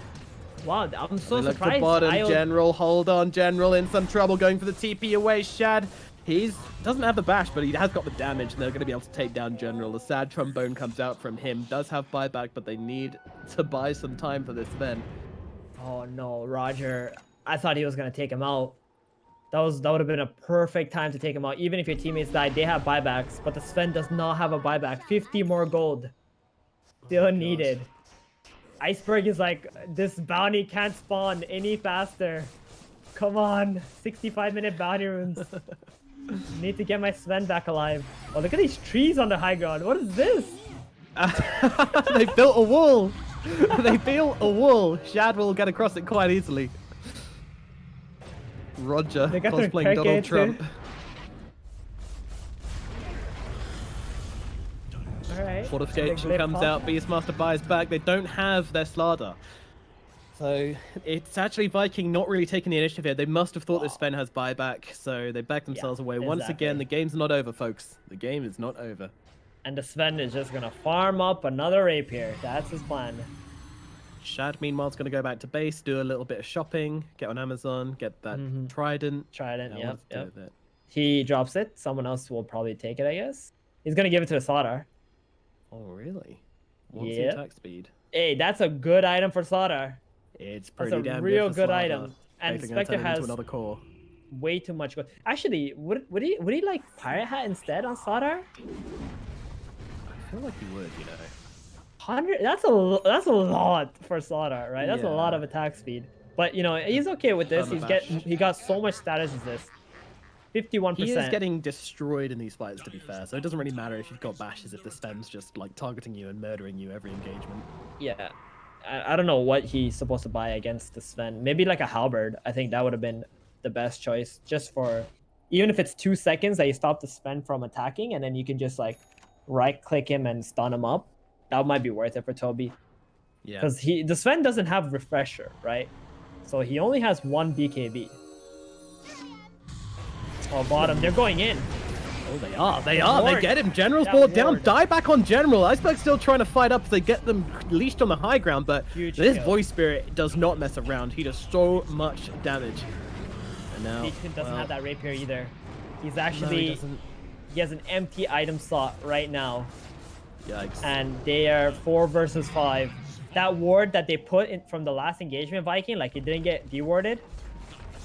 Wow, I'm so Look surprised. for bottom, General. Hold on, General. In some trouble going for the TP away. Shad. He doesn't have the bash, but he has got the damage, and they're going to be able to take down General. The sad trombone comes out from him. Does have buyback, but they need to buy some time for this Sven. Oh no, Roger. I thought he was going to take him out. That would have been a perfect time to take him out. Even if your teammates died, they have buybacks, but the Sven does not have a buyback. 50 more gold. Still needed. Iceberg is like, this bounty can't spawn any faster. Come on. 65-minute bounty runes. Need to get my Sven back alive. Oh, look at these trees on the high ground. What is this? They built a wall. They built a wall. Shad will get across it quite easily. Roger cosplaying Donald Trump. Alright. Fortification comes out. Beastmaster buys back. They don't have their Slaughter. So it's actually Viking not really taking the initiative here. They must have thought this Sven has buyback, so they back themselves away. Once again, the game's not over, folks. The game is not over. And the Sven is just going to farm up another rapier. That's his plan. Shad, meanwhile, is going to go back to base, do a little bit of shopping, get on Amazon, get that trident. Yep. He drops it. Someone else will probably take it, I guess. He's going to give it to the Slaughter. Oh, really? What's the attack speed? Hey, that's a good item for Slaughter. It's pretty damn good. That's a real good Slaughter. item. And Spectre has another core. Way too much gold. Actually, would he like Pirate Hat instead on Slaughter? I feel like he would, you know. 100. That's a lot for Slaughter, right? That's a lot of attack speed. But you know, he's okay with this. He got so much status resist. 51%. He is getting destroyed in these fights, to be fair. So it doesn't really matter if you've got bashes if the Sven's just like targeting you and murdering you every engagement. Yeah. I don't know what he's supposed to buy against the Sven. Maybe like a halberd. I think that would have been the best choice, just for, even if it's 2 seconds that you stop the Sven from attacking, and then you can just like right click him and stun him up. That might be worth it for Toby. Yeah. Because the Sven doesn't have refresher, right? So he only has 1 BKB. Oh, bottom. They're going in. Oh, they are. They get him. General's brought down. Die back on General. Iceberg's still trying to fight up. They get them leashed on the high ground, but this Voice Spirit does not mess around. He does so much damage. And now he doesn't have that rapier either. He's actually He has an empty item slot right now. Yikes. And they are 4 versus 5. That ward that they put in from the last engagement, Viking, like it didn't get dewarded.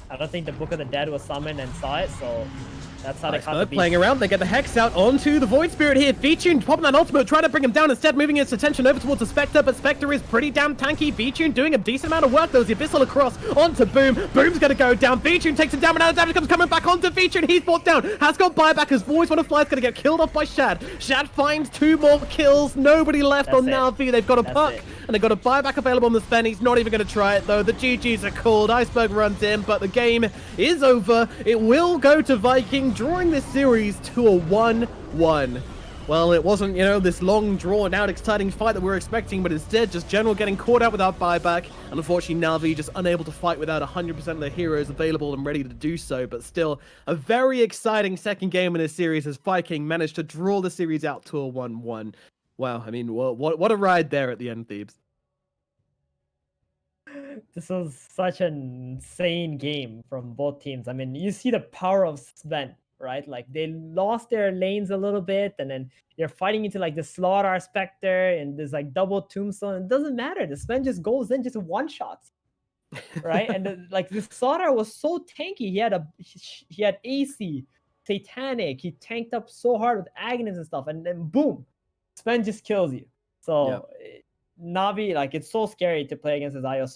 I don't think the Book of the Dead was summoned and saw it, so that's how they caught the beast. Playing around, they get the Hex out onto the Void Spirit here. Vichun popping that ultimate, trying to bring him down, instead moving his attention over towards the Spectre, but Spectre is pretty damn tanky. Vichun doing a decent amount of work, though, as the Abyssal across onto Boom. Boom's going to go down. Vichun takes him down, and now the damage comes coming back onto Vichun. He's brought down, has got buyback as Voice One of Fly's going to get killed off by Shad. Shad finds 2 more kills, nobody left on Na'Vi. They've got a puck, and they've got a buyback available on the Sven. He's not even going to try it, though. The GGs are called. Iceberg runs in, but the game is over. It will go to Viking, drawing this series to a 1-1. Well, it wasn't, this long, drawn-out, exciting fight that we were expecting, but instead just General getting caught out without buyback, and unfortunately Na'Vi just unable to fight without 100% of their heroes available and ready to do so, but still a very exciting second game in this series as Viking managed to draw the series out to a 1-1. Wow, I mean, what a ride there at the end, Thebes. This was such an insane game from both teams. I mean, you see the power of Sven, right? Like they lost their lanes a little bit, and then they're fighting into like the Slaughter Spectre and there's like double Tombstone. It doesn't matter. The Sven just goes in, just one shots, right? And like this Slaughter was so tanky. He had AC, Satanic. He tanked up so hard with Agnes and stuff, and then boom, Sven just kills you. So Na'Vi, like it's so scary to play against his IO Sven.